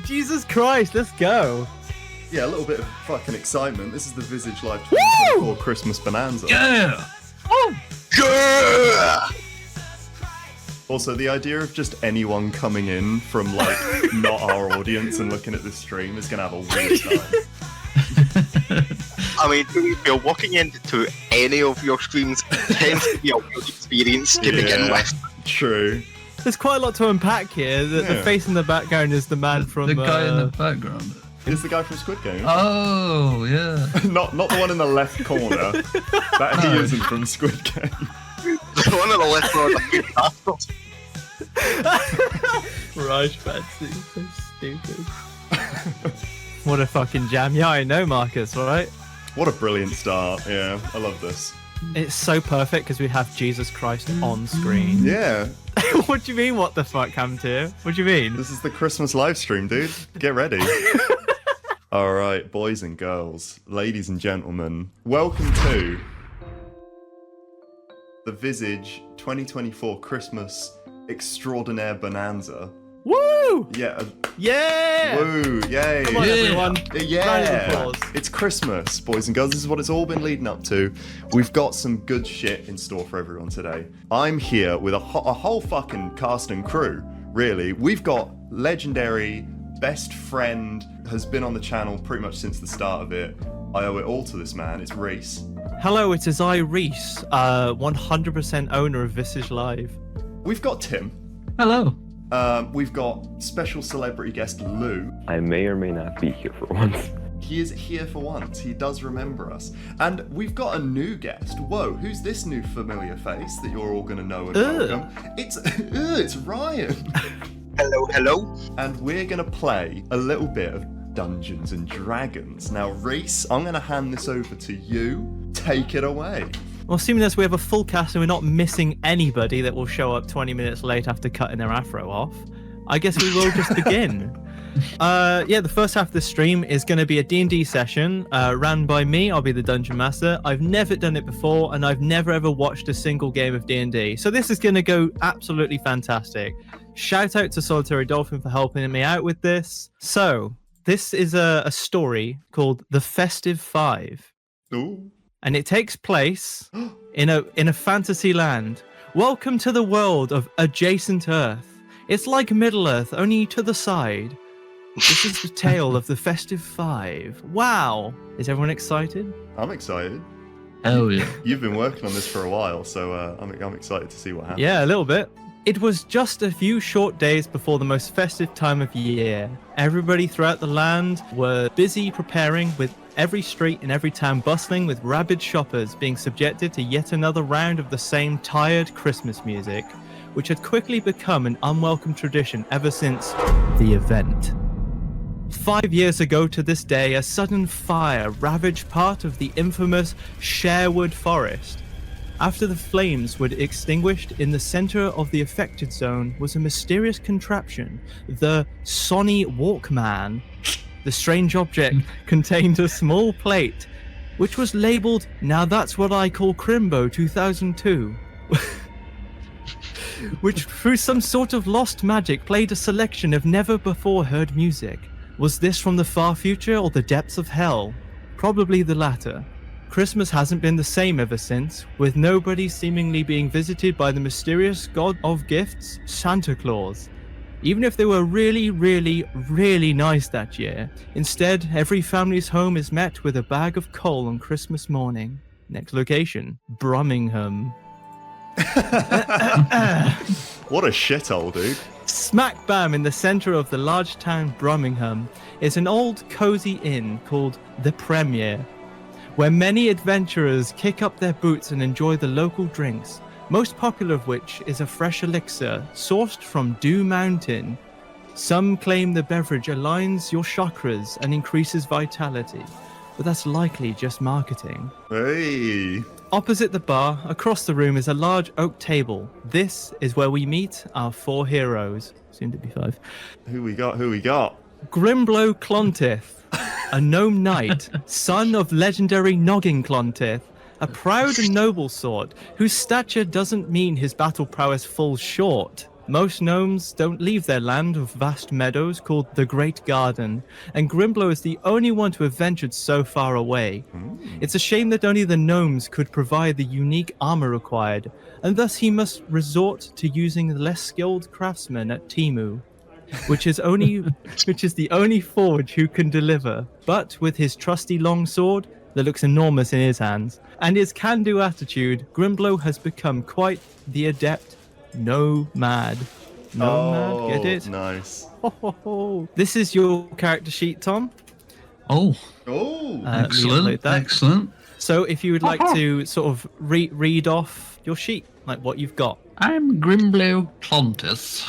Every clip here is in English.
Jesus Christ, let's go. Yeah, a little bit of fucking excitement. This is the Vysage Live 2024 Christmas Bonanza. Yeah! Oh, Yeah! Also, the idea of just anyone coming in from, like, not our audience and looking at this stream is going to have a weird time. I mean, if you're walking into any of your streams, it tends to be a weird experience to begin with. True. there's quite a lot to unpack here. The face in the background is the man from... The guy in the background. It's the guy from Squid Game. Oh, yeah. not the one in the left corner. That he isn't from Squid Game. The one on the left was a good bastard. Raj Fancy, so stupid. What a fucking jam. Yeah, I know, Marcus, right? What a brilliant start. Yeah, I love this. It's so perfect because we have Jesus Christ on screen. Yeah. What do you mean, what the fuck happened here? What do you mean? This is the Christmas live stream, dude. Get ready. All right, boys and girls, ladies and gentlemen, welcome to the Vysage 2024 Christmas Extraordinaire Bonanza. Woo! Yeah. Yeah! Woo! Yay! Come on, everyone. Yeah! Round of applause. It's Christmas, boys and girls. This is what it's all been leading up to. We've got some good shit in store for everyone today. I'm here with a whole fucking cast and crew, really. We've got legendary best friend, has been on the channel pretty much since the start of it. I owe it all to this man. It's Rhys. Hello, it is I, Rhys, 100% owner of Vysage Live. We've got Tim. Hello. We've got special celebrity guest Lou. I may or may not be here for once. He is here for once. He does remember us. And we've got a new guest. Whoa, who's this new familiar face that you're all going to know and welcome? It's Ryan. Hello, hello. And we're going to play a little bit of Dungeons and Dragons. Now, Rhys, I'm going to hand this over to you. Take it away. Well, assuming as we have a full cast and we're not missing anybody that will show up 20 minutes late after cutting their afro off, I guess we will just begin. Yeah, the first half of the stream is going to be a D&D session ran by me. I'll be the Dungeon Master. I've never done it before, and I've never ever watched a single game of D&D. So this is going to go absolutely fantastic. Shout out to Solitary Dolphin for helping me out with this. So this is a story called The Festive Five. Ooh. And it takes place in a fantasy land. Welcome to the world of Adjacent Earth. It's like Middle Earth, only to the side. This is the tale of the Festive Five. Wow. Is everyone excited? I'm excited. Hell yeah. You've been working on this for a while, so I'm excited to see what happens. Yeah, a little bit. It was just a few short days before the most festive time of year. Everybody throughout the land were busy preparing, with every street in every town bustling with rabid shoppers being subjected to yet another round of the same tired Christmas music, which had quickly become an unwelcome tradition ever since the event. 5 years ago to this day, a sudden fire ravaged part of the infamous Sherwood Forest. After the flames were extinguished, in the center of the affected zone was a mysterious contraption, the Sonny Walkman. The strange object contained a small plate, which was labeled, "Now that's what I call Crimbo 2002," which through some sort of lost magic played a selection of never before heard music. Was this from the far future or the depths of hell? Probably the latter. Christmas hasn't been the same ever since, with nobody seemingly being visited by the mysterious god of gifts, Santa Claus. Even if they were really, really, really nice that year, instead, every family's home is met with a bag of coal on Christmas morning. Next location, Birmingham. What a shithole, dude. Smack bam in the center of the large town Birmingham is an old cozy inn called The Premier, where many adventurers kick up their boots and enjoy the local drinks, most popular of which is a fresh elixir sourced from Dew Mountain. Some claim the beverage aligns your chakras and increases vitality, but that's likely just marketing. Hey. Opposite the bar, across the room, is a large oak table. This is where we meet our four heroes, soon to be five. Who we got? Grimblow Clontith, a gnome knight, son of legendary Noggin Clontith, a proud and noble sort, whose stature doesn't mean his battle prowess falls short. Most gnomes don't leave their land of vast meadows called the Great Garden, and Grimblow is the only one to have ventured so far away. It's a shame that only the gnomes could provide the unique armor required, and thus he must resort to using the less skilled craftsmen at Timu, which is the only forge who can deliver. But with his trusty longsword that looks enormous in his hands, and his can-do attitude, Grimblow has become quite the adept nomad. Nomad, get it? Nice. Ho, ho, ho. This is your character sheet, Tom. Oh, Let me excellent, upload that. excellent. So if you would like to sort of read off your sheet, like what you've got. I'm Grimblow Clontis,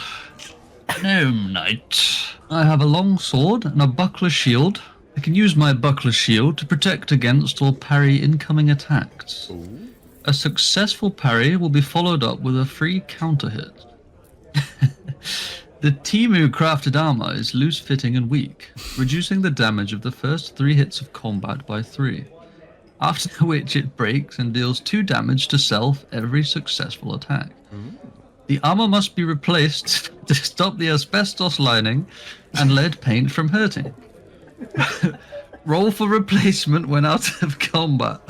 Gnome Knight. I have a long sword and a buckler shield. I can use my buckler shield to protect against or parry incoming attacks. A successful parry will be followed up with a free counter hit. The Timu crafted armor is loose-fitting and weak, reducing the damage of the first 3 hits of combat by 3, after which it breaks and deals 2 damage to self every successful attack. The armor must be replaced to stop the asbestos lining and lead paint from hurting. Roll for replacement when out of combat.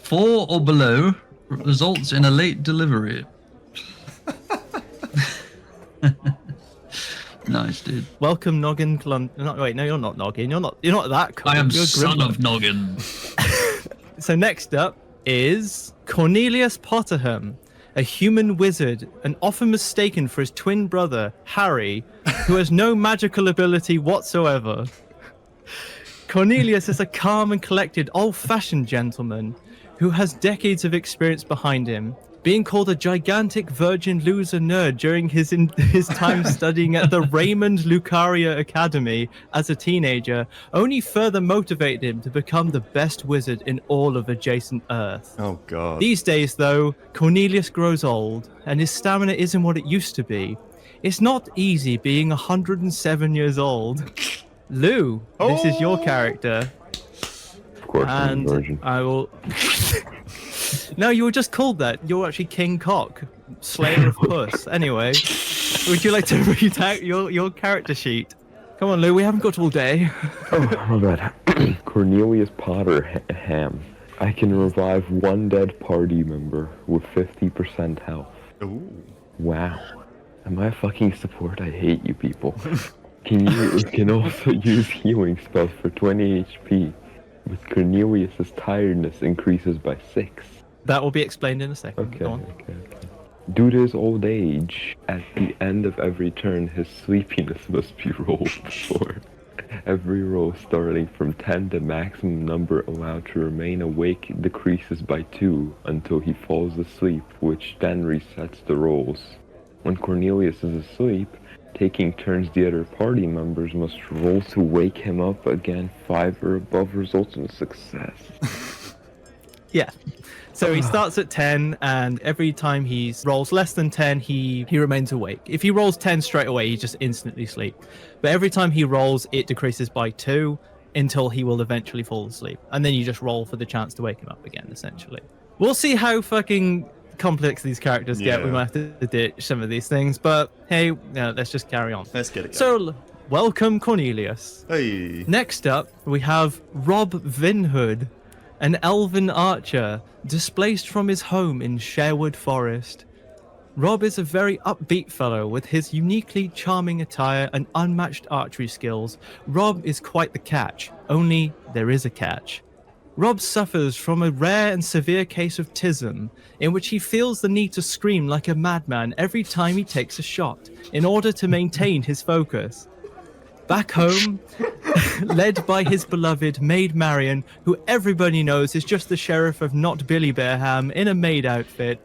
4 or below results in a late delivery. Nice, dude. Welcome, Noggin. Wait, no, you're not Noggin. You're not that cool. I am You're son Grimblow. of Noggin. So next up is Cornelius Potterham, a human wizard and often mistaken for his twin brother, Harry, who has no magical ability whatsoever. Cornelius is a calm and collected, old-fashioned gentleman who has decades of experience behind him. Being called a gigantic virgin loser nerd during his time studying at the Raymond Lucaria Academy as a teenager only further motivated him to become the best wizard in all of adjacent Earth. Oh, God. These days, though, Cornelius grows old, and his stamina isn't what it used to be. It's not easy being 107 years old. Lou, this is your character. Of course, I'm a virgin. I will... No, you were just called that. You're actually King Cock, Slayer of Puss. Anyway, would you like to read out your character sheet? Come on, Lou, we haven't got all day. Oh, my bad. Cornelius Potterham. I can revive 1 dead party member with 50% health. Ooh. Wow. Am I a fucking support? I hate you people. Can also use healing spells for 20 HP. With Cornelius's tiredness increases by 6. That will be explained in a second. Okay, Go on. okay. Due to his old age, at the end of every turn, his sleepiness must be rolled for. Every roll starting from 10, the maximum number allowed to remain awake decreases by 2 until he falls asleep, which then resets the rolls. When Cornelius is asleep, taking turns, the other party members must roll to wake him up again. 5 or above results in success. Yeah. So he starts at 10, and every time he rolls less than 10, he remains awake. If he rolls 10 straight away, he just instantly sleep. But every time he rolls, it decreases by 2 until he will eventually fall asleep. And then you just roll for the chance to wake him up again, essentially. We'll see how fucking complex these characters get. We might have to ditch some of these things, but hey, let's just carry on. Let's get it going. So, welcome, Cornelius. Hey. Next up, we have Rob Vinhood, an elven archer displaced from his home in Sherwood Forest. Rob is a very upbeat fellow with his uniquely charming attire and unmatched archery skills. Rob is quite the catch, only there is a catch. Rob suffers from a rare and severe case of tism, in which he feels the need to scream like a madman every time he takes a shot, in order to maintain his focus. Back home, led by his beloved maid Marion, who everybody knows is just the sheriff of Not Billy Bearham in a maid outfit,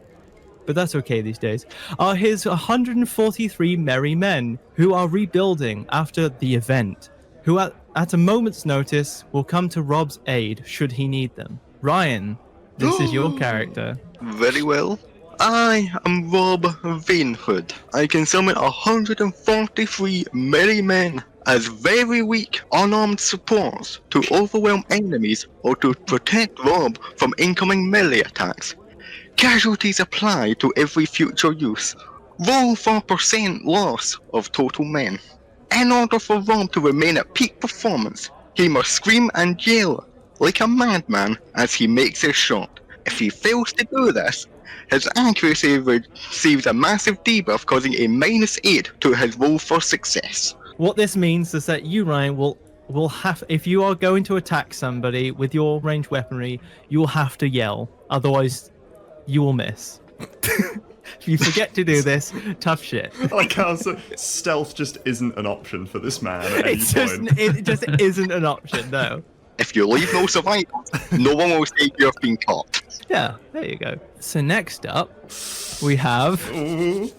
but that's okay these days, are his 143 merry men who are rebuilding after the event, who at a moment's notice will come to Rob's aid should he need them. Ryan, this is your character. Very well. I am Rob Vinhood. I can summon 143 merry men as very weak, unarmed supports to overwhelm enemies or to protect Rob from incoming melee attacks. Casualties apply to every future use. Roll for percent loss of total men. In order for Rob to remain at peak performance, he must scream and yell like a madman as he makes his shot. If he fails to do this, his accuracy receives a massive debuff, causing a -8 to his roll for success. What this means is that you, Ryan, will have, if you are going to attack somebody with your ranged weaponry, you will have to yell. Otherwise, you will miss. If you forget to do this, tough shit. Like how stealth just isn't an option for this man at any point. It just isn't an option, no. If you leave no survivors, no one will say you have been caught. Yeah, there you go. So next up, we have... Ooh.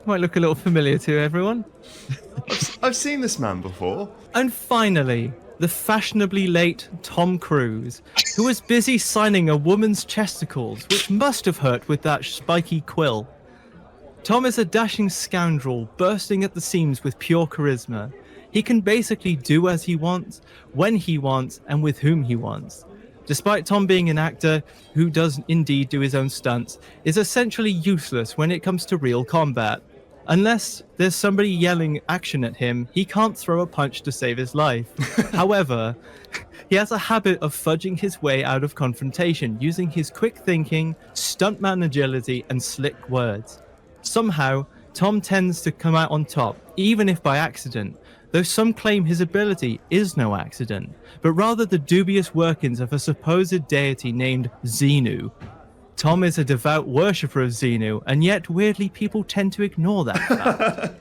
Might look a little familiar to everyone. I've seen this man before. And finally, the fashionably late Tom Cruise, who was busy signing a woman's chesticles, which must have hurt with that spiky quill. Tom is a dashing scoundrel, bursting at the seams with pure charisma. He can basically do as he wants, when he wants, and with whom he wants. Despite Tom being an actor who does indeed do his own stunts, is essentially useless when it comes to real combat. Unless there's somebody yelling action at him, he can't throw a punch to save his life. However, he has a habit of fudging his way out of confrontation, using his quick thinking, stuntman agility, and slick words. Somehow, Tom tends to come out on top, even if by accident, though some claim his ability is no accident, but rather the dubious workings of a supposed deity named Xenu. Tom is a devout worshipper of Xenu, and yet weirdly people tend to ignore that fact.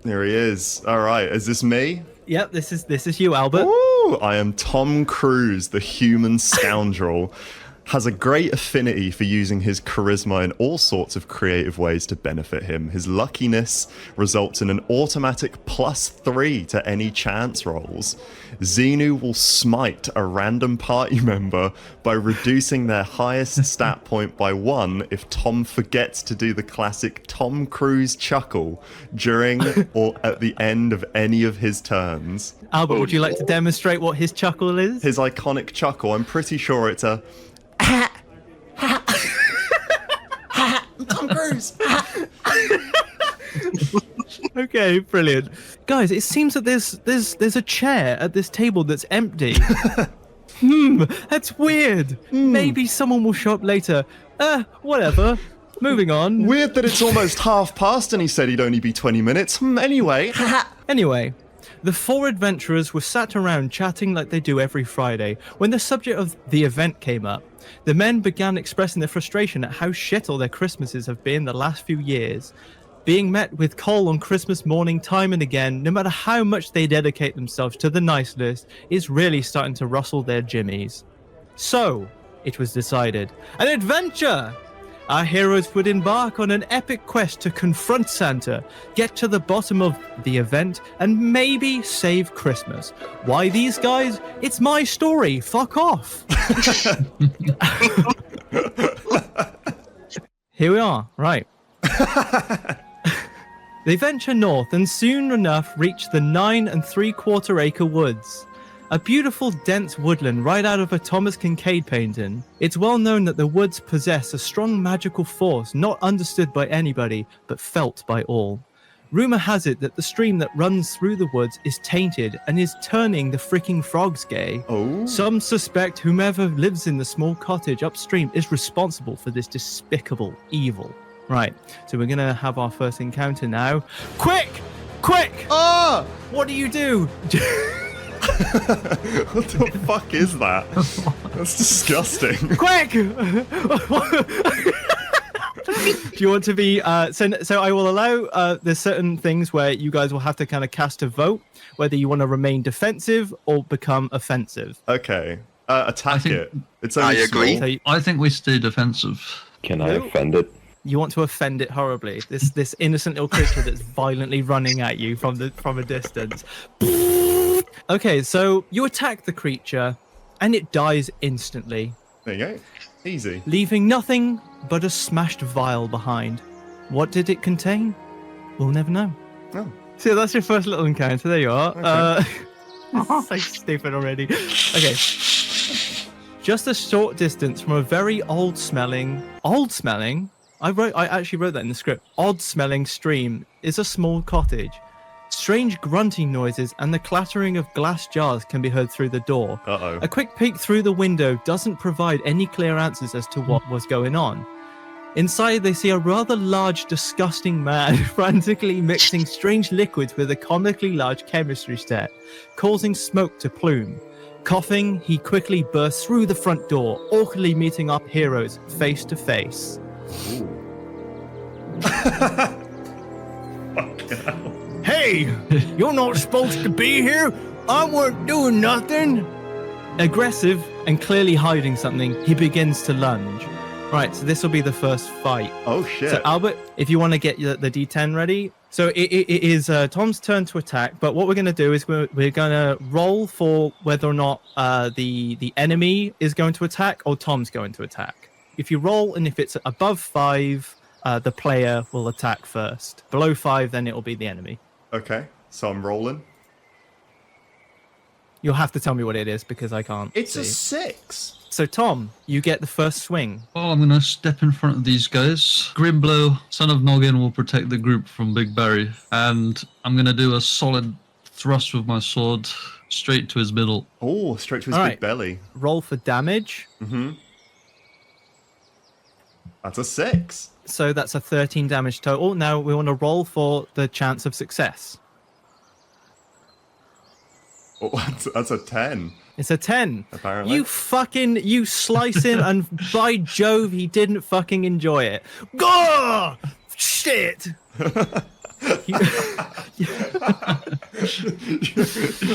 There he is. All right, is this me? Yep, this is you, Albert. Ooh, I am Tom Cruise, the human scoundrel. Has a great affinity for using his charisma in all sorts of creative ways to benefit him. His luckiness results in an automatic +3 to any chance rolls. Xenu will smite a random party member by reducing their highest stat point by 1 if Tom forgets to do the classic Tom Cruise chuckle during or at the end of any of his turns. Albert, would you like to demonstrate what his chuckle is? His iconic chuckle, I'm pretty sure it's a... Tom Cruise. Okay, brilliant. Guys, it seems that there's a chair at this table that's empty. That's weird. Maybe someone will show up later. Whatever. Moving on. Weird that it's almost past and he said he'd only be 20 minutes. Anyway. Anyway, the four adventurers were sat around chatting like they do every Friday when the subject of the event came up. The men began expressing their frustration at how shit all their Christmases have been the last few years. Being met with coal on Christmas morning time and again, no matter how much they dedicate themselves to the nice list, is really starting to rustle their jimmies. So, it was decided, an adventure! Our heroes would embark on an epic quest to confront Santa, get to the bottom of the event, and maybe save Christmas. Why these guys? It's my story. Fuck off. Here we are. Right. They venture north and soon enough reach the 9 3/4 acre woods. A beautiful, dense woodland right out of a Thomas Kincaid painting. It's well known that the woods possess a strong magical force not understood by anybody, but felt by all. Rumor has it that the stream that runs through the woods is tainted and is turning the freaking frogs gay. Oh. Some suspect whomever lives in the small cottage upstream is responsible for this despicable evil. Right, so we're gonna have our first encounter now. Quick! Quick! Ah! What do you do? What the fuck is that? That's disgusting. Quick! Do you want to be so I will allow there's certain things where you guys will have to kind of cast a vote whether you want to remain defensive or become offensive. Okay. Attack it. It's I only agree. small. So I think we stay defensive. Can I offend it? you want to offend it horribly. This innocent little creature that's violently running at you from a distance. Okay, so you attack the creature and it dies instantly. There you go. Easy. Leaving nothing but a smashed vial behind. What did it contain? We'll never know. Oh. So that's your first little encounter. There you are. Okay. This is so stupid already. Okay. Just a short distance from a very old smelling, I actually wrote that in the script. Odd-smelling stream is a small cottage. Strange grunting noises and the clattering of glass jars can be heard through the door. Uh-oh. A quick peek through the window doesn't provide any clear answers as to what was going on. Inside, they see a rather large, disgusting man frantically mixing strange liquids with a comically large chemistry set, causing smoke to plume. Coughing, he quickly bursts through the front door, awkwardly meeting up heroes face to face. Fucking hell. Hey, you're not supposed to be here. I weren't doing nothing. Aggressive and clearly hiding something, he begins to lunge. Right, so this will be the first fight. Oh, shit. So Albert, if you want to get the D10 ready. So it is Tom's turn to attack, but what we're going to do is we're going to roll for whether or not the enemy is going to attack or Tom's going to attack. If you roll and if it's above 5, the player will attack first. Below 5, then it will be the enemy. Okay, so I'm rolling. You'll have to tell me what it is because I can't It's see. a 6. So Tom, you get the first swing. Oh, I'm gonna step in front of these guys. Grimblow, son of Noggin, will protect the group from Big Barry, and I'm gonna do a solid thrust with my sword straight to his middle. Oh, straight to his All big right. belly. Roll for damage. That's a 6. So that's a 13 damage total. Now we want to roll for the chance of success. Oh, that's a 10. It's a 10. Apparently. You slice him, and by Jove, he didn't fucking enjoy it. Gah! Shit!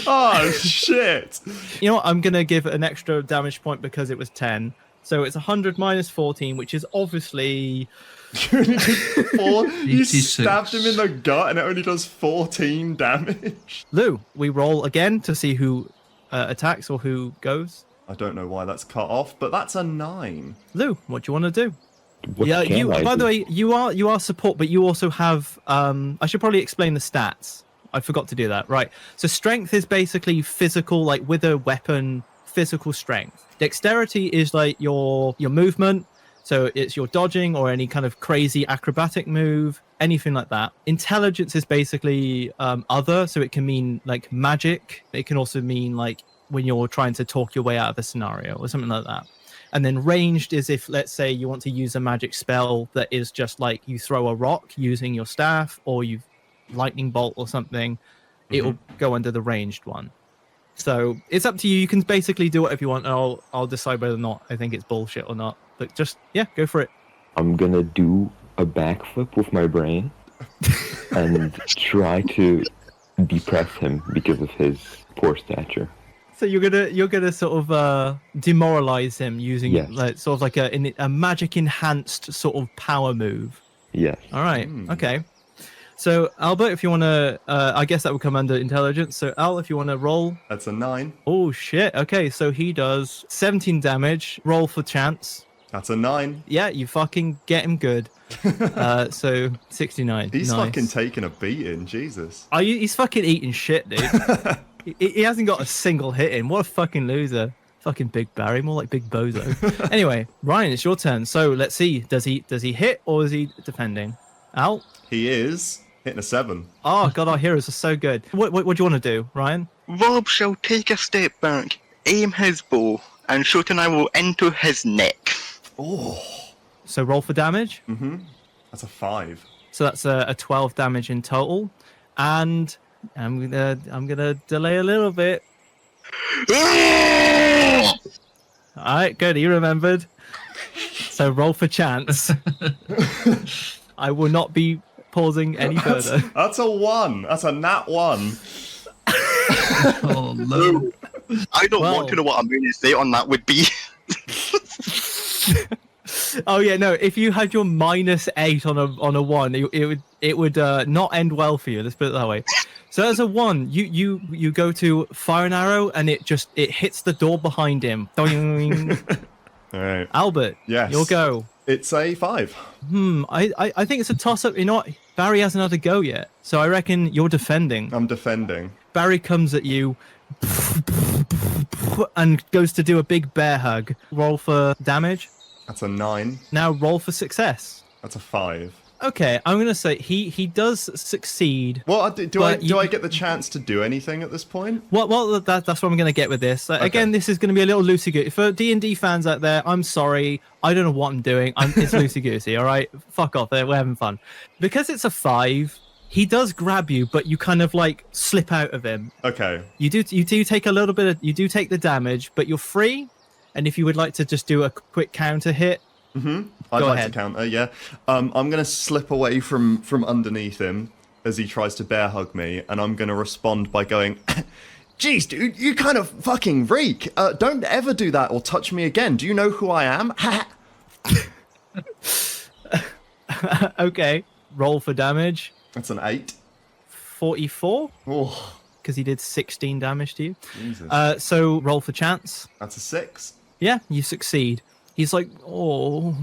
Oh, shit. You know what? I'm going to give it an extra damage point because it was 10. So it's 100 minus 14, which is obviously... You only did 4. You 86. stabbed him in the gut and it only does 14 damage. Lou, we roll again to see who attacks or who goes. I don't know why that's cut off, but that's a 9. Lou, what do you want to do? What Yeah, can you. I By the do? way, you are support, but you also have. I should probably explain the stats. I forgot to do that. Right. So strength is basically physical, like with a weapon, physical strength. Dexterity is like your movement. So it's your dodging or any kind of crazy acrobatic move, anything like that. Intelligence is basically other, so it can mean like magic. It can also mean like when you're trying to talk your way out of a scenario or something like that. And then ranged is if, let's say, you want to use a magic spell that is just like you throw a rock using your staff or you lightning bolt or something, it will go under the ranged one. So it's up to you. You can basically do whatever you want, and I'll decide whether or not I think it's bullshit or not. But just, yeah, go for it. I'm gonna do a backflip with my brain and try to depress him because of his poor stature. So you're gonna sort of demoralize him using Yes. like sort of like a magic enhanced sort of power move. Yes. All right. Okay. So Albert, if you want to, I guess that would come under intelligence. So Al, if you want to roll. That's a 9. Oh shit. Okay. So he does 17 damage. Roll for chance. That's a 9. Yeah, you fucking get him good. So 69. He's nice. fucking taking a beating, Jesus. He's fucking eating shit, dude. he hasn't got a single hit in. What a fucking loser. Fucking Big Barry, more like Big Bozo. Anyway, Ryan, it's your turn. So let's see. Does he hit or is he defending? Al? He is hitting a 7. Oh god, our heroes are so good. What do you want to do, Ryan? Rob shall take a step back, aim his bow, and shoot an arrow into his neck. Oh. So roll for damage. That's a 5. So that's a 12 damage in total. And I'm gonna delay a little bit. All right, good. He remembered. So roll for chance. I will not be pausing any further. That's a 1. That's a nat 1. Oh no. I don't Well- want to know what a minus date on that would be. Oh yeah, no. If you had your -8 on a 1, it would not end well for you. Let's put it that way. So as a 1, you go to fire an arrow and it hits the door behind him. Doing. All right. Albert, Yes. you'll go. It's a 5. I think it's a toss up. You know what? Barry hasn't had a go yet, so I reckon you're defending. I'm defending. Barry comes at you and goes to do a big bear hug. Roll for damage. That's a 9. Now roll for success. That's a 5. Okay, I'm gonna say he does succeed. Well, do I But get the chance to do anything at this point? Well, that's what I'm gonna get with this. Again, this is gonna be a little loosey goosey for D&D fans out there. I'm sorry, I don't know what I'm doing. It's loosey goosey. All right, fuck off. We're having fun. Because it's a 5. He does grab you, but you kind of like slip out of him. Okay. You do take a little bit of, you do take the damage, but you're free. And if you would like to just do a quick counter hit. I'd like to counter, yeah. I'm going to slip away from underneath him as he tries to bear hug me, and I'm going to respond by going, "Jeez, dude, you kind of fucking reek. Don't ever do that or touch me again. Do you know who I am?" Okay, roll for damage. That's an 8. 44, Oh, because he did 16 damage to you. Jesus. So roll for chance. That's a 6. Yeah, you succeed. He's like, oh,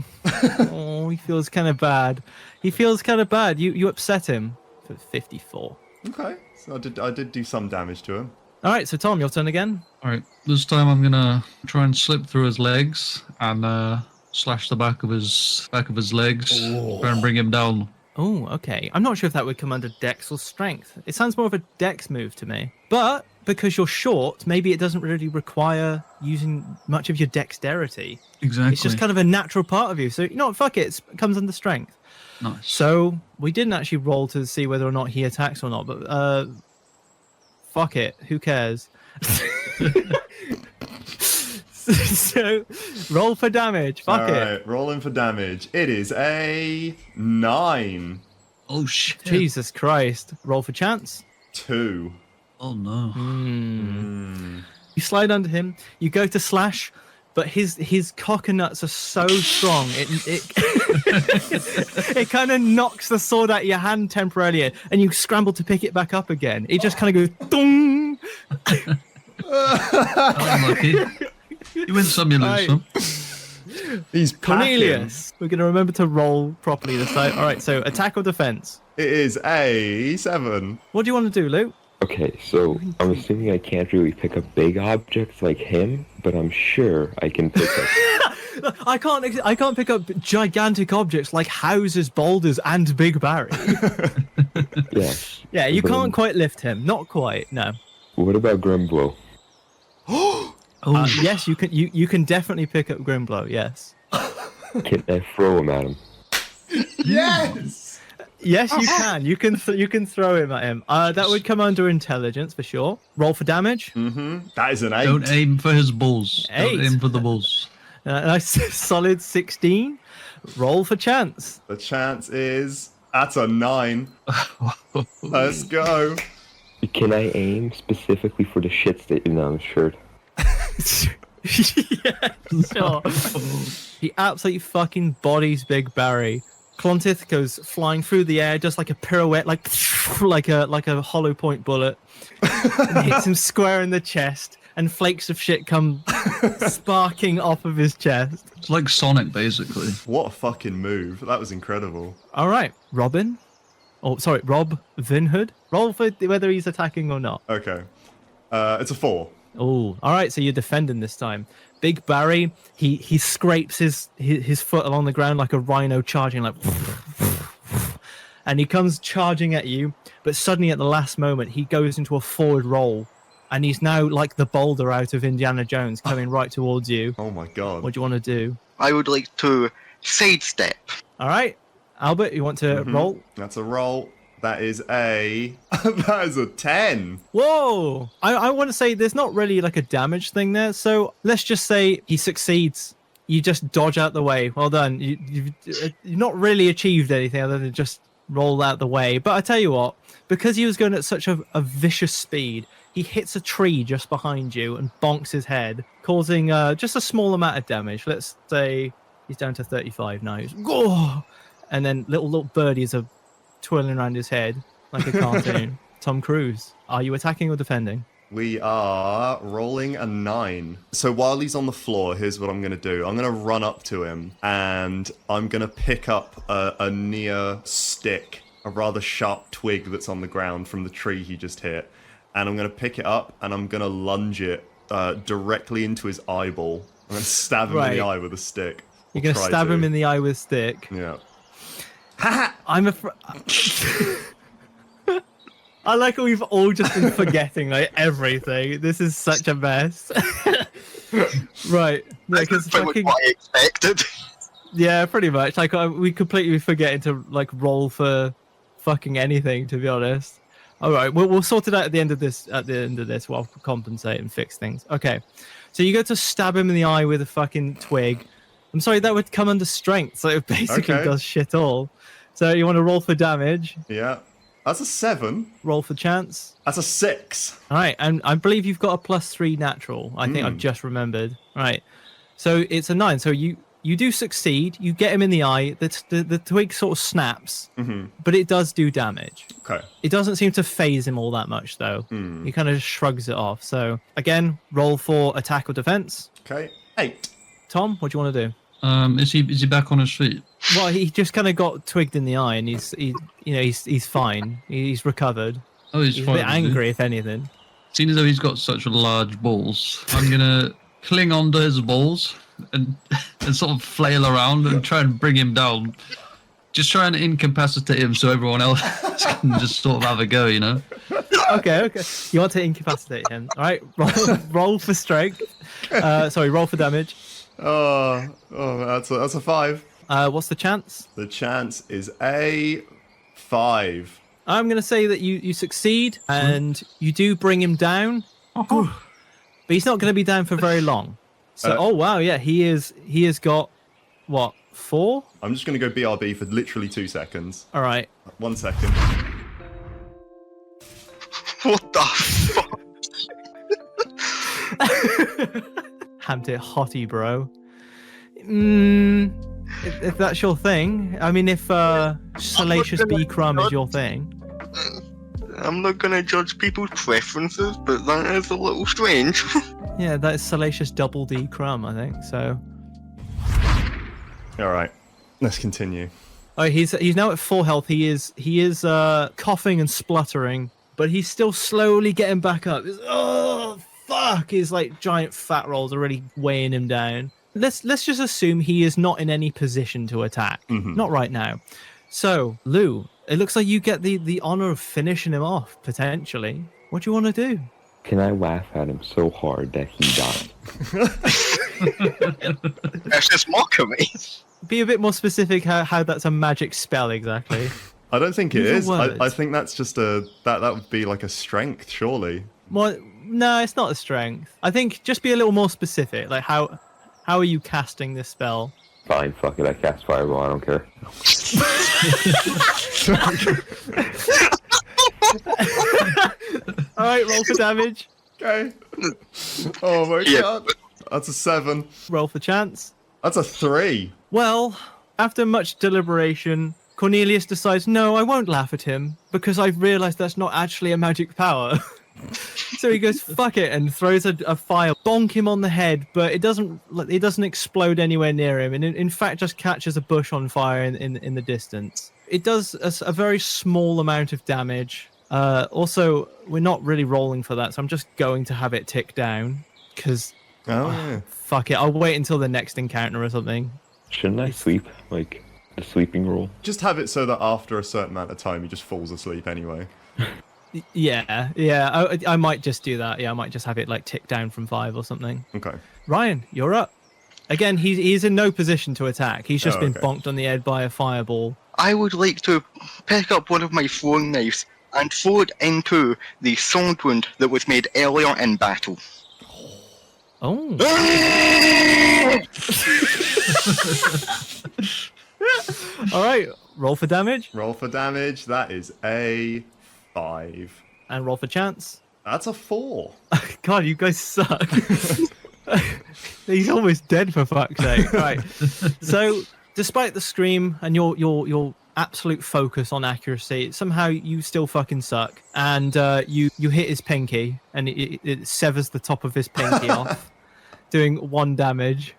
he feels kind of bad. He feels kind of bad. You upset him for 54. Okay, so I did do some damage to him. All right, so Tom, your turn again. All right, this time I'm gonna try and slip through his legs and slash the back of his legs, try and bring him down. Oh, okay. I'm not sure if that would come under Dex or Strength. It sounds more of a Dex move to me. But because you're short, maybe it doesn't really require using much of your dexterity. Exactly. It's just kind of a natural part of you. So, you know what, fuck it. It comes under Strength. Nice. So, we didn't actually roll to see whether or not he attacks or not, but fuck it. Who cares? So, roll for damage. Fuck it. Alright, rolling for damage. It is a 9. Oh shit. Jesus Christ. Roll for chance. 2. Oh no. You slide under him. You go to slash, but his coconuts are so strong. It kind of knocks the sword out of your hand temporarily, and you scramble to pick it back up again. It just kind of goes dong. Unlucky. You win some, you lose Right. some. He's Cornelius. We're going to remember to roll properly this time. All right, so attack or defense. It is a 7. What do you want to do, Luke? Okay, so I'm assuming I can't really pick up big objects like him, but I'm sure I can pick up. I can't pick up gigantic objects like houses, boulders, and Big Barry. Yes. Yeah, you but, can't quite lift him. Not quite. No. What about Grimblow? Yes, you can. You can definitely pick up Grimblow. Yes. Can I throw him at him? Yes! Yes, you can. You can throw him at him. That would come under intelligence for sure. Roll for damage. That is an 8. Don't aim for his balls. 8. Don't aim for the balls. Nice solid 16. Roll for chance. The chance is... That's a 9. Let's go. Can I aim specifically for the shit stain on his shirt? Yeah, sure. He absolutely fucking bodies Big Barry. Clontith goes flying through the air, does like a pirouette, like a hollow point bullet, and hits him square in the chest, and flakes of shit come sparking off of his chest. It's like Sonic, basically. What a fucking move. That was incredible. All right, Robin. Oh, sorry, Rob Vinhood. Roll for whether he's attacking or not. Okay. It's a 4. Oh, all right. So you're defending this time. Big Barry, he scrapes his foot along the ground like a rhino charging, like, and he comes charging at you. But suddenly, at the last moment, he goes into a forward roll, and he's now like the boulder out of Indiana Jones, coming right towards you. Oh my god. What do you want to do? I would like to sidestep. All right, Albert, you want to roll? That's a roll. That is a... that is a 10. Whoa! I want to say there's not really like a damage thing there. So let's just say he succeeds. You just dodge out the way. Well done. You've not really achieved anything other than just roll out the way. But I tell you what, because he was going at such a vicious speed, he hits a tree just behind you and bonks his head, causing just a small amount of damage. Let's say he's down to 35 now. He's, "Go!" And then little birdies are twirling around his head like a cartoon. Tom Cruise, are you attacking or defending? We are rolling a 9. So while he's on the floor, here's what I'm going to do. I'm going to run up to him and I'm going to pick up a near stick, a rather sharp twig that's on the ground from the tree he just hit. And I'm going to pick it up and I'm going to lunge it directly into his eyeball. I'm going to stab him in the eye with a stick. You're going to stab him in the eye with a stick. Yeah. I'm afraid. I like how we've all just been forgetting like everything. This is such a mess. Right. That's pretty much what I expected. Yeah, pretty much. Like we completely forgetting to like roll for fucking anything, to be honest. All right, we'll sort it out at the end of this. We'll compensate and fix things. Okay, so you go to stab him in the eye with a fucking twig. I'm sorry, that would come under strength, so it basically does shit all. So you want to roll for damage? Yeah. That's a 7. Roll for chance. That's a 6. All right, and I believe you've got a +3 natural. I think I've just remembered. All right, so it's a 9. So you do succeed. You get him in the eye. The twig sort of snaps, but it does do damage. Okay. It doesn't seem to phase him all that much, though. He kind of shrugs it off. So again, roll for attack or defense. Okay. 8. Tom, what do you want to do? Is he back on his feet? Well, he just kind of got twigged in the eye, and he's fine. He's recovered. Oh, he's He's a fine. bit angry, if anything. Seeing as though he's got such large balls, I'm gonna cling onto his balls and sort of flail around and try and bring him down. Just try and incapacitate him so everyone else can just sort of have a go, you know? Okay. You want to incapacitate him. All right, roll for strength. Roll for damage. Oh, that's a 5. What's the chance? The chance is a 5. I'm going to say that you succeed, and you do bring him down. But he's not going to be down for very long. So, oh wow, yeah, he has got, what, 4? I'm just going to go BRB for literally 2 seconds. All right. 1 second. What the fuck? Hamped it hottie, bro. If that's your thing. I mean, if Salacious B. Crumb is your thing. I'm not gonna judge people's preferences, but that is a little strange. Yeah, that is Salacious Double D. Crumb, I think, so... Alright, let's continue. Oh, he's now at 4 health. He is coughing and spluttering, but he's still slowly getting back up. Oh, fuck! His, like, giant fat rolls are really weighing him down. Let's just assume he is not in any position to attack. Not right now. So, Lou, it looks like you get the honor of finishing him off, potentially. What do you want to do? Can I laugh at him so hard that he dies? That's just mockery. Be a bit more specific how that's a magic spell exactly. I don't think it Use is. your I words. think that's just that would be like a strength, surely. Well, no, it's not a strength. I think just be a little more specific. Like how are you casting this spell? Fine, fuck it, I cast Fireball, I don't care. All right, roll for damage. Okay. Oh my god. That's a 7. Roll for chance. That's a 3. Well, after much deliberation, Cornelius decides, no, I won't laugh at him because I've realized that's not actually a magic power. So he goes, fuck it, and throws a fire, bonk him on the head, but it doesn't explode anywhere near him, and in fact just catches a bush on fire in the distance. It does a very small amount of damage. Also, we're not really rolling for that, so I'm just going to have it tick down, because, Yeah. fuck it, I'll wait until the next encounter or something. Shouldn't I sleep, like, the sleeping roll? Just have it so that after a certain amount of time he just falls asleep anyway. Yeah, I might just do that. Yeah, I might just have it like tick down from 5 or something. Okay. Ryan, you're up. Again, he's in no position to attack. He's just been okay. bonked on the head by a fireball. I would like to pick up one of my throwing knives and throw it into the sword wound that was made earlier in battle. Oh. All right, roll for damage Roll for damage. That is a 5. and roll for chance. That's a 4. God, you guys suck. He's almost dead for fuck's sake. Right. So, despite the scream and your absolute focus on accuracy, somehow you still fucking suck. And you hit his pinky, and it severs the top of his pinky off, doing 1 damage.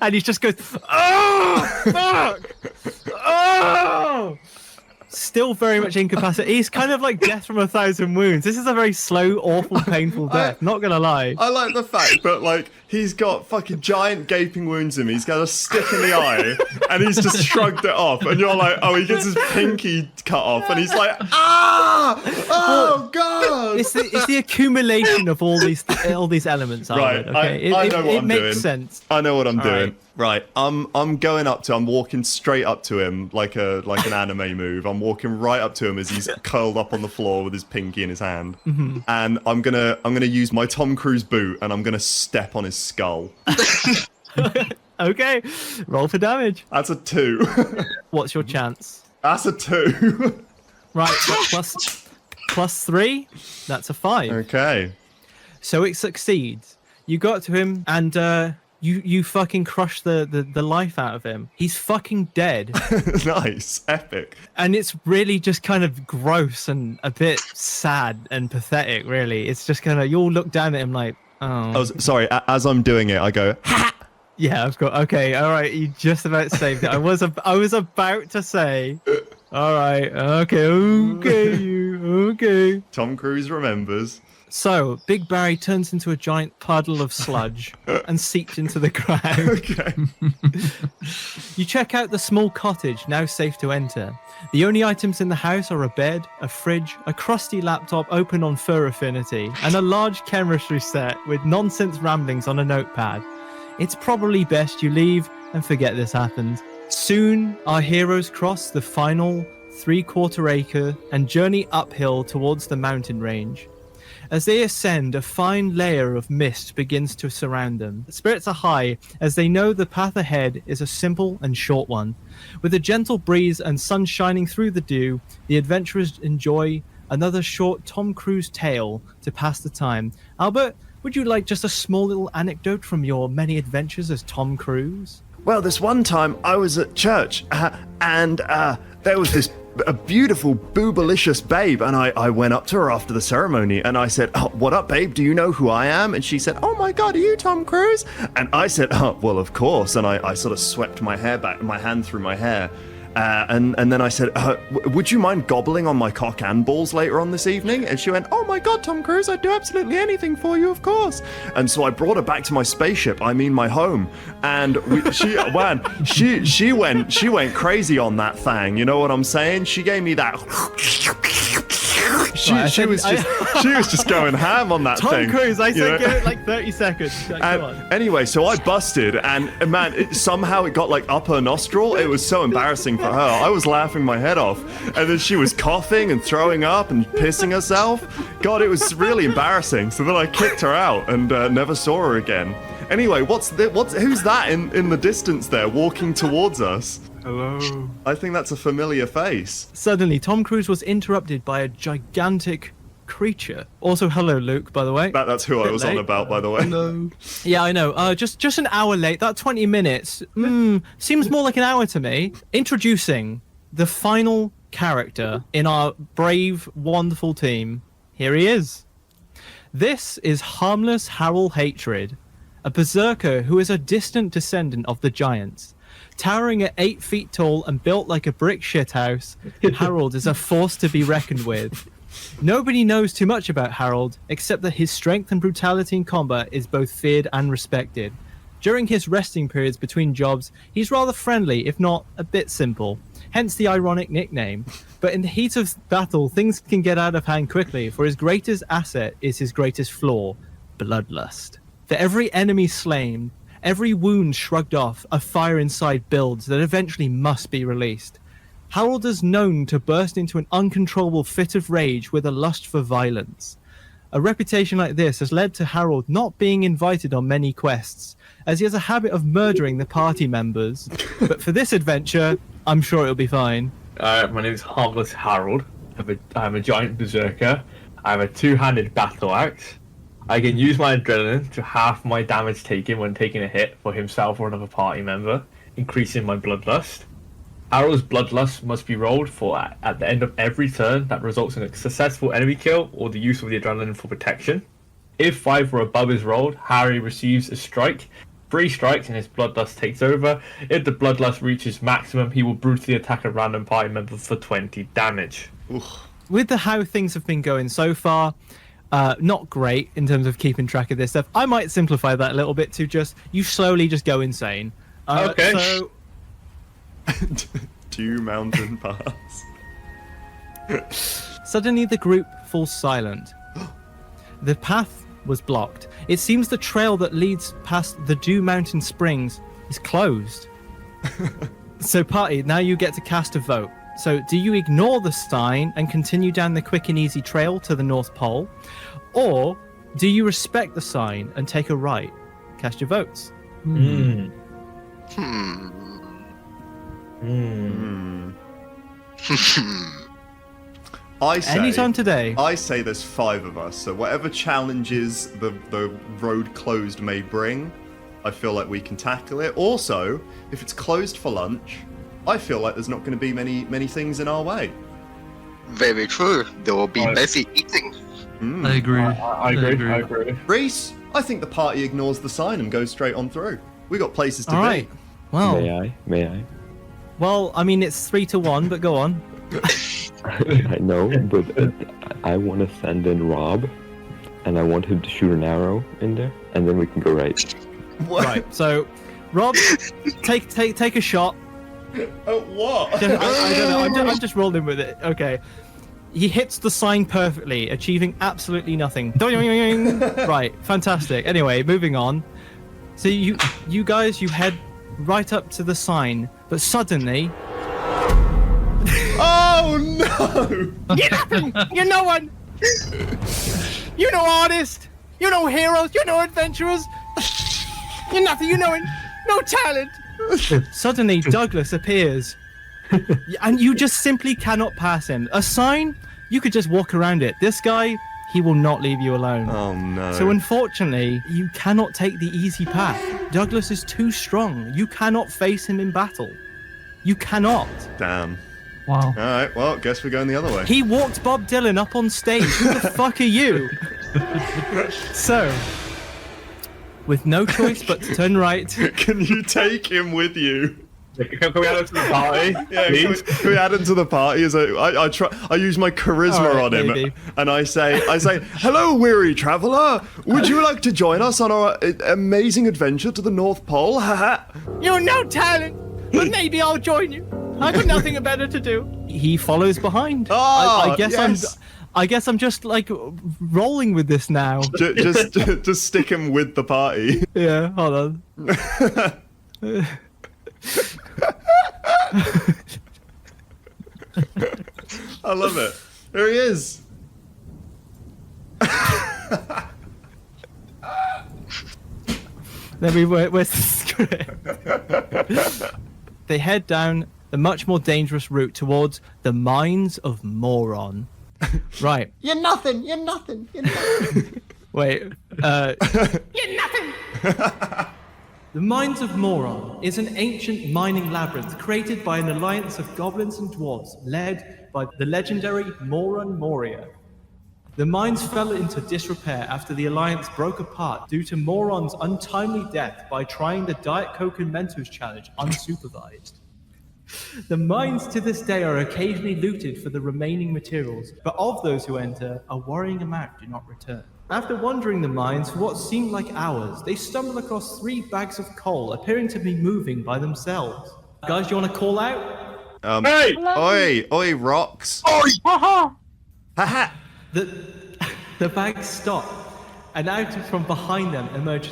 And he just goes, oh, fuck! Oh! still very much incapacitated. He's kind of like death from a thousand wounds. This is a very slow, awful, painful death. Not gonna lie. I like the fact that, like, he's got fucking giant gaping wounds in him. He's got a stick in the eye, and he's just shrugged it off. And you're like, oh, he gets his pinky cut off, and he's like, ah, oh god. It's the accumulation of all these elements. Right, okay? I know what it I'm makes doing. sense. I know what I'm doing. right. Right, I'm going up to. I'm walking straight up to him like an anime move. I'm walking right up to him as he's curled up on the floor with his pinky in his hand, and I'm gonna use my Tom Cruise boot, and I'm gonna step on his skull. Okay, roll for damage. That's a 2. What's your chance? That's a 2. Right, plus 3. That's a 5. Okay. So it succeeds. You got to him, and you fucking crushed the life out of him. He's fucking dead. Nice, epic. And it's really just kind of gross and a bit sad and pathetic, really. It's just kind of, you all look down at him like, oh. Oh, sorry. As I'm doing it, I go. Yeah, I've got, okay, all right, you just about saved it. I was about to say, all right, okay. Tom Cruise remembers. So, Big Barry turns into a giant puddle of sludge and seeps into the ground. Okay. You check out the small cottage, now safe to enter. The only items in the house are a bed, a fridge, a crusty laptop open on Fur Affinity, and a large chemistry set with nonsense ramblings on a notepad. It's probably best you leave and forget this happened. Soon, our heroes cross the final 3/4 acre and journey uphill towards the mountain range. As they ascend, a fine layer of mist begins to surround them. Spirits are high, as they know the path ahead is a simple and short one. With a gentle breeze and sun shining through the dew, the adventurers enjoy another short Tom Cruise tale to pass the time. Albert, would you like just a small little anecdote from your many adventures as Tom Cruise? Well, this one time I was at church, and there was this a beautiful boobalicious babe, and I went up to her after the ceremony, and I said, oh, what up, babe? Do you know who I am? And she said, oh my god, are you Tom Cruise? And I said, oh, well, of course. And I sort of swept my hair back, my hand through my hair. And then I said, would you mind gobbling on my cock and balls later on this evening? And she went, oh my god, Tom Cruise, I'd do absolutely anything for you, of course. And so I brought her back to my spaceship, I mean my home. And she went crazy on that thing, you know what I'm saying? She gave me that... She was just going ham on that thing. Tom Cruise, I said give it like 30 seconds. Like, come on. Anyway, so I busted, and man, somehow it got like up her nostril. It was so embarrassing for her. I was laughing my head off, and then she was coughing and throwing up and pissing herself. God, it was really embarrassing. So then I kicked her out and never saw her again. Anyway, who's that in the distance there walking towards us? Hello. I think that's a familiar face. Suddenly, Tom Cruise was interrupted by a gigantic creature. Also, hello, Luke, by the way. That's who I was on about, by the way. Hello. Yeah, I know. Just an hour late. That 20 minutes seems more like an hour to me. Introducing the final character in our brave, wonderful team. Here he is. This is harmless Harold Hatred, a berserker who is a distant descendant of the giants. Towering at 8 feet tall and built like a brick shithouse, Harold is a force to be reckoned with. Nobody knows too much about Harold, except that his strength and brutality in combat is both feared and respected. During his resting periods between jobs, he's rather friendly, if not a bit simple, hence the ironic nickname. But in the heat of battle, things can get out of hand quickly, for his greatest asset is his greatest flaw, bloodlust. For every enemy slain, every wound shrugged off, a fire inside builds that eventually must be released. Harold is known to burst into an uncontrollable fit of rage with a lust for violence. A reputation like this has led to Harold not being invited on many quests, as he has a habit of murdering the party members. But for this adventure, I'm sure it'll be fine. My name is Harmless Harold. I'm a giant berserker. I have a two-handed battle axe. I can use my adrenaline to half my damage taken when taking a hit for himself or another party member, increasing my bloodlust. Harold's bloodlust must be rolled for at the end of every turn that results in a successful enemy kill or the use of the adrenaline for protection. If 5 or above is rolled, Harry receives a strike 3 strikes and his bloodlust takes over. If the bloodlust reaches maximum, he will brutally attack a random party member for 20 damage. With how things have been going so far, not great in terms of keeping track of this stuff. I might simplify that a little bit to just you slowly just go insane. Okay. So 2 mountain paths. suddenly the group falls silent. The path was blocked. It seems the trail that leads past the Dew Mountain Springs is closed. So party, now you get to cast a vote. So do you ignore the sign and continue down the quick and easy trail to the North Pole? Or do you respect the sign and take a right? Cast your votes. I say, Anytime today. I say there's 5 of us, so whatever challenges the road closed may bring, I feel like we can tackle it. Also, if it's closed for lunch, I feel like there's not going to be many things in our way. Very true. There will be messy eating. I agree. I agree. Rhys, I think the party ignores the sign and goes straight on through. We got places to All be. right. Well, May I? well, I mean it's 3-1, but go on. I know, but I want to send in Rob, and I want him to shoot an arrow in there, and then we can go right. What? Right. So, Rob, take a shot. What? I don't know. I'm just rolling with it. Okay. He hits the sign perfectly, achieving absolutely nothing. Right. Fantastic. Anyway, moving on. So you guys, you head right up to the sign, but suddenly, Oh no! you're nothing. You're no one. You're no artist. You're no heroes. You're no adventurers. You're nothing. You're no talent. Suddenly, Douglas appears, and you just simply cannot pass him. A sign, you could just walk around it. This guy, he will not leave you alone. Oh no. So unfortunately, you cannot take the easy path. Douglas is too strong. You cannot face him in battle. You cannot. Damn. Wow. Alright, well, guess we're going the other way. He walked Bob Dylan up on stage. Who the fuck are you? So, with no choice but to turn right. Can you take him with you? Can we add him to the party? Yeah, please? can we add him to the party? I use my charisma All right, on him, maybe. and I say, hello, weary traveler. Would you like to join us on our amazing adventure to the North Pole? Haha. You're no talent, but maybe I'll join you. I've got nothing better to do. He follows behind. Ah, I guess yes. I guess I'm just like rolling with this now. Just stick him with the party. Yeah, hold on. I love it. There he is. Where's the script? They head down the much more dangerous route towards the Mines of Moron. Right. You're nothing. You're nothing. You're nothing. Wait. You're nothing. The Mines of Moron is an ancient mining labyrinth created by an alliance of goblins and dwarves led by the legendary Moron Moria. The mines fell into disrepair after the alliance broke apart due to Moron's untimely death by trying the Diet Coke and Mentos challenge unsupervised. The mines to this day are occasionally looted for the remaining materials, but of those who enter, a worrying amount do not return. After wandering the mines for what seemed like hours, they stumble across 3 bags of coal appearing to be moving by themselves. Guys, do you want to call out? Hey! Oi, rocks! Oi! Haha! The bags stop, and out from behind them emerge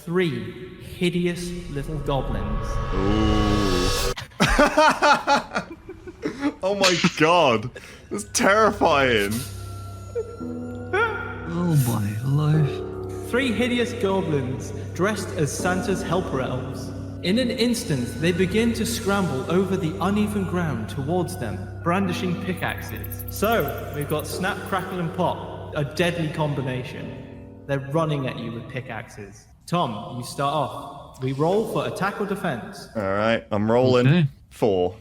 3 hideous little goblins. Ooh. Oh my god! That's terrifying! Oh my life. 3 hideous goblins dressed as Santa's helper elves. In an instant, they begin to scramble over the uneven ground towards them, brandishing pickaxes. So, we've got Snap, Crackle, and Pop, a deadly combination. They're running at you with pickaxes. Tom, you start off. We roll for attack or defense. Alright, I'm rolling. Okay. 4.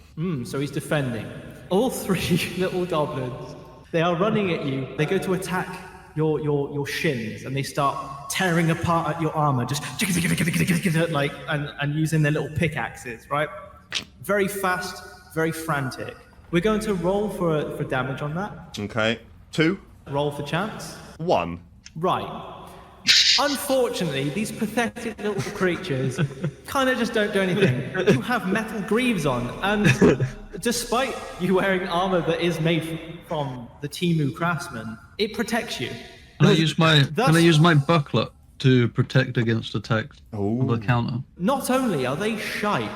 So he's defending. All 3 little goblins, they are running at you. They go to attack your shins, and they start tearing apart at your armor, just like and using their little pickaxes, right? Very fast, very frantic. We're going to roll for damage on that. Okay. 2. Roll for chance. 1. Right. Unfortunately, these pathetic little creatures kind of just don't do anything. You have metal greaves on, and despite you wearing armor that is made from the Timu craftsman, it protects you. Can I use my buckler to protect against attacks on the counter? Not only are they shite,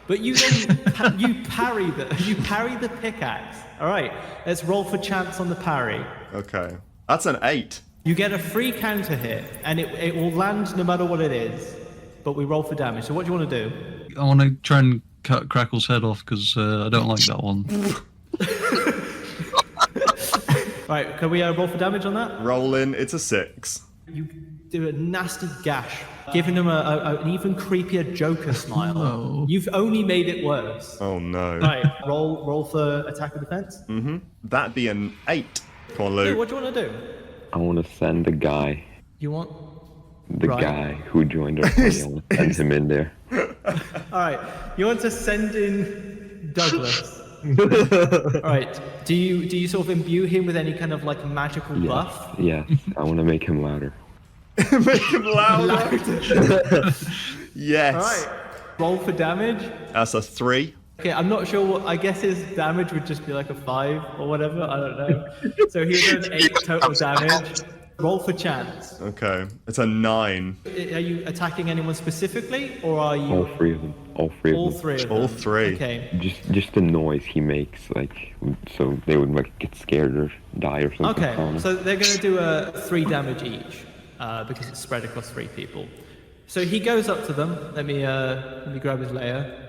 but you then you parry the pickaxe. All right, let's roll for chance on the parry. Okay. That's an 8. You get a free counter hit, and it will land no matter what it is. But we roll for damage. So what do you want to do? I want to try and cut Crackle's head off because I don't like that one. Right, can we roll for damage on that? Rolling. It's a 6. You do a nasty gash, giving him an even creepier Joker smile. No. You've only made it worse. Oh no. Right, roll for attack or defense. That'd be an 8. Come on, Hey, Luke. what do you want to do? I want to send the guy, You want? the Right. guy who joined our party. I want to send him in there. All right, you want to send in Douglas. All right. Do you sort of imbue him with any kind of like magical buff? Yes, I want to make him louder. Make him louder. Yes. All right. Roll for damage. That's a 3. Okay, I'm not sure what. I guess his damage would just be like a 5 or whatever. I don't know. So he's an 8 total damage. Roll for chance. Okay. It's a 9. Are you attacking anyone specifically, or are you All 3 of them. All 3 all of them. 3 of them? All 3. Okay. Just the noise he makes, like, so they would like get scared or die or something. I don't Okay. know. So they're going to do a 3 damage each because it's spread across 3 people. So he goes up to them. Let me grab his layer.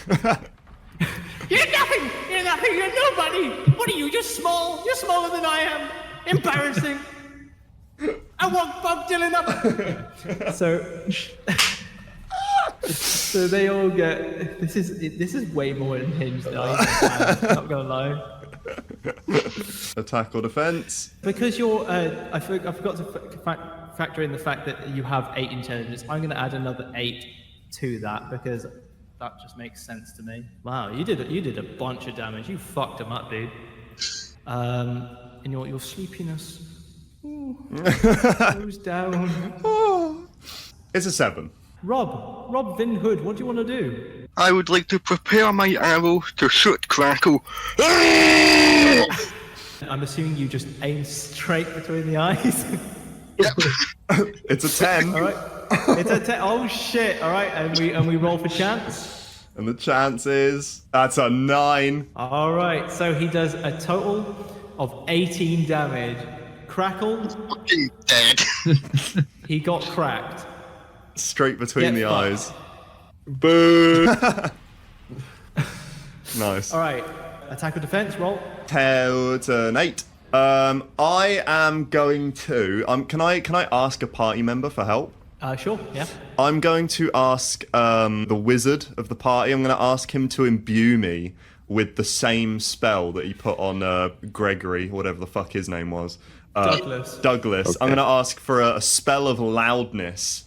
You're nothing! You're nothing! You're nobody! What are you? You're small! You're smaller than I am! Embarrassing! I want Bob Dylan up! So they all get... This is way more unhinged than I am, not gonna lie. Attack or defense. Because you're... I forgot to factor in the fact that you have 8 intelligence. I'm gonna add another 8 to that because... that just makes sense to me. Wow, you did a bunch of damage. You fucked him up, dude. And your sleepiness goes down. It's a 7. Rob Vinhood, what do you want to do? I would like to prepare my arrow to shoot Crackle. I'm assuming you just aim straight between the eyes. It's a 10. All right. It's a 10. Oh shit! All right, and we roll for chance. And the chance is that's a 9. All right, so he does a total of 18 damage. Crackle, Fucking dead. he got cracked. Straight between Get the fucked. eyes. Boo. Nice. All right, attack or defense, roll. It's an 8. I am going to. Can I ask a party member for help? Sure, yeah. I'm going to ask the wizard of the party. I'm going to ask him to imbue me with the same spell that he put on Gregory, whatever the fuck his name was. Douglas. Douglas. Okay. I'm going to ask for a spell of loudness,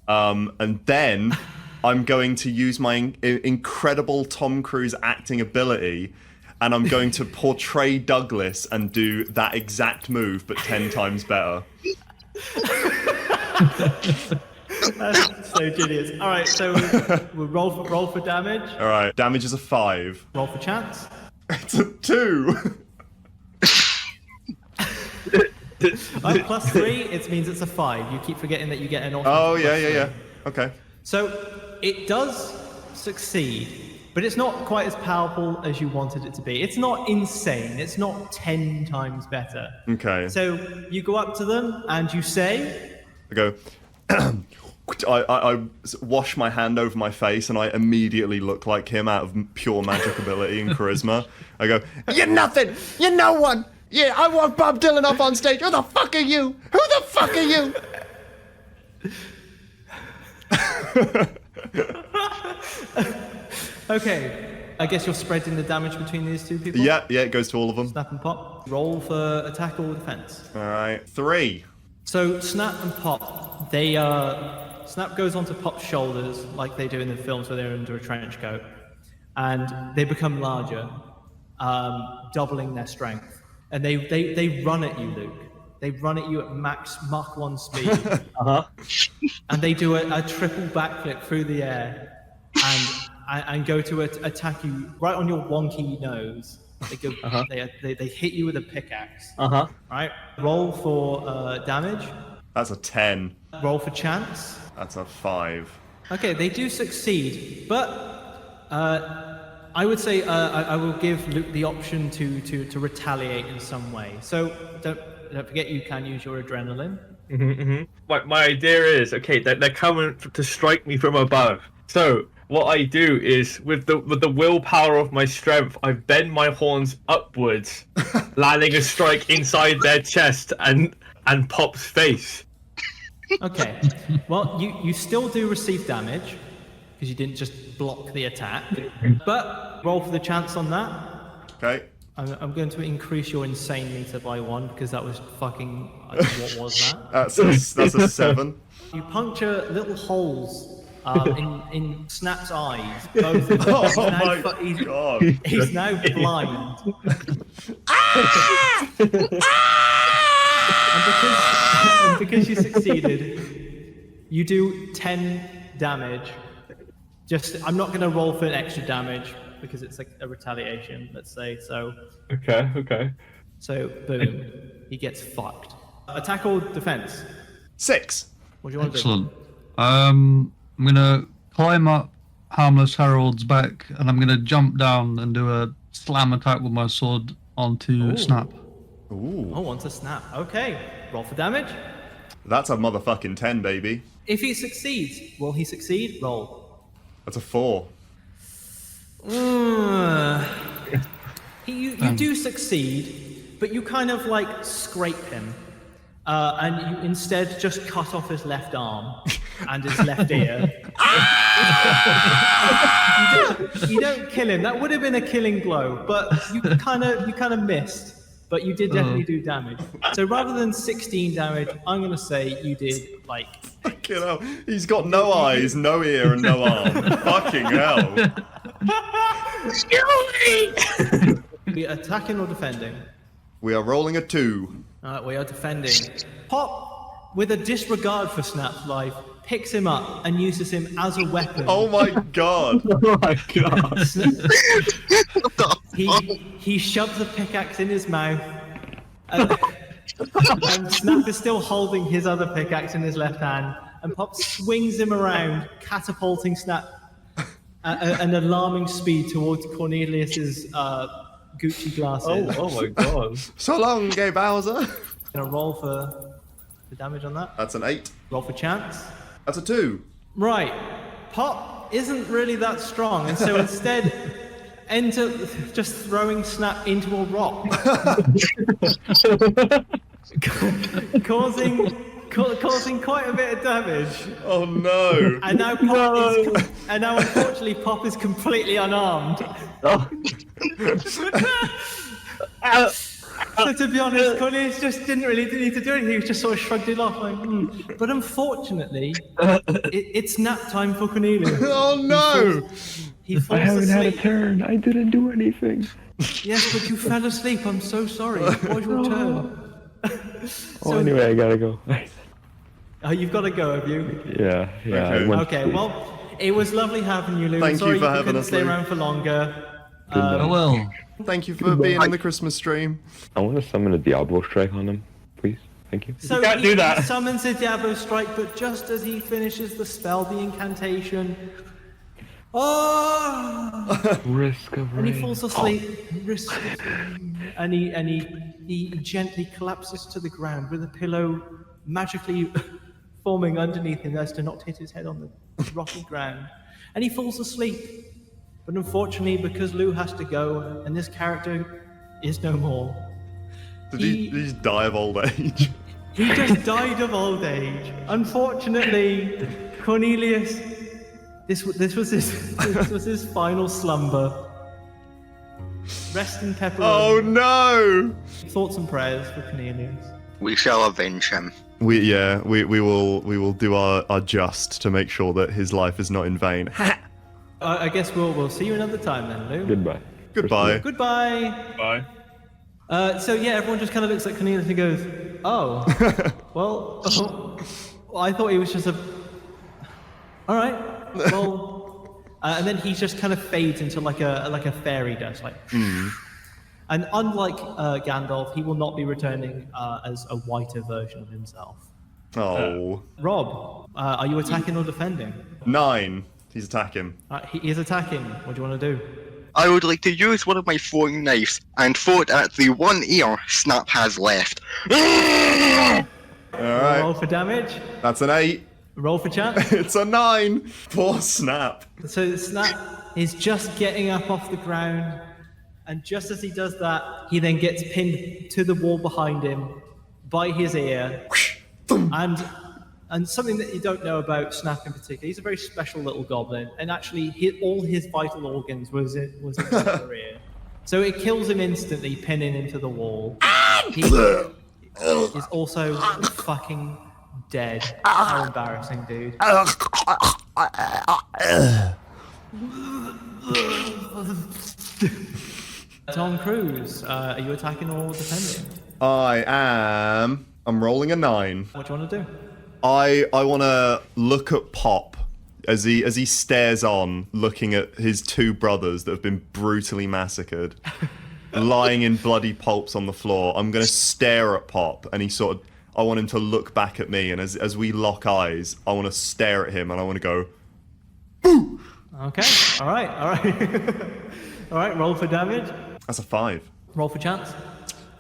and then I'm going to use my incredible Tom Cruise acting ability, and I'm going to portray Douglas and do that exact move, but 10 times better. That's so genius. All right, so we'll roll for damage. All right, damage is a 5. Roll for chance. It's a 2. Plus 3, it means it's a 5. You keep forgetting that you get an offense. Oh, plus yeah. 3. Okay. So it does succeed, but it's not quite as powerful as you wanted it to be. It's not insane. It's not 10 times better. Okay. So you go up to them and you say, I go. I wash my hand over my face and I immediately look like him out of pure magic ability and charisma. I go, "You're nothing. You're no one. Yeah, I want Bob Dylan up on stage. Who the fuck are you? Who the fuck are you?" okay, I guess you're spreading the damage between these two people? Yeah, it goes to all of them. Snap and pop. Roll for attack or defense. All right, 3. So Snap and Pop, they Snap goes onto Pop's shoulders like they do in the films where they're under a trench coat, and they become larger, doubling their strength. And they run at you, Luke. They run at you at max Mach 1 speed. And they do a triple backflip through the air and go to attack you right on your wonky nose. They go. They hit you with a pickaxe. Right. Roll for damage. That's a 10. Roll for chance. That's a 5. Okay, they do succeed, but I would say I will give Luke the option to retaliate in some way. So don't forget you can use your adrenaline. My idea is, okay, they're coming to strike me from above. So what I do is, with the willpower of my strength, I bend my horns upwards, landing a strike inside their chest and Pop's face. Okay. Well, you still do receive damage because you didn't just block the attack. But roll for the chance on that. Okay. I'm going to increase your insane meter by 1 because that was fucking. What was that? That's a 7. You puncture little holes in Snap's eyes. Both of them. Oh my god! He's now blind. And because you succeeded, you do 10 damage. I'm not going to roll for an extra damage because it's like a retaliation, let's say. So. Okay. So boom, he gets fucked. Attack or defense? 6. What do you want to do? Excellent. I'm gonna climb up Harmless Harold's back, and I'm gonna jump down and do a slam attack with my sword onto Snap. Ooh. Oh, onto Snap. Okay, roll for damage. That's a motherfucking 10, baby. If he succeeds, will he succeed? Roll. That's a 4. You do succeed, but you kind of like scrape him, and you instead just cut off his left arm and his left ear. you don't kill him. That would have been a killing blow, but you kind of missed. But you did definitely do damage. So rather than 16 damage, I'm gonna say you did like. Fucking hell. He's got no eyes, no ear, and no arm. Fucking hell. We attacking or defending? We are rolling a 2. Alright, we are defending. Pop, with a disregard for Snap's life, picks him up and uses him as a weapon. Oh my god. Oh my god. He shoves a pickaxe in his mouth, and Snap is still holding his other pickaxe in his left hand, and Pop swings him around, catapulting Snap at an alarming speed towards Cornelius's Gucci glasses. Oh my god. So long, Gay Bowser. Gonna roll for the damage on that. That's an 8. Roll for chance. That's a 2. Right. Pop isn't really that strong, and so instead ends up just throwing Snap into a rock. causing quite a bit of damage. Oh no. And now unfortunately Pop is completely unarmed. So to be honest, Cornelius just didn't need to do anything. He just sort of shrugged it off like, But unfortunately, it's nap time for Cornelius. Oh no! He falls I haven't asleep. had a turn. I didn't do anything. Yes, but you fell asleep. I'm so sorry. It was your turn. Oh, anyway, I gotta go. Oh, you've got to go, have you? Yeah. Okay. I went to Okay, sleep. well, it was lovely having you, Lou. Thank you Sorry for having couldn't us, stay Lou. around for longer. Oh well. Thank you for being on the Christmas stream. I want to summon a Diablo strike on him, please. Thank you. So can't do that. He summons a Diablo strike, but just as he finishes the spell, the incantation, Risk of and he rain. falls asleep. Risk of rain. And he gently collapses to the ground with a pillow magically forming underneath him as to not hit his head on the rocky ground. And he falls asleep. But unfortunately, because Lou has to go and this character is no more, Did he just die of old age? he just died of old age. Unfortunately, Cornelius, this was his final slumber. Rest in pepperoni. Oh no! Thoughts and prayers for Cornelius. We shall avenge him. We will do our just to make sure that his life is not in vain. I guess we'll see you another time then, Lou. Goodbye. Goodbye. Goodbye. Bye. So yeah, everyone just kind of looks at Cornelius and goes, "Oh, well, I thought he was just a. All right, well," and then he just kind of fades into like a fairy dust, like. And unlike Gandalf, he will not be returning as a whiter version of himself. Oh. Rob, are you attacking or defending? 9. He's attacking. He is attacking. What do you want to do? I would like to use one of my throwing knives and throw it at the one ear Snap has left. Alright. Roll for damage. That's an 8. Roll for chance. It's a 9. Poor Snap. So Snap is just getting up off the ground, and just as he does that, he then gets pinned to the wall behind him by his ear. And something that you don't know about Snap in particular, he's a very special little goblin, and actually all his vital organs was in his ear. So it kills him instantly, pinning him to the wall. He is also fucking dead. How embarrassing, dude. Tom Cruise, are you attacking or defending? I'm rolling a 9. What do you want to do? I want to look at Pop as he stares on, looking at his 2 brothers that have been brutally massacred, lying in bloody pulps on the floor. I'm going to stare at Pop, and I want him to look back at me, and as we lock eyes, I want to stare at him, and I want to go, boo! Okay, alright. Alright, roll for damage. That's a 5. Roll for chance.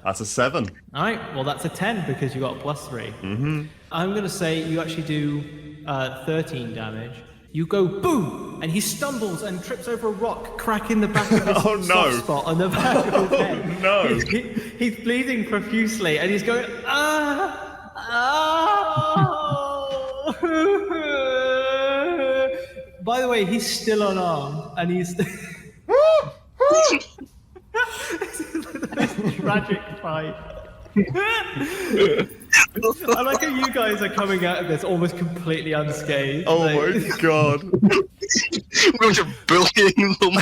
That's a 7. Alright, well that's a 10 because you got a +3. Mm-hmm. I'm going to say you actually do 13 damage. You go boom, and he stumbles and trips over a rock, cracking the back of his soft spot on the back of his head. No. He's bleeding profusely, and he's going, By the way, he's still unarmed, and he's... This tragic fight. I like how you guys are coming out of this almost completely unscathed. Oh my god. We're just bullying them.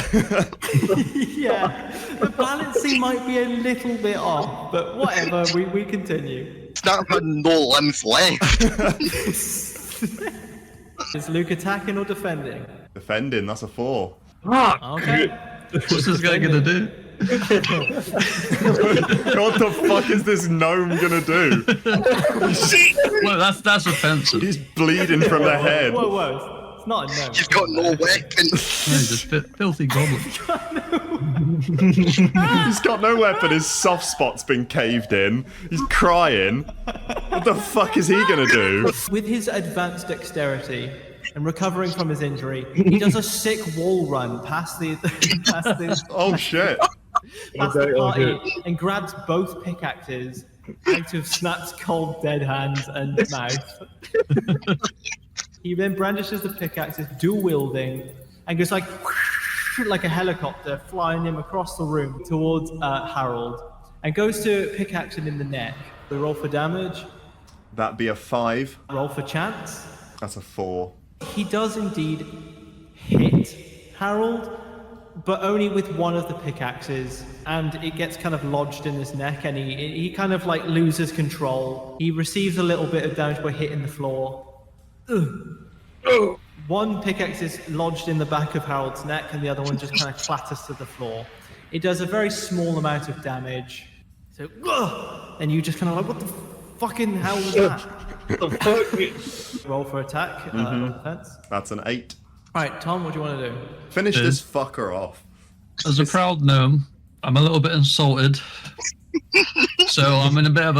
Yeah, the balancing might be a little bit off, but whatever, we continue. Snap had no limbs left. Is Luke attacking or defending? Defending, that's a 4. Okay. What's this guy gonna do? What the fuck is this gnome gonna do? Well, that's offensive. He's bleeding from the head. Whoa, it's not a no. He's got no weapon. Yeah, he's a filthy goblin. He's got no weapon, his soft spot's been caved in. He's crying. What the fuck is he gonna do? With his advanced dexterity and recovering from his injury, he does a sick wall run past the Oh shit. past the party and grabs both pickaxes out of Snap's cold dead hands and mouth. He then brandishes the pickaxes, dual wielding, and goes like a helicopter, flying him across the room towards Harold, and goes to pickaxe him in the neck. We roll for damage. That'd be a 5. Roll for chance. That's a 4. He does indeed hit Harold, but only with one of the pickaxes, and it gets kind of lodged in his neck, and he kind of like loses control. He receives a little bit of damage by hitting the floor. Ugh. One pickaxe is lodged in the back of Harold's neck, and the other one just kind of clatters to the floor. It does a very small amount of damage. So, ugh! And you just kind of like, what the fucking hell was that? Roll for attack, defense. That's an 8. Alright, Tom, what do you want to do? Finish this fucker off. As a proud gnome, I'm a little bit insulted. So I'm in a bit of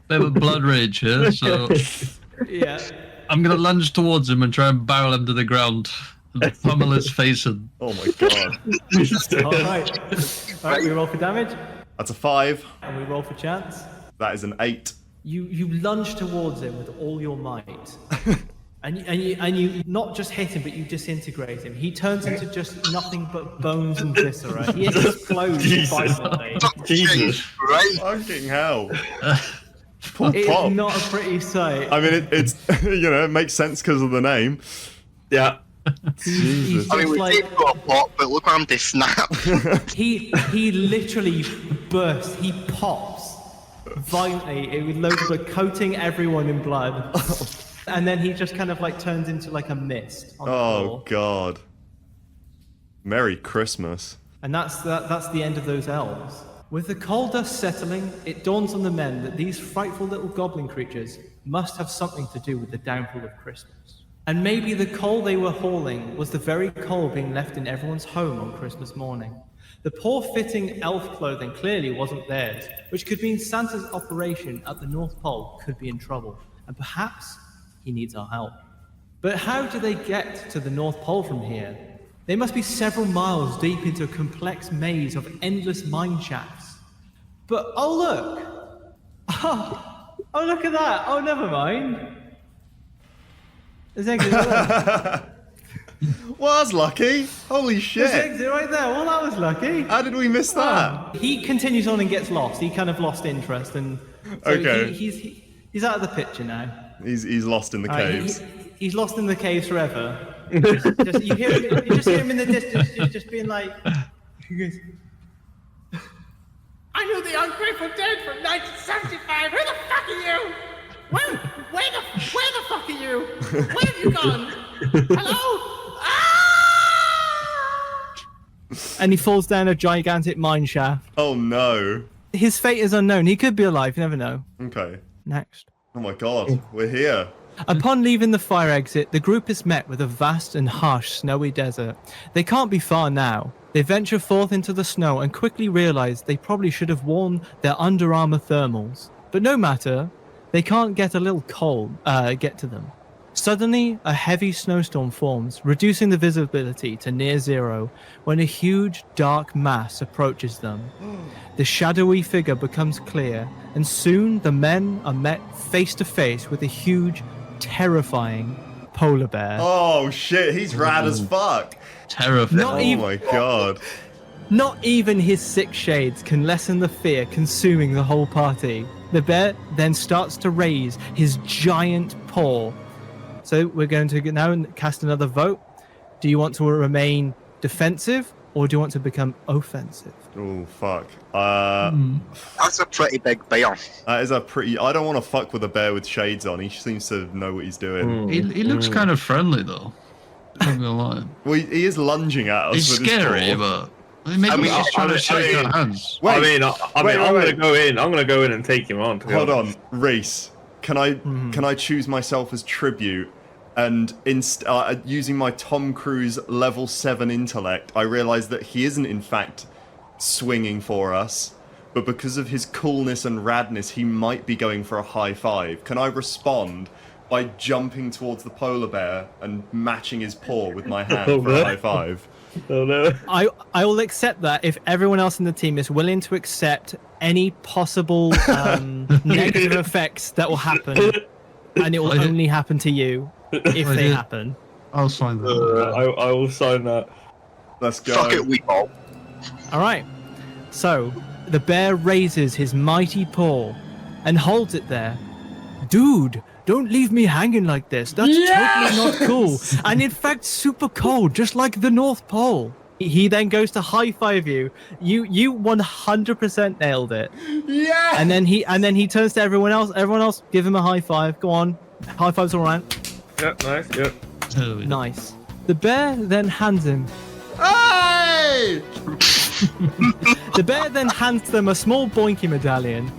a blood rage here. So Yeah. I'm gonna lunge towards him and try and barrel him to the ground and pummel his face in. Oh my god. Alright, we roll for damage, That's a 5. and we roll for chance. That is an 8. You lunge towards him with all your might. And you not just hit him, but you disintegrate him. He turns into just nothing but bones and viscera. He explodes violently. Jesus. Right? Fucking hell. Poor It's Pop. not a pretty sight. I mean, it's it makes sense because of the name. Yeah. Jesus. I mean, we Just did like- go pop, but look how they snap. He literally bursts. He pops violently with loads of blood, coating everyone in blood, and then he just kind of like turns into like a mist on the Oh floor. God. Merry Christmas. And that's the end of those elves. With the coal dust settling, it dawns on the men that these frightful little goblin creatures must have something to do with the downfall of Christmas. And maybe the coal they were hauling was the very coal being left in everyone's home on Christmas morning. The poor-fitting elf clothing clearly wasn't theirs, which could mean Santa's operation at the North Pole could be in trouble, and perhaps he needs our help. But how do they get to the North Pole from here? They must be several miles deep into a complex maze of endless mine shafts. But oh look! Oh look at that! Oh, never mind. There's exit there. Well, that's lucky. Holy There's shit. exit right there. Well, that was lucky. How did we miss that? He continues on and gets lost. He kind of lost interest, and so Okay. he's out of the picture now. He's lost in the All right, caves. he's lost in the caves forever. You just hear him in the distance, just being like, he goes, I knew the ungrateful dead from 1975. Who the fuck are you? Where the fuck are you? Where have you gone? Hello? Ah! and he falls down a gigantic mine shaft. Oh no. His fate is unknown. He could be alive. You never know. Okay. Next. Oh my God. We're here. Upon leaving the fire exit, the group is met with a vast and harsh snowy desert. They can't be far now. They venture forth into the snow and quickly realize they probably should have worn their Under Armour thermals. But no matter, they can't get a little cold, get to them. Suddenly, a heavy snowstorm forms, reducing the visibility to near zero when a huge, dark mass approaches them. The shadowy figure becomes clear, and soon the men are met face to face with a huge, terrifying polar bear. Oh shit, he's rad as fuck. Terrifying. Not Oh even- my God. Not even his 6 shades can lessen the fear consuming the whole party. The bear then starts to raise his giant paw. So we're going to now cast another vote. Do you want to remain defensive or do you want to become offensive? Oh fuck. That's a pretty big bear. That is a pretty. I don't want to fuck with a bear with shades on. He seems to know what he's doing. He looks kind of friendly though. Not gonna lie. Well, he is lunging at us. He's with his scary, paw. but maybe he's trying to I shake mean- our hands. Wait, I mean, wait, I'm wait. gonna go in. I'm gonna go in and take him on. to be Hold honest. on, Rhys. Can I choose myself as tribute? And using my Tom Cruise level 7 intellect, I realize that he isn't in fact swinging for us, but because of his coolness and radness, he might be going for a high five. Can I respond by jumping towards the polar bear and matching his paw with my hand for a high five? Oh no. I will accept that if everyone else in the team is willing to accept any possible negative effects that will happen, and it will only happen to you if they happen. I'll sign that. I will sign that. Let's go. Fuck it, we all. All right. So the bear raises his mighty paw and holds it there. Dude, don't leave me hanging like this. That's totally not cool. And in fact, super cold, just like the North Pole. He then goes to high five you. You 100% nailed it. Yeah. And then he turns to everyone else. Everyone else, give him a high five. Go on. High fives all around. Yep, nice. Yep. Oh, yeah. Nice. The bear then hands him. Hey! The bear then hands them a small boinky medallion.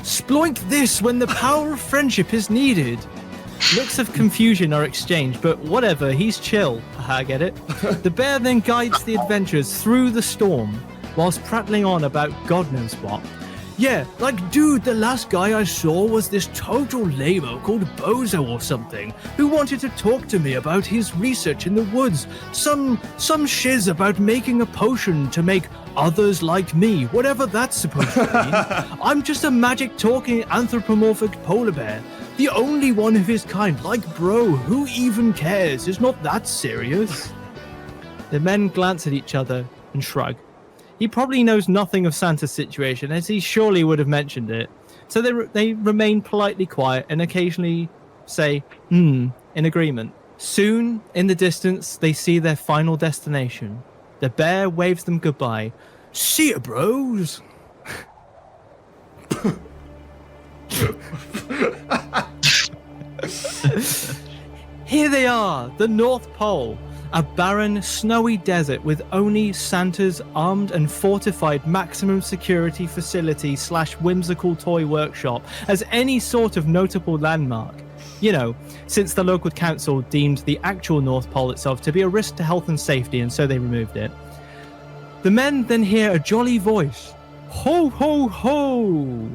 Sploink this when the power of friendship is needed. Looks of confusion are exchanged, but whatever, he's chill. I get it. The bear then guides the adventurers through the storm, whilst prattling on about God knows what. Yeah, like, dude, the last guy I saw was this total lame-o called Bozo or something, who wanted to talk to me about his research in the woods. Some shiz about making a potion to make others like me, whatever that's supposed to mean. I'm just a magic-talking anthropomorphic polar bear. The only one of his kind. Like, bro, who even cares? It's not that serious. The men glance at each other and shrug. He probably knows nothing of Santa's situation, as he surely would have mentioned it. So they remain politely quiet and occasionally say, in agreement. Soon, in the distance, they see their final destination. The bear waves them goodbye. See ya, bros! Here they are, the North Pole. A barren, snowy desert with only Santa's armed and fortified maximum security facility / whimsical toy workshop as any sort of notable landmark. You know, since the local council deemed the actual North Pole itself to be a risk to health and safety, and so they removed it. The men then hear a jolly voice. Ho, ho, ho!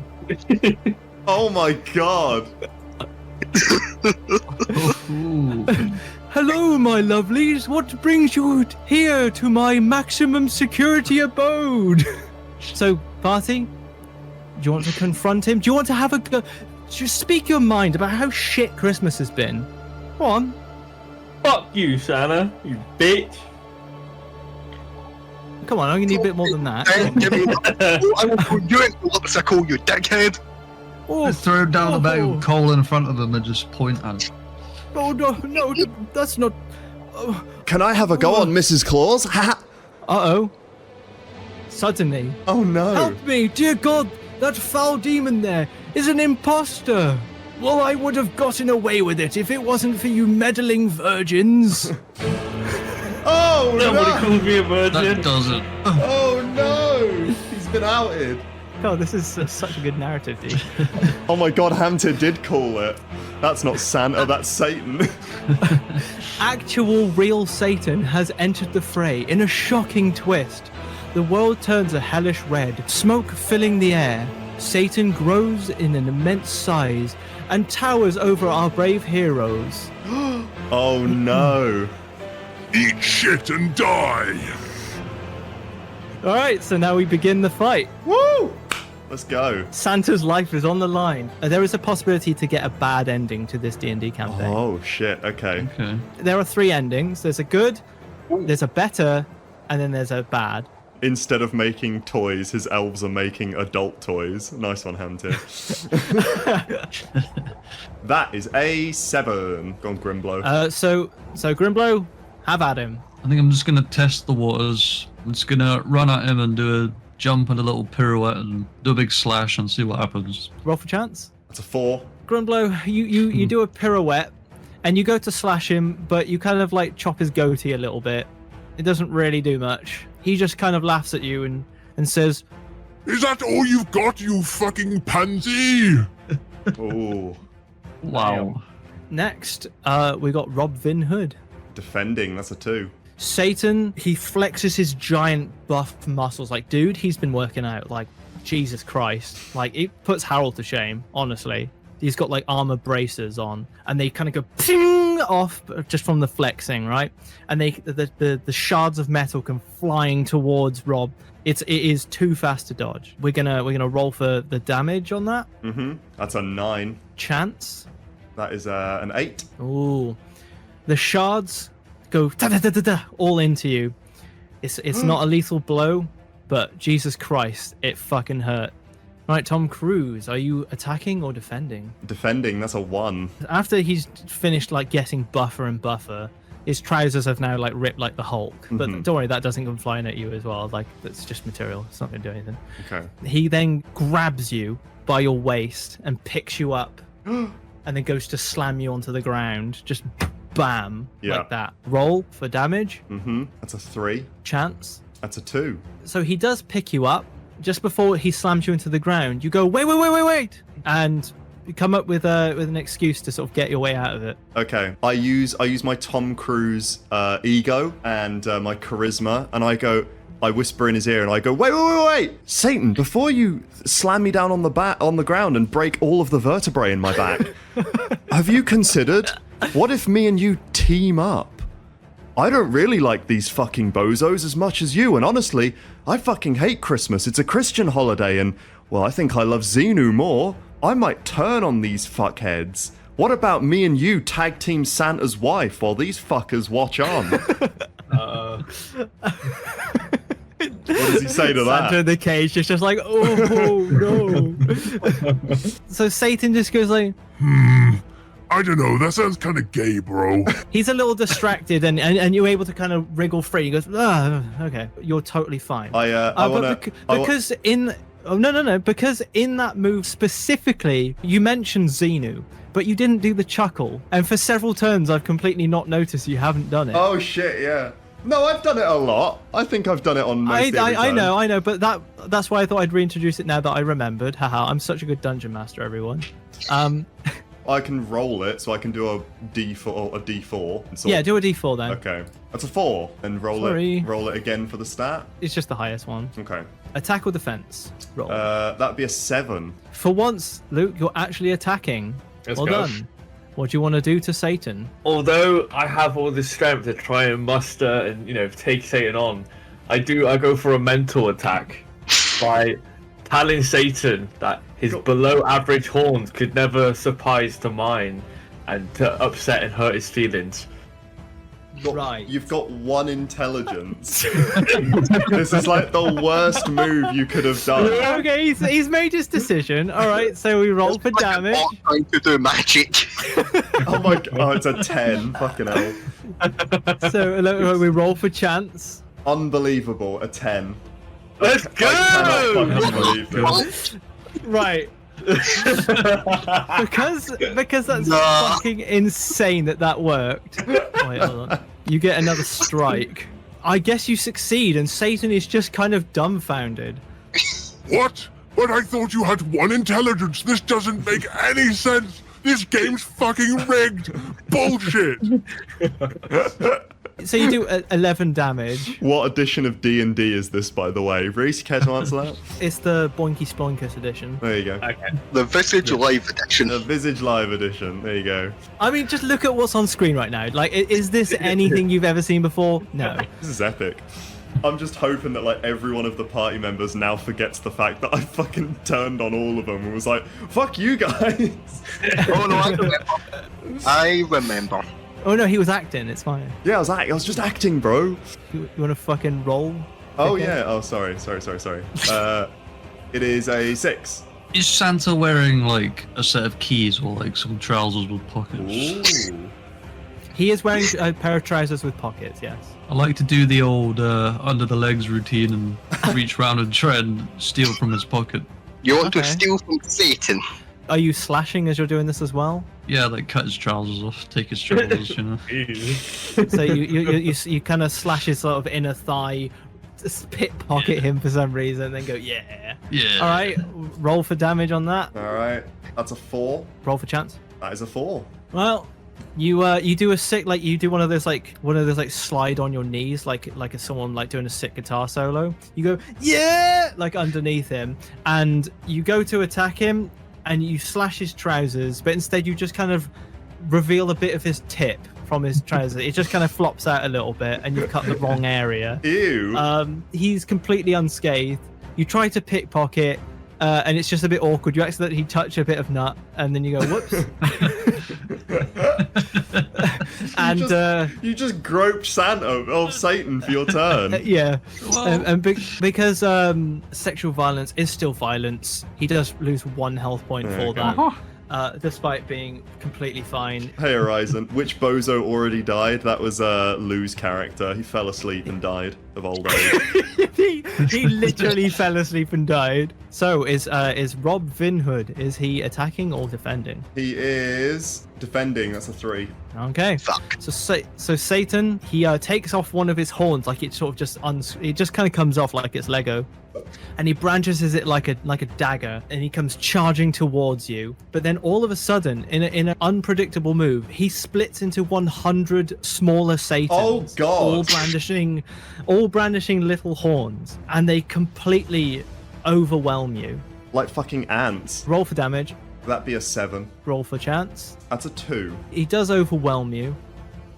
Oh my god. Hello, my lovelies. What brings you here to my maximum security abode? So, party, do you want to confront him? Do you want to have a go? Just speak your mind about how shit Christmas has been. Go on. Fuck you, Santa, you bitch. Come on, I'm gonna need a bit more than that. I will call you it once I call you dickhead. Oh, Just throw down a bag oh. of coal in front of them and just point at it. Oh, no, that's not... Oh. Can I have a go on Mrs. Claus? Uh-oh. Suddenly. Oh no. Help me, dear God! That foul demon there is an imposter! Well, I would have gotten away with it if it wasn't for you meddling virgins. Oh Nobody no. calls me a virgin. That doesn't. Oh no. He's been outed. Oh, this is such a good narrative, dude. Oh my god, Hamter did call it. That's not Santa, that's Satan. Actual real Satan has entered the fray in a shocking twist. The world turns a hellish red, smoke filling the air. Satan grows in an immense size and towers over our brave heroes. Oh no. Eat shit and die! All right, so now we begin the fight. Woo! Let's go. Santa's life is on the line. There is a possibility to get a bad ending to this D&D campaign. Oh shit, okay. Okay. There are 3 endings. There's a good, there's a better, and then there's a bad. Instead of making toys, his elves are making adult toys. Nice one, Hamter. That is a 7. Go on, Grimblow. So Grimblow, have at him. I think I'm just gonna test the waters. I'm just gonna run at him and do a jump and a little pirouette and do a big slash and see what happens. Roll for chance. That's a 4. Grimblow, you do a pirouette, and you go to slash him, but you kind of like chop his goatee a little bit. It doesn't really do much. He just kind of laughs at you and says, Is that all you've got, you fucking pansy? Ooh. Wow. next, we got Rob Vin Hood. Defending, that's a 2. Satan, he flexes his giant buff muscles. Like, dude, he's been working out. Like, Jesus Christ. Like, it puts Harold to shame, honestly. He's got, like, armor bracers on, and they kind of go ping off just from the flexing, right? And the shards of metal come flying towards Rob. It is too fast to dodge. We're gonna roll for the damage on that. Mm-hmm. That's a 9. Chance. That is an 8. Ooh. The shards go all into you. It's not a lethal blow, but Jesus Christ, it fucking hurt. Right, Tom Cruise, are you attacking or defending? Defending, that's a 1. After he's finished like getting buffer and buffer, his trousers have now like ripped like the Hulk. But don't worry, that doesn't come flying at you as well. Like, that's just material. It's not gonna do anything. Okay. He then grabs you by your waist and picks you up and then goes to slam you onto the ground. Just bam, Yeah. like that. Roll for damage. Mm-hmm. That's a 3. Chance. That's a 2. So he does pick you up. Just before he slams you into the ground, you go, wait, and you come up with an excuse to sort of get your way out of it. Okay. I use my Tom Cruise ego and my charisma, and I whisper in his ear, and I go, wait, Satan! Before you slam me down on the ground and break all of the vertebrae in my back, have you considered what if me and you team up? I don't really like these fucking bozos as much as you, and honestly, I fucking hate Christmas. It's a Christian holiday, and, well, I think I love Xenu more. I might turn on these fuckheads. What about me and you tag team Santa's wife while these fuckers watch on? does he say to Santa that? in the cage is just like, oh no. So Satan just goes like, I don't know, that sounds kind of gay, bro. he's a little distracted, and you're able to kind of wriggle free. He goes, okay, you're totally fine. Because in that move specifically, you mentioned Xenu, but you didn't do the chuckle, and for several turns, I've completely not noticed you haven't done it. Oh shit, yeah. No, I've done it a lot. I think I've done it on most every I turn. know, but that's why I thought I'd reintroduce it now that I remembered. Haha, I'm such a good dungeon master, everyone. I can roll it, so I can do a D4. And Yeah, do a D4 then. Okay, that's a 4, and roll it again for the stat. It's just the highest one. Okay. Attack or defense? Roll. That'd be a 7. For once, Luke, you're actually attacking. Let's Well go. done. What do you want to do to Satan? Although I have all this strength to try and muster and take Satan on, I go for a mental attack by telling Satan that his below average horns could never surpass to mine, and to upset and hurt his feelings. Right. You've got 1 intelligence. This is like the worst move you could have done. Okay, he's made his decision. All right, so we roll for damage. I'm trying to do magic. Oh my god, oh, it's a 10. Fucking hell. So we roll for chance. Unbelievable, a 10. Let's I cannot fucking believe this. Right. because that's Nah. fucking insane that worked. Wait, hold on. You get another strike. I guess you succeed, and Satan is just kind of dumbfounded. What? But I thought you had 1 intelligence. This doesn't make any sense. This game's fucking rigged. Bullshit. So you do 11 damage. What edition of D&D is this, by the way? Rhys, you care to answer that? It's the Boinky Sploinkus edition. There you go. Okay. The Vysage Live edition. The Vysage Live edition. There you go. I mean, just look at what's on screen right now. Like, is this anything you've ever seen before? No. This is epic. I'm just hoping that like every one of the party members now forgets the fact that I fucking turned on all of them and was like, fuck you guys. Oh no, I remember. I remember. Oh no, he was acting. It's fine. Yeah, I was just acting, bro. You want to fucking roll? Oh dickhead? yeah. Oh sorry. It is a 6. Is Santa wearing like a set of keys or like some trousers with pockets? Ooh. He is wearing a pair of trousers with pockets. Yes. I like to do the old under the legs routine and reach round and try and steal from his pocket. You want to Okay. steal from Satan? Are you slashing as you're doing this as well? Yeah, like cut his trousers off, take his trousers, you know. So you kind of slash his sort of inner thigh, just pickpocket him for some reason, and then go yeah. Yeah. All right, roll for damage on that. All right. That's a 4. Roll for chance. That is a 4. Well, you do a sick you do one of those slide on your knees like someone like doing a sick guitar solo. You go yeah like underneath him, and you go to attack him, and you slash his trousers, but instead you just kind of reveal a bit of his tip from his trousers. It just kind of flops out a little bit, and you've cut the wrong area. Ew. He's completely unscathed. You try to pickpocket, and it's just a bit awkward. You accidentally touch a bit of nut, and then you go whoops. And you just groped Satan for your turn. yeah, Well- and because sexual violence is still violence, he does lose 1 health point for Okay. that, despite being completely fine. Hey Horizon, which bozo already died? That was Lou's character. He fell asleep and died of old age. he literally fell asleep and died. So is Rob Vinhood? Is he attacking or defending? He is defending. That's a 3. Okay. Fuck. So Satan, he takes off one of his horns, like it sort of just it just kind of comes off like it's Lego, and he branches it like a dagger, and he comes charging towards you. But then all of a sudden, in an unpredictable move, he splits into 100 smaller Satans. Oh, God. all brandishing little horns, and they completely overwhelm you. Like fucking ants. Roll for damage. That'd be a 7. Roll for chance. That's a 2. He does overwhelm you,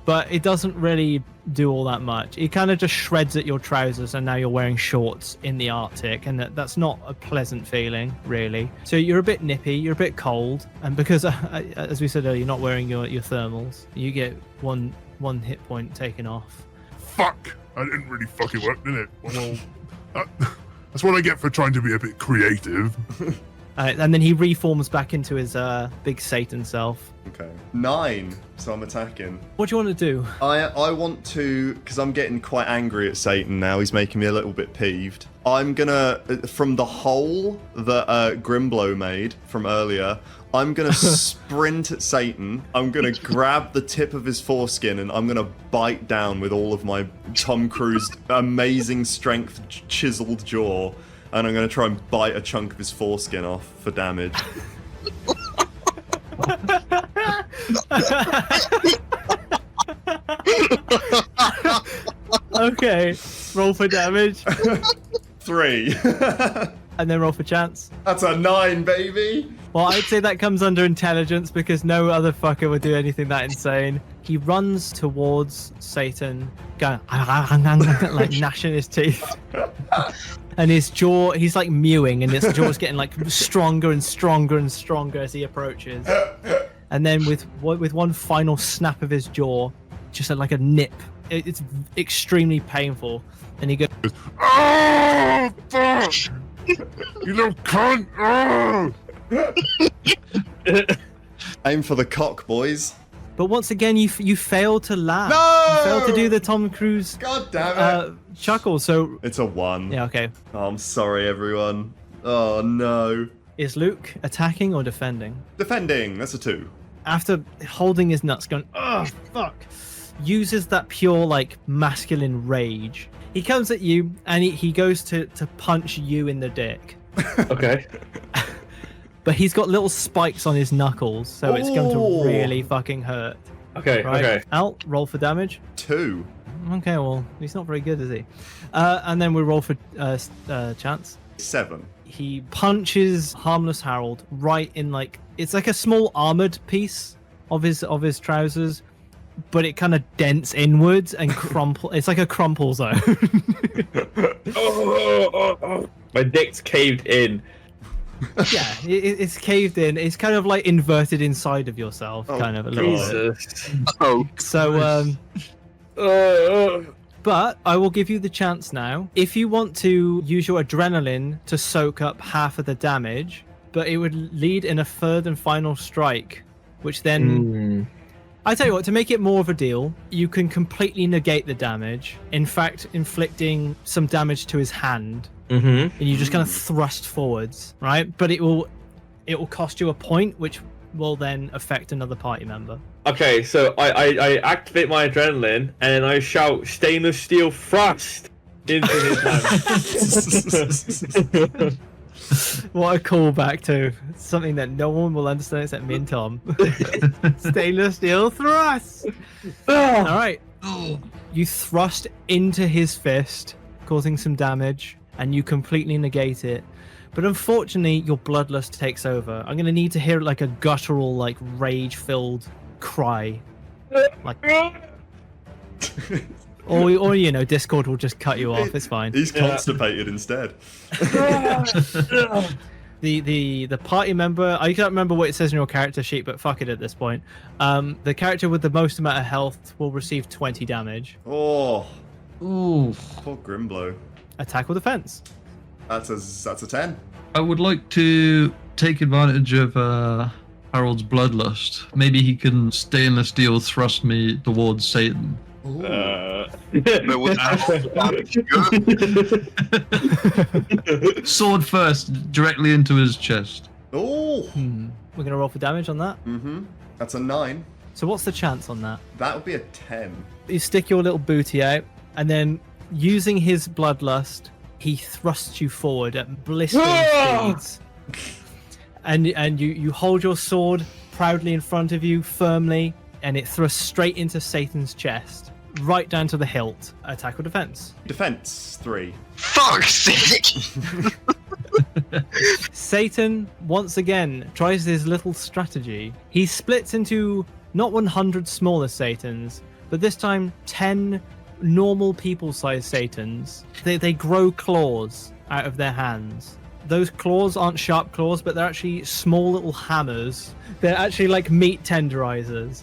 but it doesn't really do all that much. He kind of just shreds at your trousers, and now you're wearing shorts in the Arctic, and that's not a pleasant feeling, really. So you're a bit nippy, you're a bit cold, and because, as we said earlier, you're not wearing your thermals, you get one hit point taken off. Fuck! That didn't really fucking work, did it? Well, That's what I get for trying to be a bit creative. And then he reforms back into his big Satan self. Okay. 9. So I'm attacking. What do you want to do? I want to, because I'm getting quite angry at Satan now. He's making me a little bit peeved. I'm gonna, from the hole that Grimblow made from earlier, I'm gonna sprint at Satan. I'm gonna grab the tip of his foreskin and I'm gonna bite down with all of my Tom Cruise amazing strength chiseled jaw. And I'm going to try and bite a chunk of his foreskin off for damage. Okay, roll for damage. 3. And then roll for chance. That's a 9, baby. Well, I'd say that comes under intelligence because no other fucker would do anything that insane. He runs towards Satan, going like gnashing his teeth. And his jaw, he's like mewing, and his jaw's getting like stronger and stronger and stronger as he approaches. And then with one final snap of his jaw, just like a nip, it's extremely painful. And he goes, Oh, fuck! You little cunt! Oh! Aim for the cock, boys. but once again, you fail to laugh. No! You fail to do the Tom Cruise God damn it. chuckle. So It's a 1. yeah, okay. Oh, I'm sorry, everyone. Oh, no. Is Luke attacking or defending? Defending. That's a 2. After holding his nuts, going, oh fuck, uses that pure like masculine rage. He comes at you and he goes to punch you in the dick. Okay. But he's got little spikes on his knuckles, so it's going Ooh. to really fucking hurt. Okay. Right? Okay. Al, roll for damage. 2. Okay, well, he's not very good, is he? And then we roll for chance. 7. He punches harmless Harold right in like it's like a small armored piece of his trousers, but it kind of dents inwards and crumple. It's like a crumple zone. My dick's caved in. Yeah, it's caved in. It's kind of like inverted inside of yourself, Oh, kind of a little bit. Jesus. Oh, So, but I will give you the chance now. If you want to use your adrenaline to soak up half of the damage, but it would lead in a third and final strike, which then... I tell you what, to make it more of a deal, you can completely negate the damage, in fact, inflicting some damage to his hand, Mm-hmm. and you just kind of thrust forwards, right? But it will cost you a point, which will then affect another party member. Okay, so I activate my adrenaline and then I shout stainless steel thrust into his hand. What a callback to something that no one will understand except me and Tom. Stainless steel thrust. All right. You thrust into his fist, causing some damage, and you completely negate it. But unfortunately, your bloodlust takes over. I'm gonna need to hear like a guttural, like rage-filled cry, like, or you know, Discord will just cut you off. It's fine. He's constipated instead. The party member, I can't remember what it says in your character sheet, but fuck it at this point. The character with the most amount of health will receive 20 damage. Oh, Ooh. poor Grimblow. Attack or defense. That's a 10. I would like to take advantage of Harold's bloodlust. Maybe he can stainless steel thrust me towards Satan. but would that Sword first, directly into his chest. Oh. We're gonna roll for damage on that. That's a 9. So what's the chance on that? That would be a 10. You stick your little booty out, and then using his bloodlust, he thrusts you forward at blistering speeds. And you hold your sword proudly in front of you, firmly, and it thrusts straight into Satan's chest, right down to the hilt. Attack or defense. Defense 3. fuck's sake? Satan, once again, tries his little strategy. He splits into not 100 smaller Satans, but this time 10 normal people-sized Satans. They grow claws out of their hands. Those claws aren't sharp claws, but they're actually small little hammers. They're actually like meat tenderizers.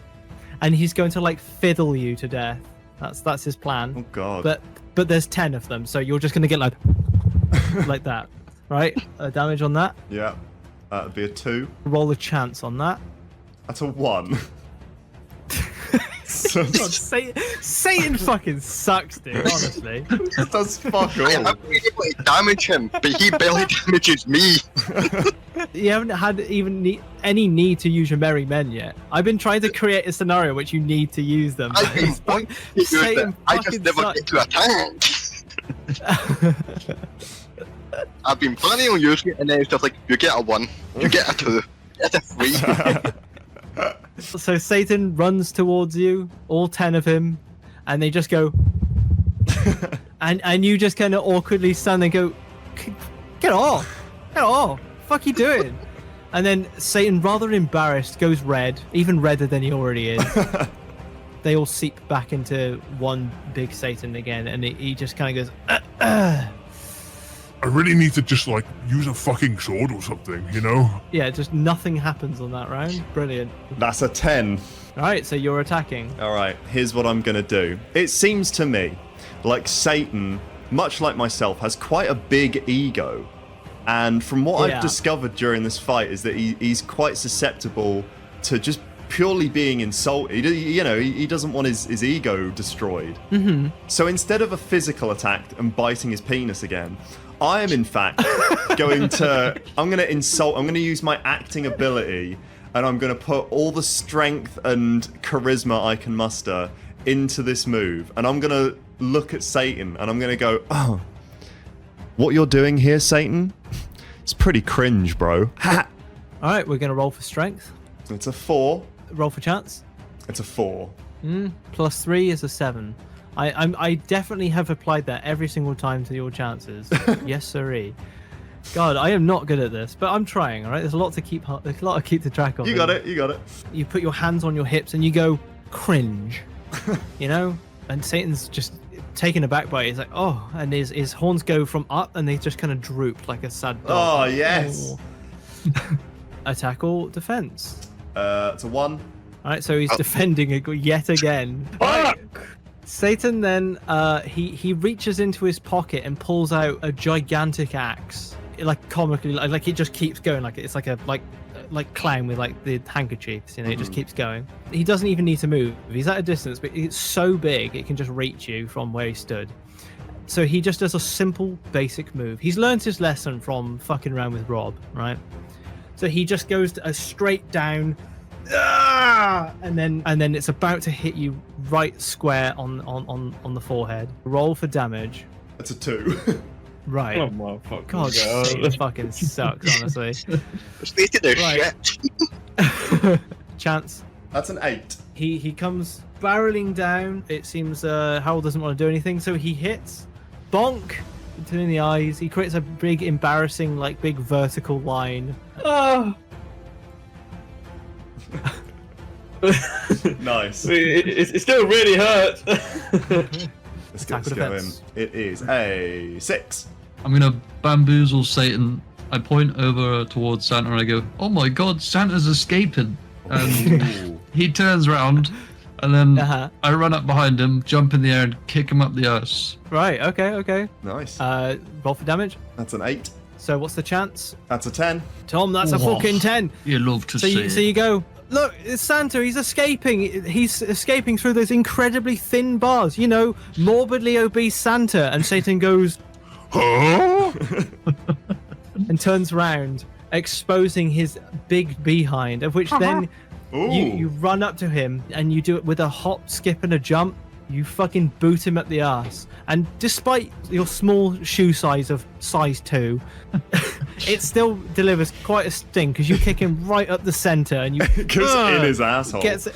And he's going to like fiddle you to death. That's his plan. Oh god. But there's 10 of them, so you're just going to get like like that, right? Damage on that. Yeah. That'd be a 2. Roll a chance on that. That's a 1. So God, Satan fucking sucks, dude. Honestly. it does fuck I all. have been able to damage him, but he barely damages me. You haven't had even any need to use your merry men yet. I've been trying to create a scenario in which you need to use them. I've been wanting to use Satan it. I just fucking never sucks. get to attack. I've been planning on using it, and then it's just like, you get a 1, you get a 2, you get a 3. So Satan runs towards you, all 10 of him, and they just go, and you just kind of awkwardly stand and go, get off, fuck you doing? And then Satan, rather embarrassed, goes red, even redder than he already is. They all seep back into one big Satan again, and he just kind of goes, I really need to just like use a fucking sword or something, you know? yeah, just nothing happens on that round. Brilliant. That's a 10. All right, so you're attacking. All right, here's what I'm going to do. It seems to me like Satan, much like myself, has quite a big ego. And from what Yeah. I've discovered during this fight is that he's quite susceptible to just purely being insulted. He doesn't want his ego destroyed. Mm-hmm. So instead of a physical attack and biting his penis again, I am in fact I'm going to use my acting ability, and I'm going to put all the strength and charisma I can muster into this move. And I'm going to look at Satan and I'm going to go, oh, what you're doing here, Satan? It's pretty cringe, bro. All right, we're going to roll for strength. It's a 4. Roll for chance. It's a 4. Plus 3 is a 7. I definitely have applied that every single time to your chances. Yes, sirree. God, I am not good at this, but I'm trying. All right, there's a lot to keep the track of. You got it. You got it. You put your hands on your hips and you go cringe. You know, and Satan's just taken aback by it. He's like, oh, and his horns go from up and they just kind of droop like a sad dog. Oh yes. Oh. Attack or defense. It's a 1. All right, so he's defending it yet again. Satan then he reaches into his pocket and pulls out a gigantic axe, like comically, like it just keeps going, like it's like a like clown with like the handkerchiefs, you know, it just keeps going. He doesn't even need to move. He's at a distance, but it's so big it can just reach you from where he stood. So he just does a simple, basic move. He's learned his lesson from fucking around with Rob, right? So he just goes straight down. And then it's about to hit you right square on the forehead. Roll for damage. That's a 2. Right. Oh my fucking God, Satan fucking sucks, honestly. Stated their Right. shit. Chance. That's an 8. He comes barreling down. It seems Harold doesn't want to do anything, so he hits. Bonk! Between the eyes. He creates a big, embarrassing, like, big vertical line. Oh. Nice. It still really hurts. Let's Attack or go in. defense. It is a 6. I'm gonna bamboozle Satan. I point over towards Santa and I go, "Oh my God, Santa's escaping!" And Ooh. he turns around, and then Uh-huh. I run up behind him, jump in the air, and kick him up the arse. Right, okay. Nice. Roll for damage. That's an 8. So what's the chance? That's a 10. Tom, that's a Oh. fucking 10. You love to So see. you go, look, it's Santa, he's escaping. He's escaping through those incredibly thin bars, you know, morbidly obese Santa. And Satan goes Huh? and turns around, exposing his big behind, of which then Ooh. you run up to him and you do it with a hop, skip, and a jump. You fucking boot him at the arse. And despite your small shoe size of size 2, it still delivers quite a sting because you kick him right up the center and you Goes in his asshole. gets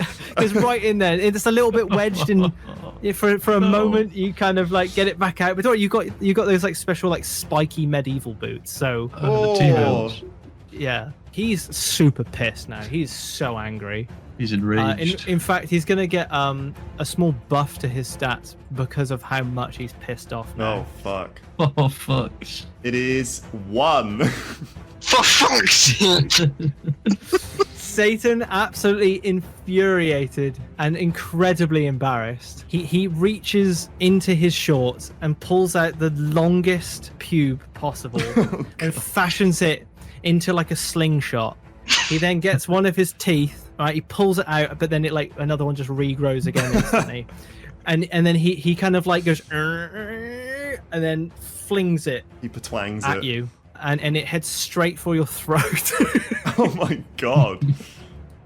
right in there. It's a little bit wedged in. For a moment, you kind of like get it back out. But don't worry, you got those like special like spiky medieval boots. So The Oh. T-Hounds. yeah, he's super pissed now. He's so angry. He's enraged. In fact, he's gonna get a small buff to his stats because of how much he's pissed off now. Oh, fuck. Oh fuck! It is 1. For fuck's sake! Satan, absolutely infuriated and incredibly embarrassed, he reaches into his shorts and pulls out the longest pube possible and fashions it into like a slingshot. He then gets one of his teeth, right? He pulls it out, but then it like another one just regrows again instantly. And then he kind of like goes and then flings it He patwangs at it. you. And it heads straight for your throat. Oh my god.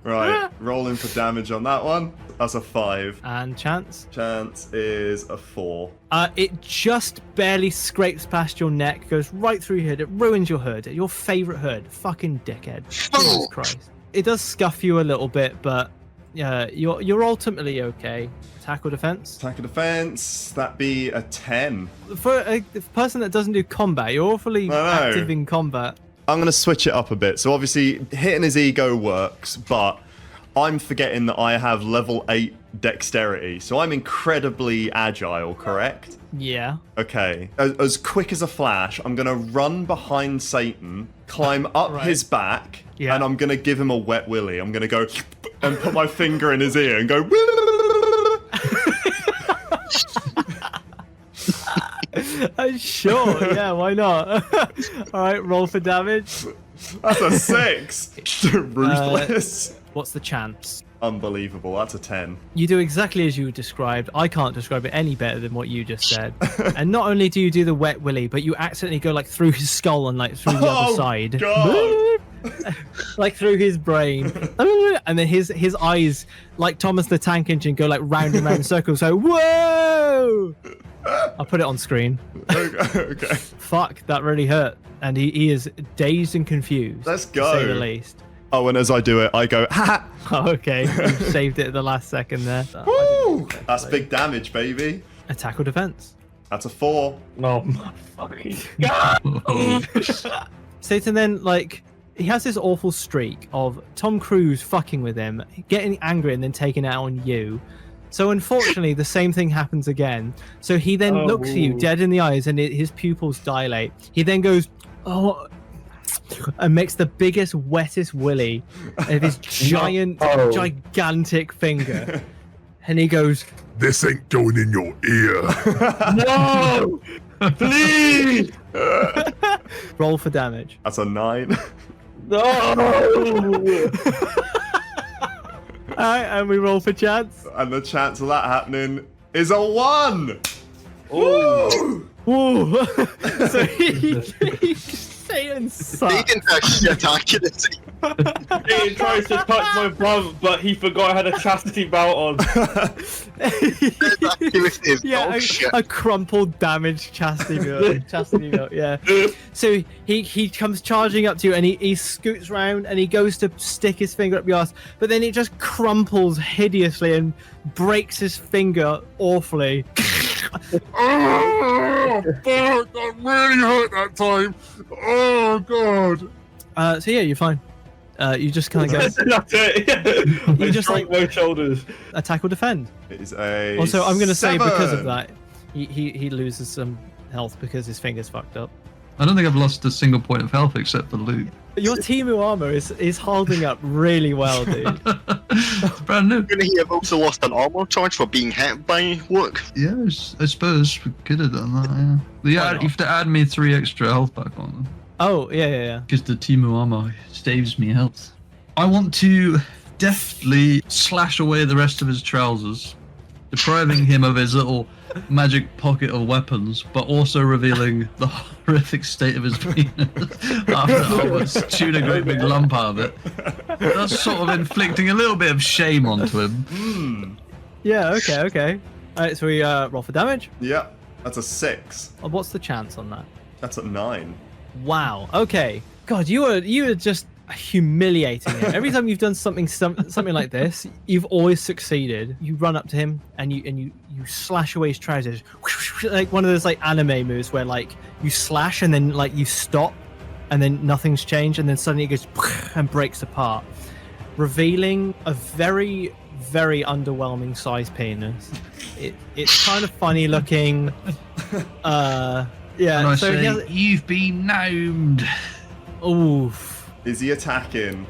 Right, rolling for damage on that one. That's a 5. And chance? Chance is a 4. It just barely scrapes past your neck, goes right through your hood. It ruins your hood, your favorite hood. Fucking dickhead. Jesus Christ. It does scuff you a little bit, but you're ultimately okay. Attack or defense? Attack or defense, that'd be a 10. For a person that doesn't do combat, you're awfully active in combat. I'm going to switch it up a bit. So obviously hitting his ego works, but I'm forgetting that I have level 8 dexterity. So I'm incredibly agile, correct? Yeah. Okay. As quick as a flash, I'm going to run behind Satan, climb up his back, and I'm going to give him a wet willy. I'm going to go and put my finger in his ear and go... Sure, yeah, why not? Alright, roll for damage. That's a 6. Ruthless. What's the chance? Unbelievable. That's a 10. You do exactly as you described. I can't describe it any better than what you just said. And not only do you do the wet willy, but you accidentally go like through his skull and like through the other side. God. Like through his brain. And then his eyes, like Thomas the Tank Engine, go like round and round in circles. So, whoa! I'll put it on screen. Okay. Fuck, that really hurt. And he is dazed and confused. Let's go. To say the least. Oh, and as I do it, I go, ha! Oh, okay. You saved it at the last second there. Woo! That's big damage, baby. Attack or defense? That's a 4. No, my fucking God. Satan then, like, he has this awful streak of Tom Cruise fucking with him, getting angry and then taking it out on you. So unfortunately, the same thing happens again. So he then looks at you dead in the eyes and his pupils dilate. He then goes, oh, and makes the biggest, wettest willy of his gigantic finger. And he goes, This ain't going in your ear. No! Please! roll for damage. That's a 9. No! Alright, and we roll for chance. And the chance of that happening is a 1. Oh! Whoa! So Satan sucks. Satan has shit accuracy. He tries to touch my bum, but he forgot I had a chastity belt on. His accuracy is bullshit. a crumpled, damaged chastity belt, yeah. So he comes charging up to you and he scoots round and he goes to stick his finger up your ass, but then it just crumples hideously and breaks his finger awfully. Oh, fuck, that really hurt that time. Oh, God. So yeah, you're fine. You just kind of go That's it. You just, like, my shoulders. attack or defend. It is a Also, I'm going to say because of 7. that, he loses some health because his finger's fucked up. I don't think I've lost a single point of health except for loot. Your Timu armor is holding up really well, dude. It's brand new. Couldn't he have also lost an armor charge for being hit by work? Yeah, I suppose we could have done that, yeah. You have to add me 3 extra health back on them. Oh, yeah. Because the Timu armor saves me health. I want to deftly slash away the rest of his trousers, depriving him of his little magic pocket of weapons, but also revealing the horrific state of his penis after Albert's chewed a great big lump out of it. That's sort of inflicting a little bit of shame onto him. Yeah, okay. Alright, so we roll for damage. Yep, that's a 6. What's the chance on that? That's a 9. Wow, okay. God, you are just humiliating him. Every time you've done something like this, you've always succeeded. You run up to him and you slash away his trousers, like one of those like anime moves where like you slash and then like you stop and then nothing's changed and then suddenly it goes and breaks apart, revealing a very, very underwhelming size penis. It's kind of funny looking. Yeah. And I So say, you've been gnomed. Oof. Is he attacking?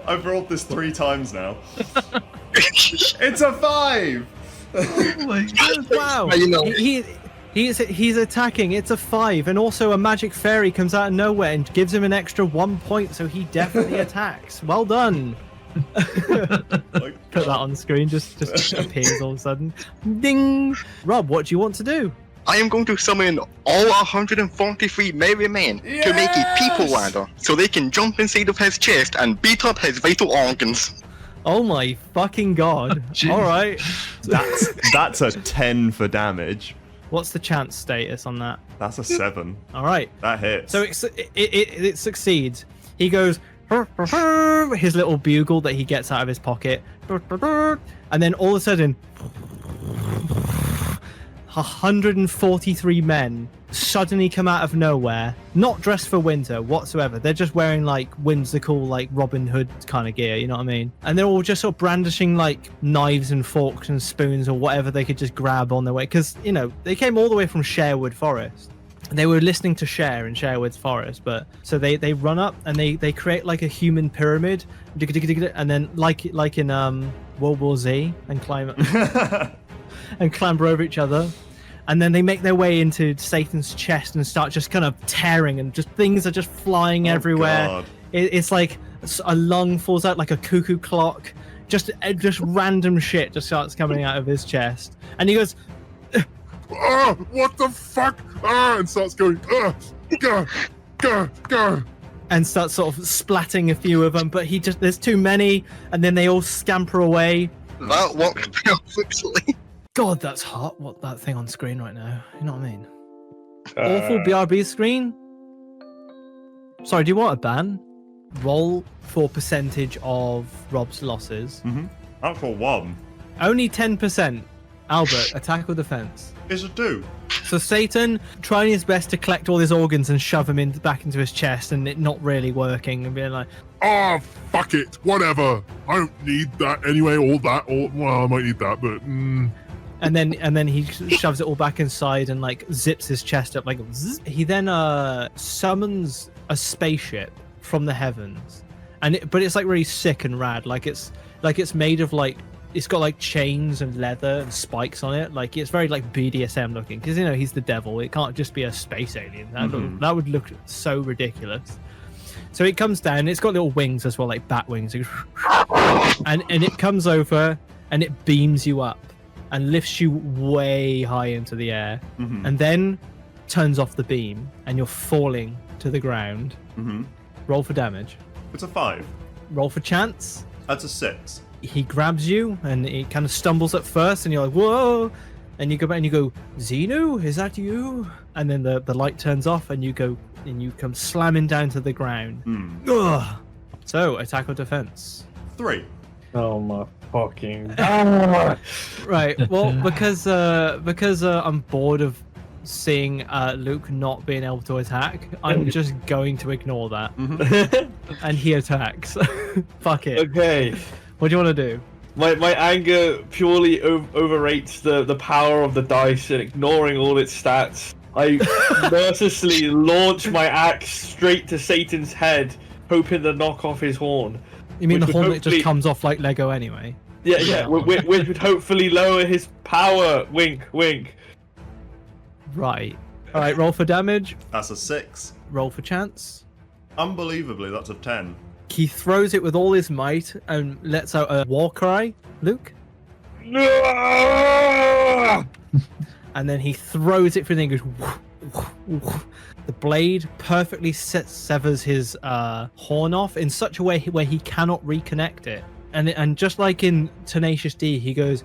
I've rolled this 3 times now. It's a 5! Oh my god. Wow. You know. He's attacking. It's a 5, and also a magic fairy comes out of nowhere and gives him an extra 1 point, so he definitely attacks. Well done. Like, Put that on screen. Just appears all of a sudden. Ding. Rob, what do you want to do? I am going to summon all 143 merry men to make a people ladder so they can jump inside of his chest and beat up his vital organs. Oh my fucking god. Jeez. All right. that's a 10 for damage. What's the chance status on that? That's a 7. All right. That hits. So it succeeds. He goes his little bugle that he gets out of his pocket, and then all of a sudden 143 men suddenly come out of nowhere, not dressed for winter whatsoever. They're just wearing like whimsical, like Robin Hood kind of gear, you know what I mean? And they're all just sort of brandishing like knives and forks and spoons or whatever they could just grab on their way, because you know they came all the way from Sherwood Forest. They were listening to Cher in Sherwood's Forest, but so they run up and they create like a human pyramid, and then like in World War Z, and climb and clamber over each other, and then they make their way into Satan's chest and start just kind of tearing, and just things are just flying everywhere. God. It's like a lung falls out like a cuckoo clock. Just random shit just starts coming out of his chest, and he goes, Ah, what the fuck? Ah, and starts going, go, and starts sort of splatting a few of them, but there's too many, and then they all scamper away. That worked perfectly. God, that's hot. What that thing on screen right now? You know what I mean? Awful BRB screen. Sorry, do you want a ban? Roll for percentage of Rob's losses. That's for 1. Only 10%. Albert, attack or defense? It's a 2. So Satan trying his best to collect all his organs and shove them back into his chest, and it not really working, and being like, Ah, fuck it, whatever. I don't need that anyway, all that, or, well, I might need that, but, and then he shoves it all back inside and like zips his chest up like zzz. He then summons a spaceship from the heavens, but it's like really sick and rad. Like it's made of like, it's got like chains and leather and spikes on it. Like it's very like BDSM looking, because you know he's the devil. It can't just be a space alien. That would look so ridiculous. So it comes down. It's got little wings as well, like bat wings, and it comes over and it beams you up and lifts you way high into the air, and then turns off the beam, and you're falling to the ground. Roll for damage. It's a 5. Roll for chance. That's a 6. He grabs you, and he kind of stumbles at first, and you're like, whoa, and you go back and you go, Xenu, is that you? And then the light turns off, and you come slamming down to the ground. Ugh. So attack or defense? 3. Oh my fucking god. Right. Well, because I'm bored of seeing Luke not being able to attack, I'm just going to ignore that. And he attacks. Fuck it. Okay. What do you want to do? My anger purely overrates the power of the dice, and ignoring all its stats, I mercilessly launch my axe straight to Satan's head, hoping to knock off his horn. You mean Which the would horn that just hopefully- comes off like Lego anyway? Yeah, which would hopefully lower his power. Wink, wink. Right. All right. Roll for damage. That's a 6. Roll for chance. Unbelievably, that's a 10. He throws it with all his might and lets out a war cry. Luke. And then he throws it through the thing. Goes. Woof, woof, woof. The blade perfectly severs his horn off in such a way where he cannot reconnect it. And just like in Tenacious D, he goes,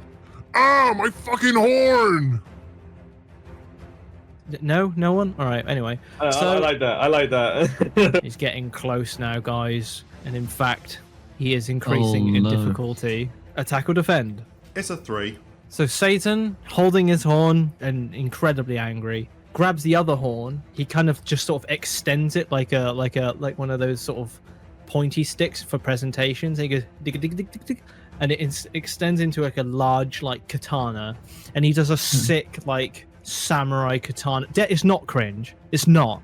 ah, my fucking horn! no one? All right, anyway. I like that. I like that. He's getting close now, guys. And in fact, he is increasing in difficulty. Attack or defend? It's a 3. So Satan, holding his horn and incredibly angry, grabs the other horn. He kind of just sort of extends it like one of those sort of pointy sticks for presentations. And he goes dig dig dig dig dig, and it extends into like a large like katana. And he does a sick like samurai katana. It's not cringe. It's not.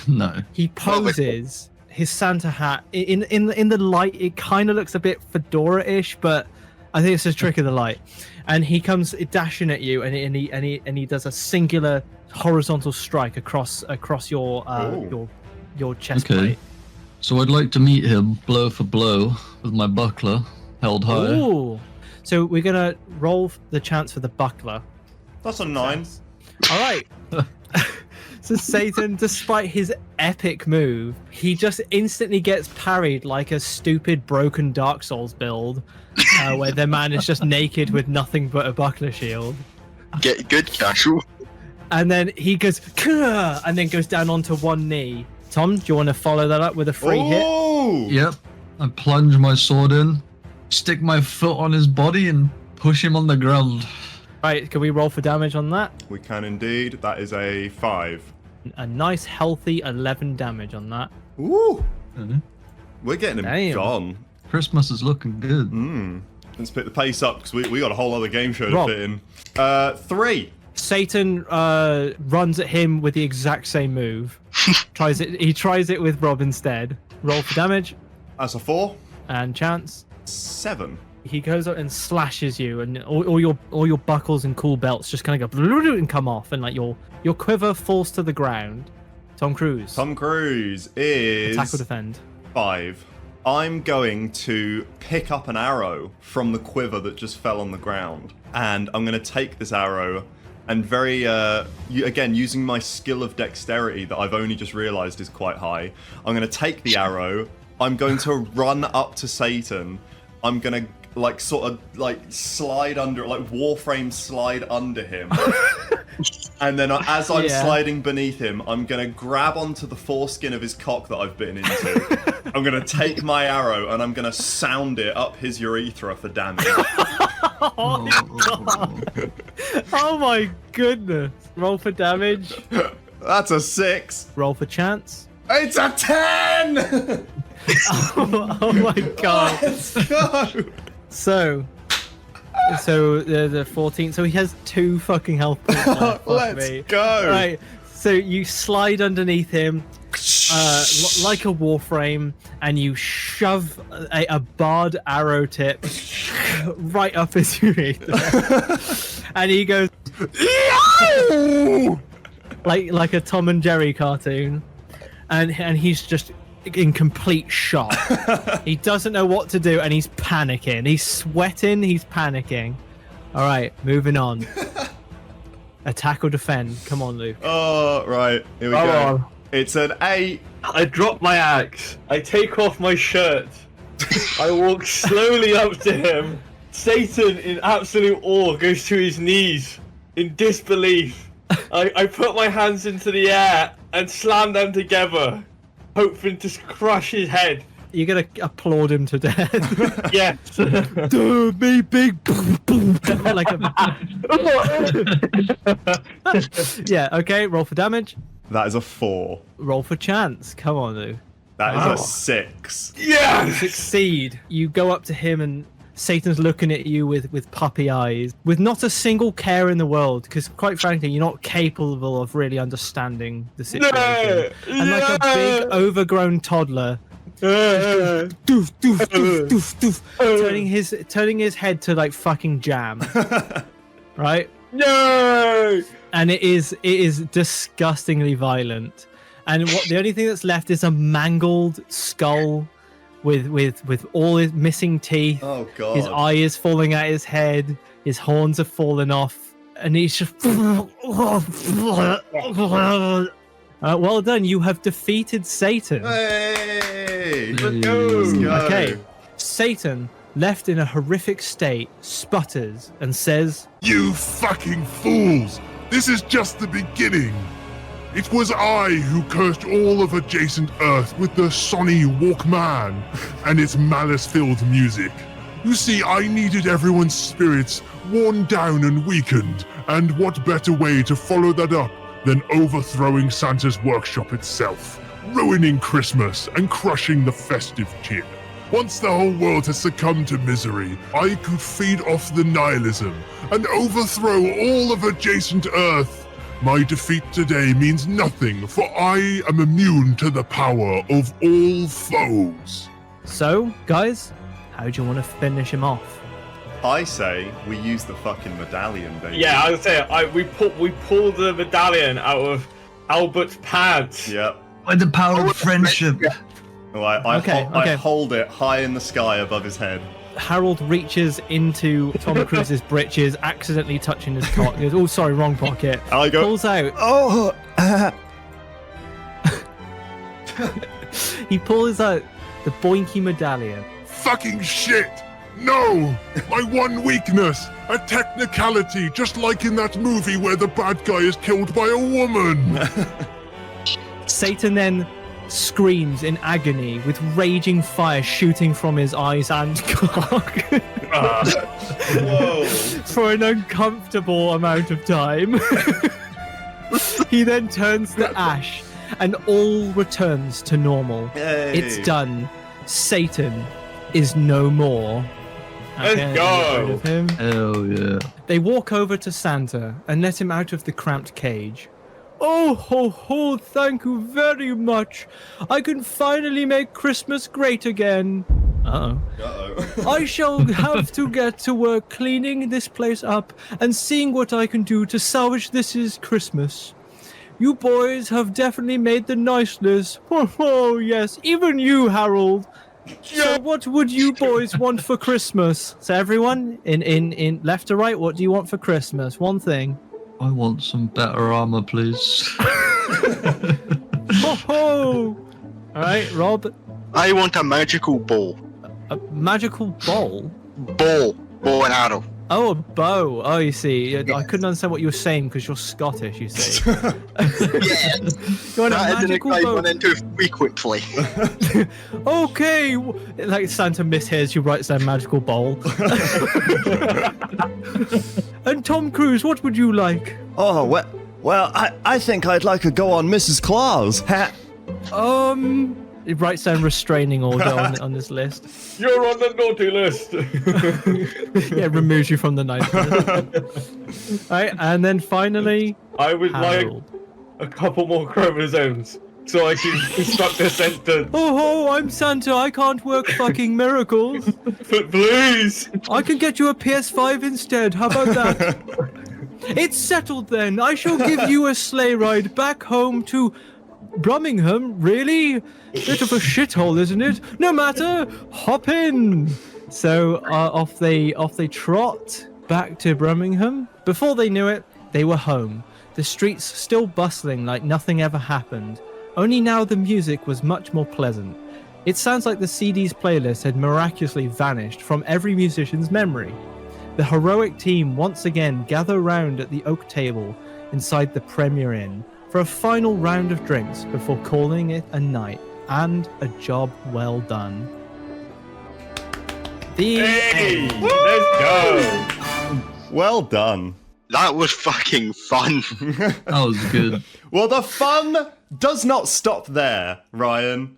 No. He poses his Santa hat. In the light, it kind of looks a bit fedora-ish, but I think it's a trick of the light. And he comes dashing at you, and he does a singular horizontal strike across your chest plate. So I'd like to meet him blow for blow with my buckler held high. Ooh. So we're gonna roll the chance for the buckler. That's a 9. All right. So Satan, despite his epic move, he just instantly gets parried like a stupid broken Dark Souls build, where the man is just naked with nothing but a buckler shield. Get good, casual. And then he goes, "Kuh!" and then goes down onto one knee. Tom, do you want to follow that up with a free hit? Yep. I plunge my sword in, stick my foot on his body, and push him on the ground. Right, can we roll for damage on that? We can indeed. That is a 5. A nice, healthy 11 damage on that. Ooh. Mhm. We're getting him Damn. gone. Christmas is looking good. Let's pick the pace up because we got a whole other game show to Rob. fit in. 3. Satan runs at him with the exact same move. He tries it with Rob instead. Roll for damage That's a 4. and chance. 7. He goes up and slashes you, and all your buckles and cool belts just kind of go and come off, and like your quiver falls to the ground. Tom Cruise. Tom Cruise is Attack or defend. 5. I'm going to pick up an arrow from the quiver that just fell on the ground, and I'm going to take this arrow and again, using my skill of dexterity that I've only just realized is quite high, I'm going to take the arrow, I'm going to run up to Satan, I'm going to sort of slide under, like Warframe slide under him. And then as I'm sliding beneath him, I'm going to grab onto the foreskin of his cock that I've bitten into. I'm going to take my arrow and I'm going to sound it up his urethra for damage. Oh my goodness. Roll for damage. That's a 6. Roll for chance. It's a 10! Oh my god. Let's go! So the 14. So he has 2 fucking health points left. Let's go! Right. So you slide underneath him like a warframe, and you shove a barred arrow tip right up his urethra, and he goes like a Tom and Jerry cartoon, and he's just in complete shock. He doesn't know what to do, and he's panicking. He's sweating. He's panicking. All right, moving on. Attack or defend? Come on, Luke. Oh, right. Here we Come go. on. It's an 8. I drop my axe. I take off my shirt. I walk slowly up to him. Satan, in absolute awe, goes to his knees in disbelief. I put my hands into the air and slam them together, hoping to crush his head. You're gonna applaud him to death. Yes. Dude, me big. Like yeah. Okay. Roll for damage. That is a 4. Roll for chance. Come on, Luke. That is a 6. Yes. Succeed. You go up to him, and Satan's looking at you with puppy eyes, with not a single care in the world, because quite frankly, you're not capable of really understanding the situation. No. And like a big overgrown toddler, doof, doof, doof, doof, doof, turning his head to like fucking jam, right? No. And it is disgustingly violent. And the only thing that's left is a mangled skull with all his missing teeth. Oh, God. His eye is falling out his head. His horns are falling off, and he's just. Well done. You have defeated Satan. Hey! Let's go! Let's go. Okay, Satan, left in a horrific state, sputters and says, You fucking fools! This is just the beginning! It was I who cursed all of adjacent Earth with the Sonny Walkman and its malice-filled music. You see, I needed everyone's spirits worn down and weakened, and what better way to follow that up than overthrowing Santa's workshop itself, ruining Christmas and crushing the festive cheer. Once the whole world has succumbed to misery, I could feed off the nihilism and overthrow all of adjacent Earth. My defeat today means nothing, for I am immune to the power of all foes. So, guys, how do you want to finish him off? I say we use the fucking medallion, baby. Yeah, I would say we pull the medallion out of Albert's pants. Yep. By the power of friendship. Well, I Okay. hold it high in the sky above his head. Harold reaches into Tom Cruise's breeches, accidentally touching his cock. He goes, oh, sorry, wrong pocket. I go, Pulls out. oh, He pulls out the boinky medallion. Fucking shit! No! My one weakness! A technicality, just like in that movie where the bad guy is killed by a woman! Satan then screams in agony with raging fire shooting from his eyes and cock whoa. for an uncomfortable amount of time. He then turns to ash and all returns to normal. Hey. It's done. Satan is no more. Let's Okay, go. get rid of him. Hell yeah. They walk over to Santa and let him out of the cramped cage. Oh, ho, ho, thank you very much. I can finally make Christmas great again. Uh-oh. Uh-oh. I shall have to get to work cleaning this place up and seeing what I can do to salvage this is Christmas. You boys have definitely made the nice list. Oh, yes, even you, Harold. So what would you boys want for Christmas? So everyone, in left to right, what do you want for Christmas? One thing. I want some better armor, please. Ho ho! Alright, Rob. I want a magical ball. A magical bowl? Bow and arrow. Oh, a bow. Oh, you see. I couldn't understand what you were saying because you're Scottish, you see. Yeah, You want a that didn't magical I bow? run into frequently. Okay. Like Santa mishears you writes down magical bowl. And Tom Cruise, what would you like? Oh, well, I think I'd like a go on Mrs. Claus. It writes down restraining order on this list. You're on the naughty list. Yeah, it removes you from the night list. Alright, and then finally, I would Harold. like a couple more chromosomes so I can construct a sentence. Oh ho, I'm Santa, I can't work fucking miracles. But please. I can get you a PS5 instead, how about that? It's settled then, I shall give you a sleigh ride back home to Birmingham, really? Bit of a shithole, isn't it? No matter, hop in. So off they trot back to Birmingham. Before they knew it, they were home. The streets still bustling like nothing ever happened. Only now the music was much more pleasant. It sounds like the CD's playlist had miraculously vanished from every musician's memory. The heroic team once again gather round at the oak table inside the Premier Inn for a final round of drinks before calling it a night and a job well done. The Hey, end. let's go. Well done. That was fucking fun. That was good. Well, the fun does not stop there, Ryan,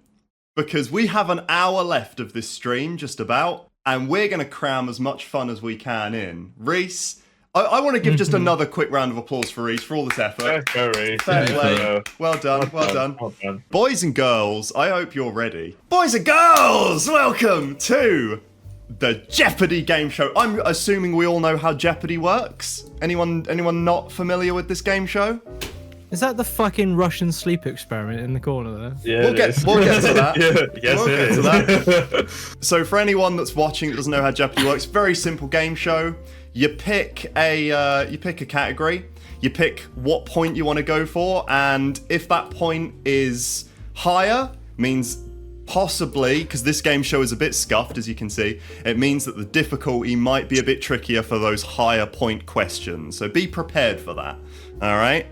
because we have an hour left of this stream, just about, and we're going to cram as much fun as we can in. Rhys, I want to give just another quick round of applause for Rhys for all this effort. Let's go, Rhys. Fair Yeah. play. Well done, well done. Well done. Boys and girls, I hope you're ready. Boys and girls, welcome to the Jeopardy game show. I'm assuming we all know how Jeopardy works. Anyone not familiar with this game show? Is that the fucking Russian sleep experiment in the corner there? Yeah, We'll get to that. Yeah, yes, We'll it get is. to So for anyone that's watching that doesn't know how Jeopardy works, very simple game show. You pick a category, you pick what point you want to go for, and if that point is higher, means possibly, because this game show is a bit scuffed, as you can see, it means that the difficulty might be a bit trickier for those higher point questions. So be prepared for that. All right.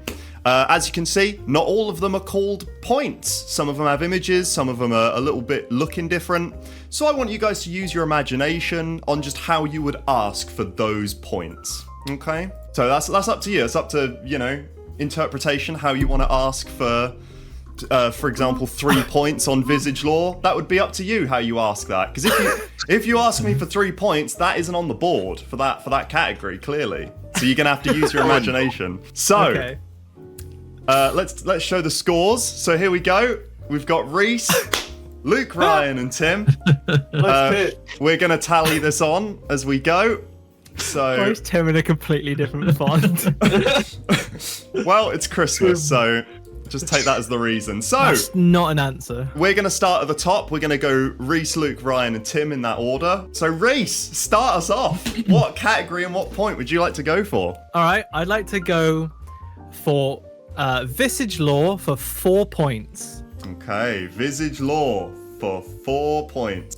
As you can see, not all of them are called points. Some of them have images, some of them are a little bit looking different. So I want you guys to use your imagination on just how you would ask for those points. Okay? So that's up to you. It's up to, interpretation, how you want to ask for example, 3 points on Vysage Law. That would be up to you how you ask that. Because if you ask me for 3 points, that isn't on the board for that category, clearly. So you're gonna have to use your imagination. So Okay. Let's show the scores. So here we go. We've got Rhys, Luke, Ryan, and Tim. We're gonna tally this on as we go. So Why is Tim in a completely different font? well, it's Christmas, so just take that as the reason. So That's not an answer. we're gonna start at the top. We're gonna go Rhys, Luke, Ryan, and Tim in that order. So Rhys, start us off. What category and what point would you like to go for? All right, I'd like to go for Visage Law for 4 points. Okay, Visage Law for 4 points.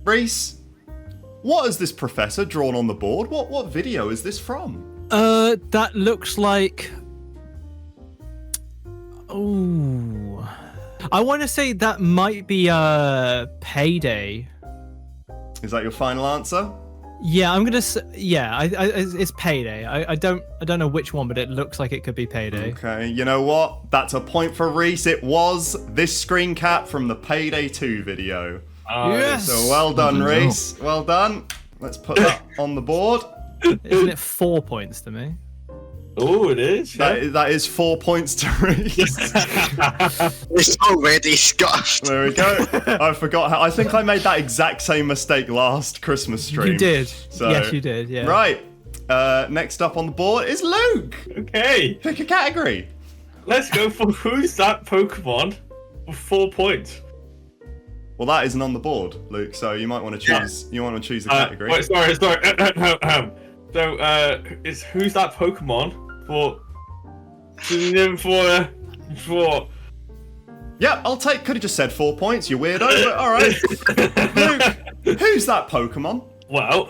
Rhys, what has this professor drawn on the board? What video is this from? That looks like. Oh, I want to say that might be Payday. Is that your final answer? Yeah, I'm gonna say, yeah, it's Payday. I don't know which one, but it looks like it could be Payday. Okay, you know what? That's a point for Rhys. It was this screen cap from the Payday 2 video. Yes. So well done, Rhys. Well done. Let's put that on the board. Isn't it 4 points to me? Oh, it is. That is 4 points to Rhys. It's already scuffed. There we go. I forgot how. I think I made that exact same mistake last Christmas stream. You did. So, Yes, you did. Yeah. Right. Next up on the board is Luke. Okay, Pick a category. let's go for who's that Pokemon for 4 points. Well, that isn't on the board, Luke. So you might want to choose. You want to choose the category. Wait, sorry. So, it's who's that Pokemon for? Yep, I'll take. Could have just said 4 points. You weirdo. But all right. Luke, who's that Pokemon? Well,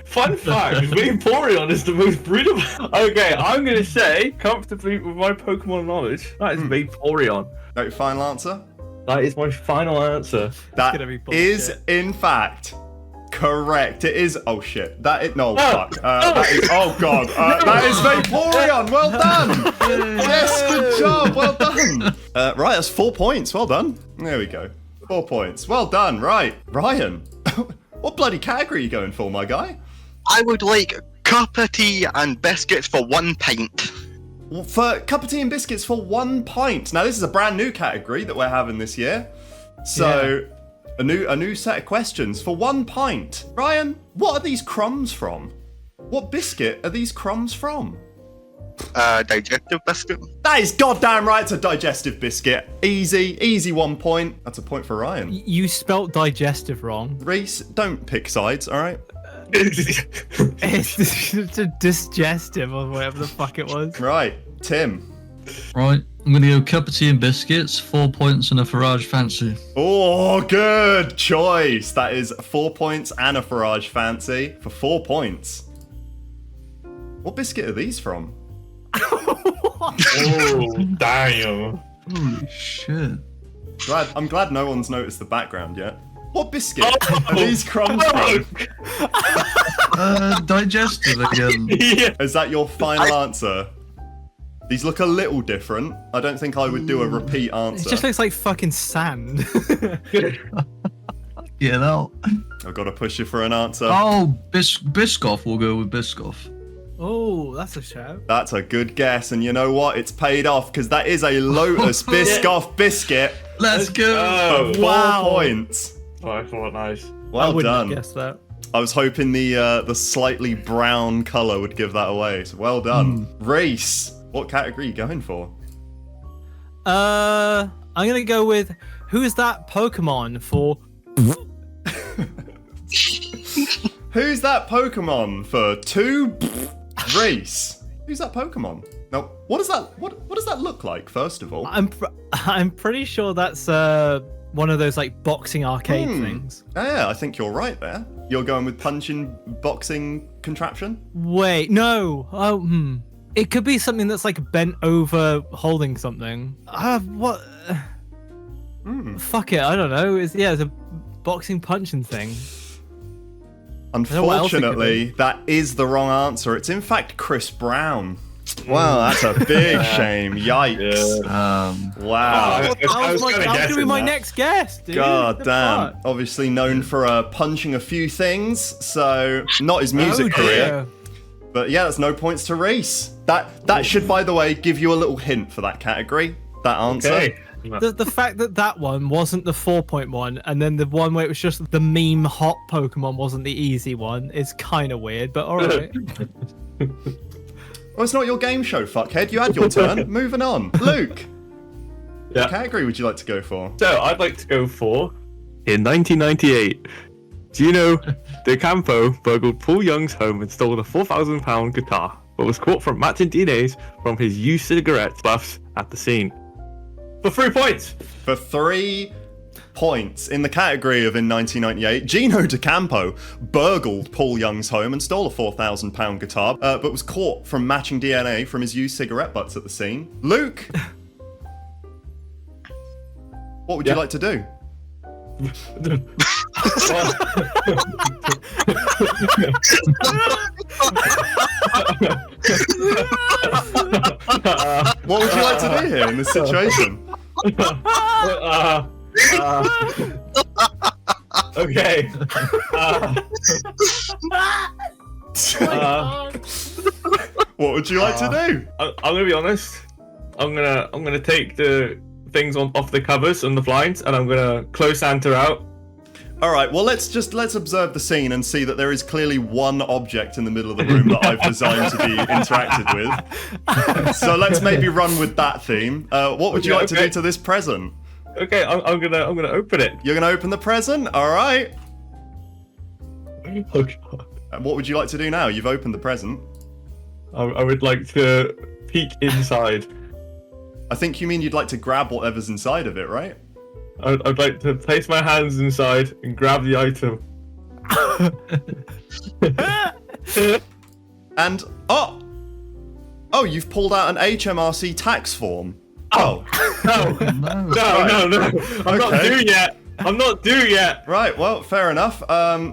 fun fact, Vaporeon is the most breedable. Okay, I'm gonna say comfortably with my Pokemon knowledge, that is Vaporeon. No, your final answer. That is my final answer. That gonna be bullshit. is in fact correct. It is. Oh shit. That is no. Fuck. That is. Oh god. That is Vaporeon. Well done. Yes. Good job. Well done. Right. That's 4 points. Well done. There we go. 4 points. Well done. Right. Ryan. What bloody category are you going for, my guy? I would like cup of tea and biscuits for 1 pint. For cup of tea and biscuits for 1 pint. Now this is a brand new category that we're having this year. So a new set of questions for 1 pint. Ryan, what are these crumbs from? What biscuit are these crumbs from? Digestive biscuit. That is goddamn right, it's a digestive biscuit. Easy 1 point. That's a point for Ryan. You spelt digestive wrong. Rhys, don't pick sides, alright? It's a digestive or whatever the fuck it was. Right, Tim. Right, I'm gonna go cup of tea and biscuits, 4 points and a Vysage fancy. Oh, good choice. That is 4 points and a Vysage fancy for 4 points. What biscuit are these from? Oh, damn. Holy shit. I'm glad no one's noticed the background yet. What biscuit are these crumbs from? Digestive again. Yeah. Is that your final answer? These look a little different. I don't think I would do a repeat It answer. just looks like fucking sand. Yeah, no. I've got to push you for an answer. Oh, Biscoff. We'll go with Biscoff. Oh, that's a shout. That's a good guess, and you know what? It's paid off because that is a Lotus Biscoff biscuit Let's go. for 4 points. Oh, what nice. I Well wouldn't done. have guessed that. I was hoping the slightly brown colour would give that away. So well done. Rhys, what category are you going for? I'm gonna go with who's that Pokemon for. Who's that Pokemon for 2? Rhys. Who's that Pokemon? Now, what does that look like? First of all, I'm pretty sure that's one of those like boxing arcade things. yeah, I think you're right there. You're going with punching boxing contraption. Wait, no. Oh, It could be something that's like bent over holding something. What? Fuck it, I don't know. It's a boxing punching thing. know what else it could Unfortunately, that is the wrong answer. It's in fact Chris Brown. Wow, that's a big shame. Yikes. Wow. That was gonna be my next guest, dude. God The damn. fuck? Obviously known for punching a few things, so not his music Oh, career. dear. But yeah, that's no points to Rhys. That should, by the way, give you a little hint for that category. That answer. Okay. The fact that one wasn't the 4-point one, and then the one where it was just the meme hot Pokemon wasn't the easy one is kind of weird, but alright. Well, it's not your game show, fuckhead. You had your turn. Moving on. Luke, Yeah. what category would you like to go for? So I'd like to go for, in 1998, Gino DeCampo burgled Paul Young's home and stole a £4,000 guitar, but was caught from matching DNAs from his used cigarette buffs at the scene. For 3 points. For 3 points in the category of in 1998, Gino DeCampo burgled Paul Young's home and stole a £4,000 guitar, but was caught from matching DNA from his used cigarette butts at the scene. Luke, what would you like to do? What would you like to do here in this situation? Okay. What would you like to do? I'm gonna be honest. I'm gonna take the things off the covers and the blinds, and I'm gonna close Santa out. All right, well, let's observe the scene and see that there is clearly one object in the middle of the room that I've designed to be interacted with. So let's maybe run with that theme. What would you like to do to this present? Okay, I'm gonna open it. You're gonna open the present? All right. Oh God. What would you like to do now? You've opened the present. I would like to peek inside. I think you mean you'd like to grab whatever's inside of it, right? I'd like to place my hands inside and grab the item. And oh, you've pulled out an HMRC tax form. Oh, No, no. I'm not due yet. I'm not due yet. right. Well, fair enough.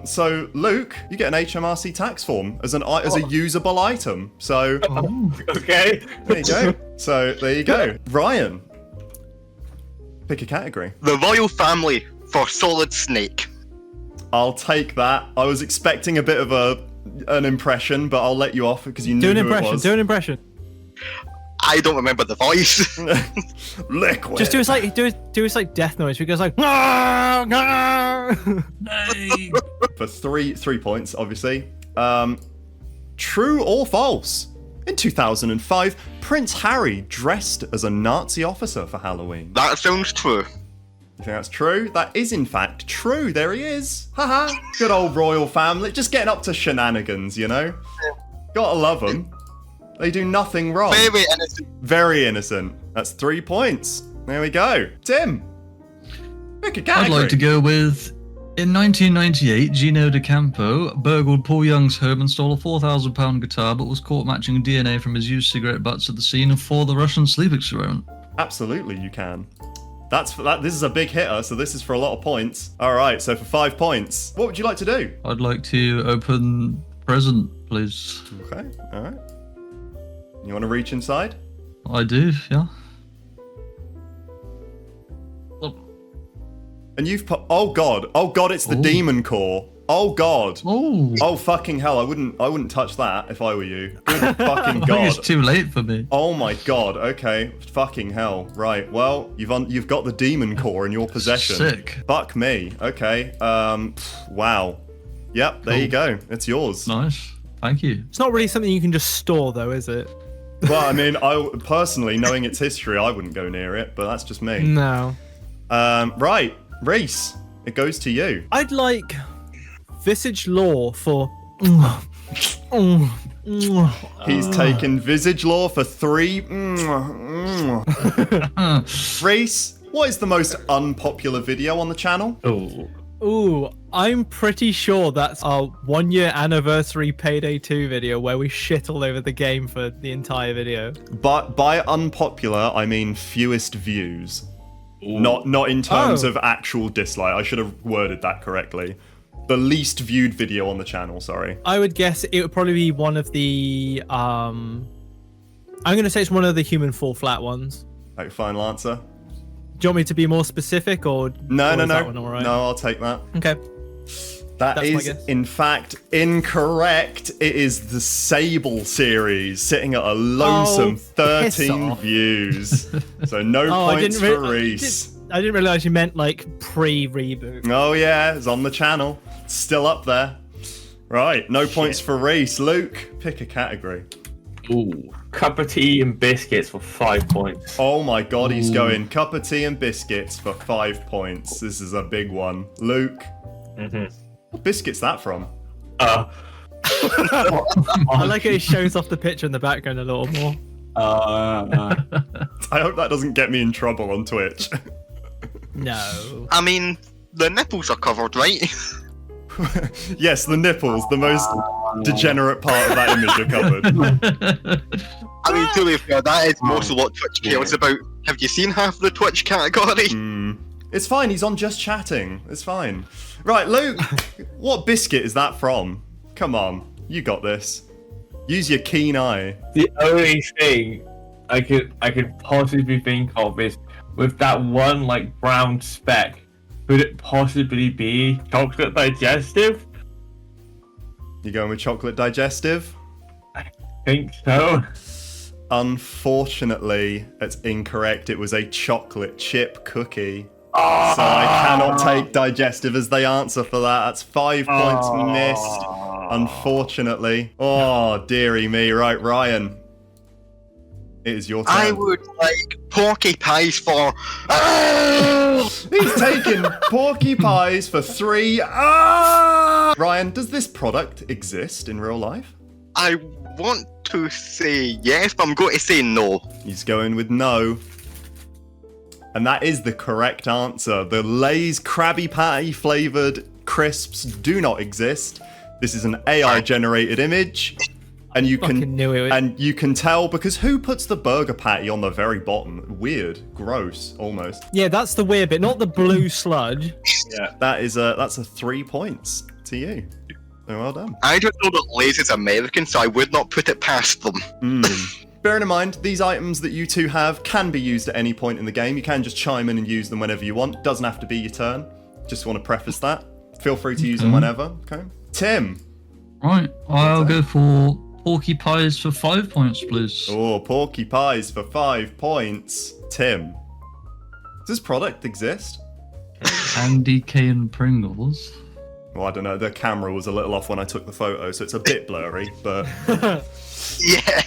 So Luke, you get an HMRC tax form as a usable item. So Okay. there you go. So there you go. Ryan, pick a category. The royal family for Solid Snake. I'll take that. I was expecting a bit of an impression, but I'll let you off because you knew who it was. Do an impression. I don't remember the voice. Liquid. Just do us like death noise. It goes like For three points, obviously. True or false? In 2005, Prince Harry dressed as a Nazi officer for Halloween. That sounds true. You think that's true? That is in fact true. There he is. Haha. Good old royal family. Just getting up to shenanigans, you know? Gotta love them. They do nothing wrong. Very innocent. Very innocent. That's 3 points. There we go. Tim, pick a category. I'd like to go with, in 1998, Gino DeCampo burgled Paul Young's home and stole a £4,000 guitar, but was caught matching DNA from his used cigarette butts at the scene for the Russian sleep experiment. Absolutely, you can. That's for that. This is a big hitter, so this is for a lot of points. All right, so for 5 points, what would you like to do? I'd like to open present, please. Okay, all right. You want to reach inside? I do, yeah. And you've put. Oh god! It's the Ooh. demon core. Oh god! Oh, Oh fucking hell! I wouldn't touch that if I were you. Good fucking I think god! it's too late for me. Oh my god! Okay, fucking hell! Right. Well, you've got the demon core in your possession. Sick. Fuck me. Okay. Wow. Yep. There you go. It's yours. Nice. Thank you. It's not really something you can just store, though, is it? Well, I mean, I personally, knowing its history, I wouldn't go near it, but that's just me. No. Right, Rhys, it goes to you. I'd like Visage lore for. He's taken Visage lore for 3. Rhys, what is the most unpopular video on the channel? Oh. Ooh, I'm pretty sure that's our 1-year anniversary Payday 2 video where we shit all over the game for the entire video. But by unpopular, I mean fewest views. Not in terms of actual dislike. I should have worded that correctly. The least viewed video on the channel, sorry. I would guess it would probably be one of the I'm gonna say it's one of the human fall flat ones. Like, final answer? Do you want me to be more specific or No, or no, is that no. one all right? No, I'll take that. Okay. That That's my is, guess. in fact, incorrect. It is the Sable series, sitting at a lonesome piss 13 off. views. So no points for Rhys. I didn't realize you meant like pre-reboot. Oh yeah, it's on the channel. It's still up there. Right, no points for Rhys. Luke, pick a category. Ooh. Cup of tea and biscuits for 5 points. Oh my god, he's going cup of tea and biscuits for 5 points. This is a big one. Luke, what biscuit's that from? I like how it shows off the picture in the background a little more. I hope that doesn't get me in trouble on Twitch. No. I mean, the nipples are covered, right? Yes, the nipples, the most degenerate part of that image, are covered. I mean, to be fair, that is most of what Twitch cares about. Have you seen half the Twitch category? It's fine, he's on just chatting. It's fine. Right, Luke, what biscuit is that from? Come on, you got this. Use your keen eye. The only thing I could possibly think of is with that one like brown speck, could it possibly be chocolate digestive? You going with chocolate digestive? I think so. Unfortunately, it's incorrect. It was a chocolate chip cookie. So I cannot take digestive as the answer for that. That's 5 points missed, unfortunately. Oh, dearie me. Right, Ryan. It is your turn. I would like porky pies for. He's taking porky pies for 3. Ah! Ryan, does this product exist in real life? I want to say yes, but I'm going to say no. He's going with no. And that is the correct answer. The Lay's Krabby Patty flavored crisps do not exist. This is an AI generated image. And you can tell because who puts the burger patty on the very bottom? Weird, gross, almost. Yeah, that's the weird bit, not the blue sludge. Yeah, that's a 3 points to you. So well done. I don't know that Lay's is American, so I would not put it past them. Bearing in mind, these items that you two have can be used at any point in the game. You can just chime in and use them whenever you want. Doesn't have to be your turn. Just want to preface that. Feel free to use them whenever. Okay. Tim. Right, I'll go for porky pies for 5 points, please. Oh, porky pies for 5 points. Tim. Does this product exist? Candy cane Pringles. Well, I don't know. The camera was a little off when I took the photo, so it's a bit blurry, but... Yeah.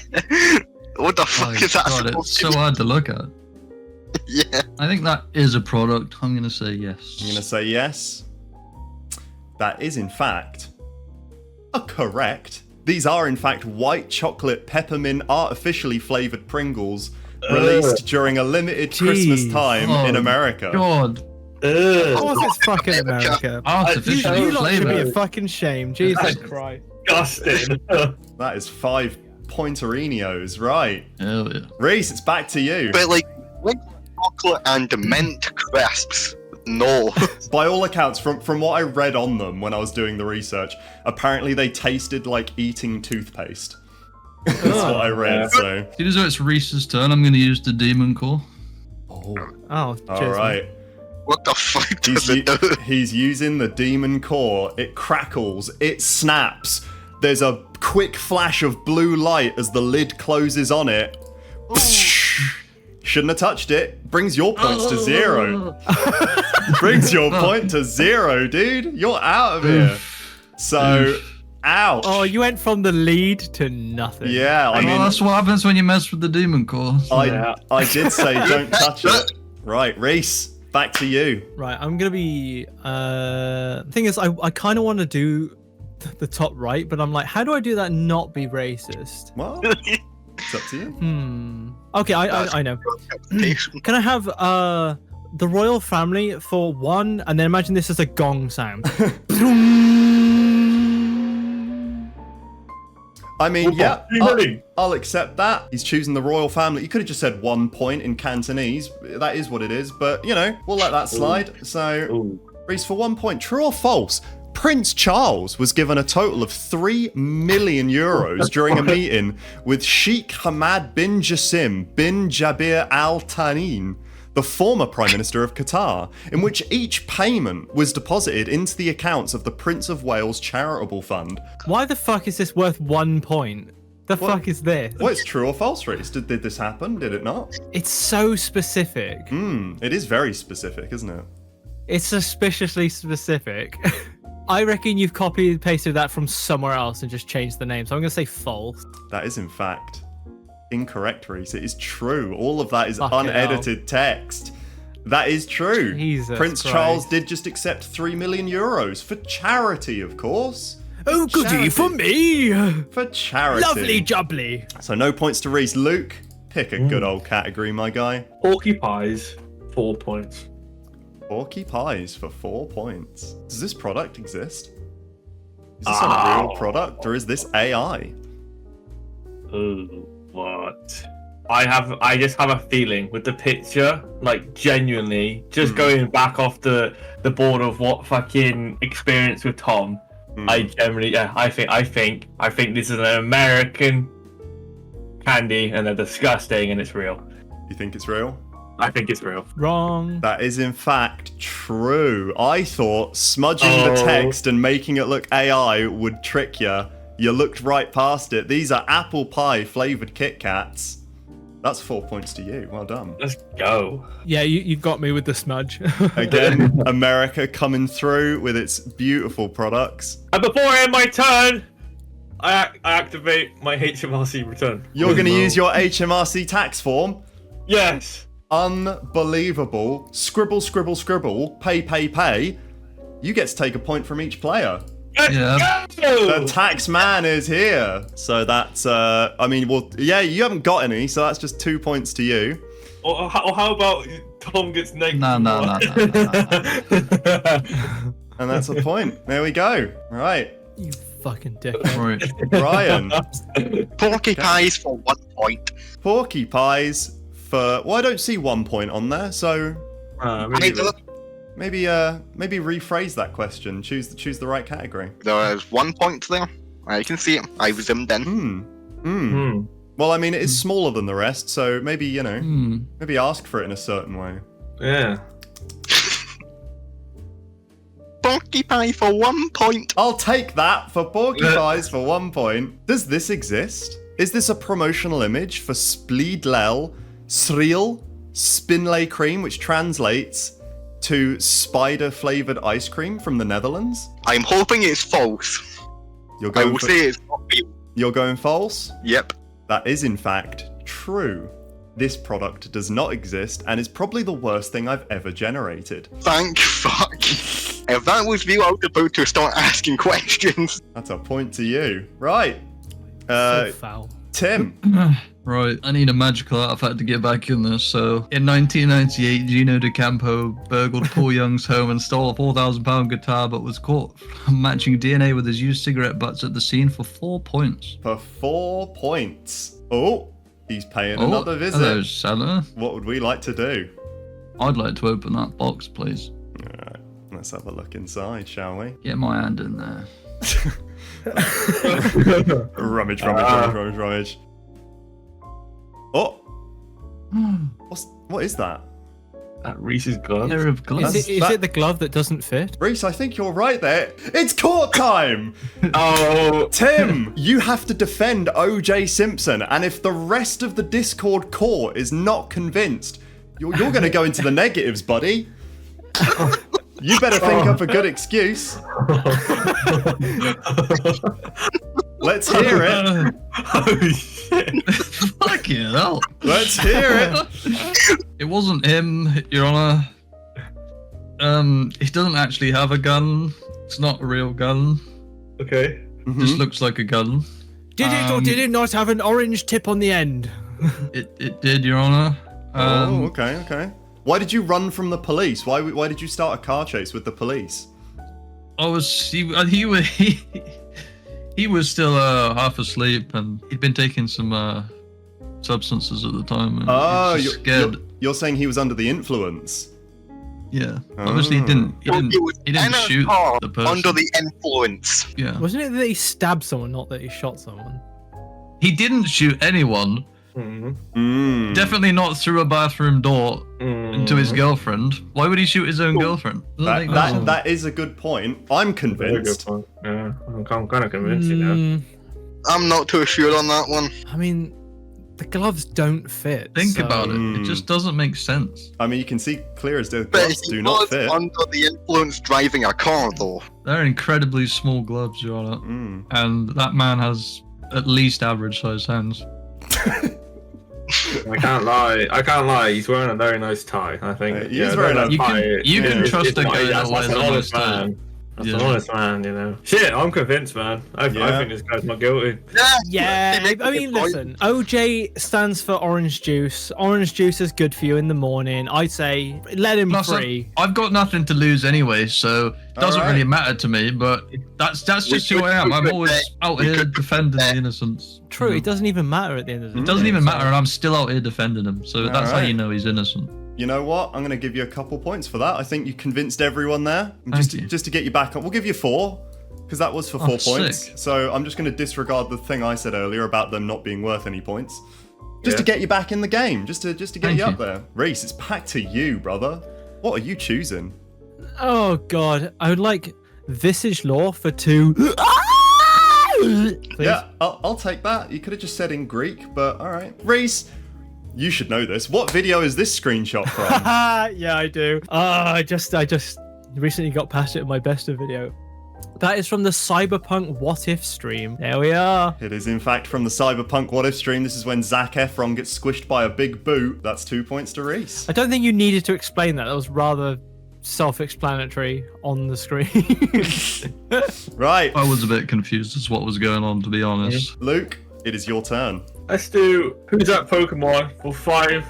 What the fuck is that God, supposed it's to so be? hard to look at. Yeah. I think that is a product. I'm going to say yes. I'm going to say yes. That is, in fact, a correct. These are, in fact, white chocolate peppermint artificially flavored Pringles released during a limited Christmas time in America. God. Of course it's fucking America. Artificial You lot should be flavor. a fucking shame. Jesus Christ. Disgusting. That is 5 pointerinos, right. Hell yeah. Rhys, it's back to you. But like chocolate and mint crisps. No. By all accounts, from what I read on them when I was doing the research, apparently they tasted like eating toothpaste. That's what I read, so... Seeing as though it's Rhys's turn, I'm going to use the Demon Core. Oh, Cheers, alright. What the fuck does it do? He's using the Demon Core. It crackles. It snaps. There's a quick flash of blue light as the lid closes on it. Shouldn't have touched it. Brings your points to 0. Brings your point to 0, dude. You're out of here. So, ouch. Oh, you went from the lead to nothing. Yeah, I mean... that's what happens when you mess with the Demon Core. I did say don't touch it. Right, Rhys, back to you. Right, I'm gonna be. The thing is, I kind of want to do the top right, but I'm like, how do I do that and not be racist? Well, it's up to you. Okay, I know. Can I have the royal family for 1, and then imagine this as a gong sound. I mean, yeah, I'll accept that. He's choosing the royal family. You could have just said 1 point in Cantonese. That is what it is, but, you know, we'll let that slide. So, Rhys, for 1 point, true or false? Prince Charles was given a total of 3 million euros during a meeting with Sheikh Hamad bin Jassim bin Jabir Al Tanin, the former Prime Minister of Qatar, in which each payment was deposited into the accounts of the Prince of Wales Charitable Fund. Why the fuck is this worth 1 point? The fuck is this? Well, it's true or false, Rhys? Did this happen? Did it not? It's so specific. It is very specific, isn't it? It's suspiciously specific. I reckon you've copied and pasted that from somewhere else and just changed the name. So I'm going to say false. That is, in fact, incorrect, Rhys. It is true. All of that is Fucking unedited text. That is true. Jesus Prince Christ. Charles did just accept 3 million euros for charity, of course. Oh, goody Charity. for me. For charity. Lovely jubbly. So no points to Rhys. Luke, pick a good old category, my guy. Porky pies, 4 points. Porky pies for 4 points. Does this product exist? Is this a real product or is this AI? Ooh, what? I just have a feeling with the picture, like genuinely, just going back off the board of what fucking experience with Tom. I generally, I think this is an American candy and they're disgusting and it's real. You think it's real? I think it's real. Wrong. That is in fact true. I thought smudging the text and making it look AI would trick you. You looked right past it. These are apple pie flavored Kit Kats. That's 4 points to you. Well done. Let's go. Yeah, you've got me with the smudge. Again, America coming through with its beautiful products. And before I end my turn, I activate my HMRC return. You're going to use your HMRC tax form? Yes. Unbelievable. Scribble, scribble, scribble. Pay, pay, pay. You get to take a point from each player. Yeah. The tax man is here. So that's, I mean, well, yeah, you haven't got any, so that's just 2 points to you. Or how about Tom gets negative? No. And that's a point. There we go. Right. You fucking dick. Right. Brian. Porky pies for 1 point. Porky pies for, well, I don't see 1 point on there, so maybe rephrase that question. Choose the right category. There's 1 point there. I can see it. I was zoomed in. Well, I mean, it is smaller than the rest, so maybe, you know, maybe ask for it in a certain way. Yeah. Porky pie for 1 point. I'll take that for porky pies for 1 point. Does this exist? Is this a promotional image for Splidlel Sriel Spinlay cream, which translates to spider-flavored ice cream from the Netherlands? I'm hoping it's false. You're I going will for- say it's not real. You're going false? Yep. That is, in fact, true. This product does not exist and is probably the worst thing I've ever generated. Thank fuck. If that was real, I was about to start asking questions. That's a point to you. Right. So foul. Tim. Right, I need a magical artifact to get back in this. So, in 1998, Gino De Campo burgled Paul Young's home and stole a £4,000 guitar, but was caught matching DNA with his used cigarette butts at the scene for 4 points. For 4 points. Oh, he's paying another visit. Hello, Santa. What would we like to do? I'd like to open that box, please. Alright, let's have a look inside, shall we? Get my hand in there. Rummage. Oh! What is that? That Reese's glove. Pair of gloves. Is it the glove that doesn't fit? Rhys, I think you're right there. It's court time! Oh, Tim, you have to defend OJ Simpson, and if the rest of the Discord court is not convinced, you're going to go into the negatives, buddy. You better think up a good excuse. Let's hear it. oh shit. Fucking hell. Let's hear it. It wasn't him, Your Honor. He doesn't actually have a gun. It's not a real gun. Okay. Just looks like a gun. Did it or did it not have an orange tip on the end? It did, Your Honor. Oh, okay. Why did you run from the police? Why did you start a car chase with the police? He was still half asleep, and he'd been taking some substances at the time. And Oh, he was just scared. you're saying he was under the influence? Yeah. Obviously, he didn't shoot the person. Under the influence. Yeah. Wasn't it that he stabbed someone, not that he shot someone? He didn't shoot anyone. Definitely not through a bathroom door into his girlfriend. Why would he shoot his own girlfriend? That is a good point. I'm Very good convinced. point. Yeah, I'm kind of convinced, you know. I'm not too sure on that one. I mean, the gloves don't fit. Think so- about it. It just doesn't make sense. I mean, you can see clear as the But gloves he do not was fit. under the influence driving a car, though. They're incredibly small gloves, Your Honor. And that man has at least average sized hands. I can't lie. He's wearing a very nice tie. I think. He is very nice. You can trust a guy that That's wears an a honest nice tie. man. That's Yeah. an honest man, you know. Shit, I'm convinced, man. I think this guy's not guilty. Yeah, I mean, listen. OJ stands for orange juice. Orange juice is good for you in the morning. I say let him Plus, free. I've got nothing to lose anyway, so it doesn't really matter to me. But that's just who I am. I'm always out here defending the innocents. True, it doesn't even matter at the end of the day. It doesn't even matter, and I'm still out here defending him. So that's how Alright. you know he's innocent. You know what? I'm going to give you a couple points for that. I think you convinced everyone there. And Thank you. just to get you back up, we'll give you 4 because that was for 4 points. sick. So I'm just going to disregard the thing I said earlier about them not being worth any points. Just to get you back in the game, just to get Thank you up you. there. Rhys, it's back to you, brother. What are you choosing? Oh god, I would like Visage Law for 2. Please. Yeah, I'll take that. You could have just said in Greek, but all right. Rhys, you should know this. What video is this screenshot from? Yeah, I do. I just recently got past it in my best of video. That is from the Cyberpunk What If stream. There we are. It is in fact from the Cyberpunk What If stream. This is when Zac Efron gets squished by a big boot. That's 2 points to Rhys. I don't think you needed to explain that. That was rather self-explanatory on the screen. Right, I was a bit confused as to what was going on, to be honest. Luke, it is your turn. Let's do who's that Pokemon for 5.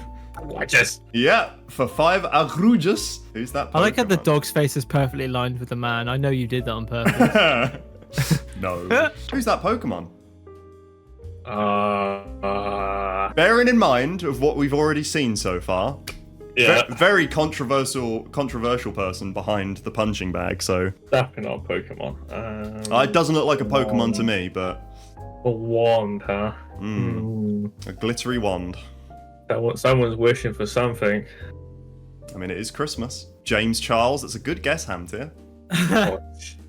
Just Yeah, for 5 Arrujas. Who's that Pokemon? I like how the dog's face is perfectly aligned with the man. I know you did that on purpose. No. Who's that Pokemon? uh, Bearing in mind of what we've already seen so far, yeah, very controversial person behind the punching bag. So definitely not Pokemon. it doesn't look like a Pokemon to me, but A wand, huh? a glittery wand. Someone's wishing for something. I mean, it is Christmas. James Charles. That's a good guess, Hamtir. Oh,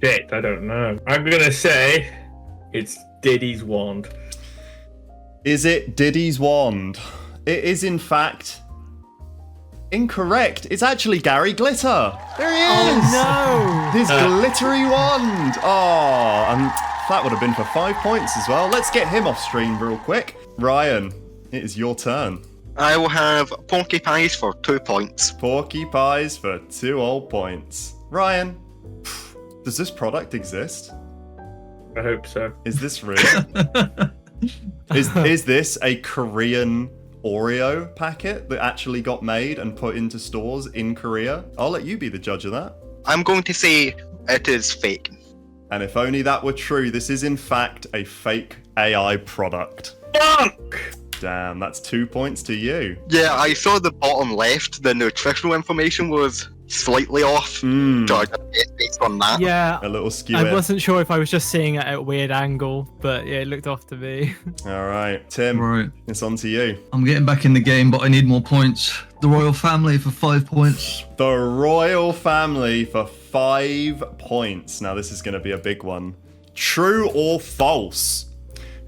shit, I don't know. I'm gonna say it's Diddy's wand. Is it Diddy's wand? It is in fact incorrect. It's actually Gary Glitter. There he is. No! His glittery wand. Oh, and that would have been for 5 points as well. Let's get him off stream real quick. Ryan, it is your turn. I will have Porcupines for 2 points. Porky Pies for 2 whole points. Ryan, does this product exist? I hope so. Is this real? Is this a Korean Oreo packet that actually got made and put into stores in Korea? I'll let you be the judge of that. I'm going to say it is fake. And if only that were true, this is in fact a fake AI product. Fuck! Damn, that's 2 points to you. Yeah, I saw the bottom left, the nutritional information was slightly off. So I got it based on that. Yeah, A little skew. I wasn't sure if I was just seeing it at a weird angle, but yeah, it looked off to me. All right, Tim, Right. it's on to you. I'm getting back in the game, but I need more points. The royal family for 5 points. The royal family for 5 points. Now, this is going to be a big one. True or false?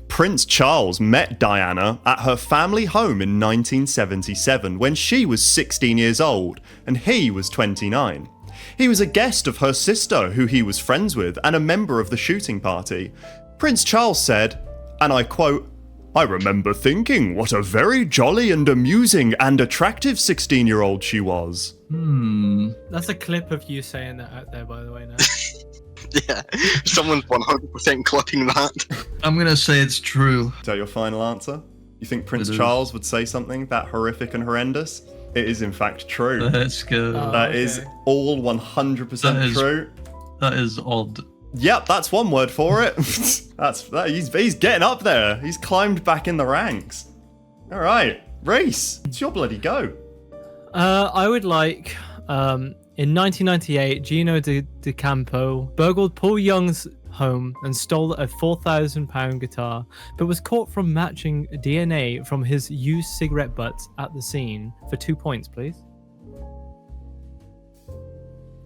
Prince Charles met Diana at her family home in 1977 when she was 16 years old and he was 29. He was a guest of her sister, who he was friends with, and a member of the shooting party. Prince Charles said, and I quote, "I remember thinking what a very jolly and amusing and attractive 16-year-old she was." That's a clip of you saying that out there, by the way, now. Yeah, someone's 100% clipping that. I'm going to say it's true. Is that your final answer? You think Prince It is. Charles would say something that horrific and horrendous? It is in fact true. Let's go. That is okay. all 100% That is- true. That is odd. Yep, that's one word for it. He's getting up there. He's climbed back in the ranks. All right, Rhys, it's your bloody go. I would like, in 1998, Gino De Campo burgled Paul Young's home and stole a £4,000 guitar, but was caught from matching DNA from his used cigarette butts at the scene. For 2 points, please.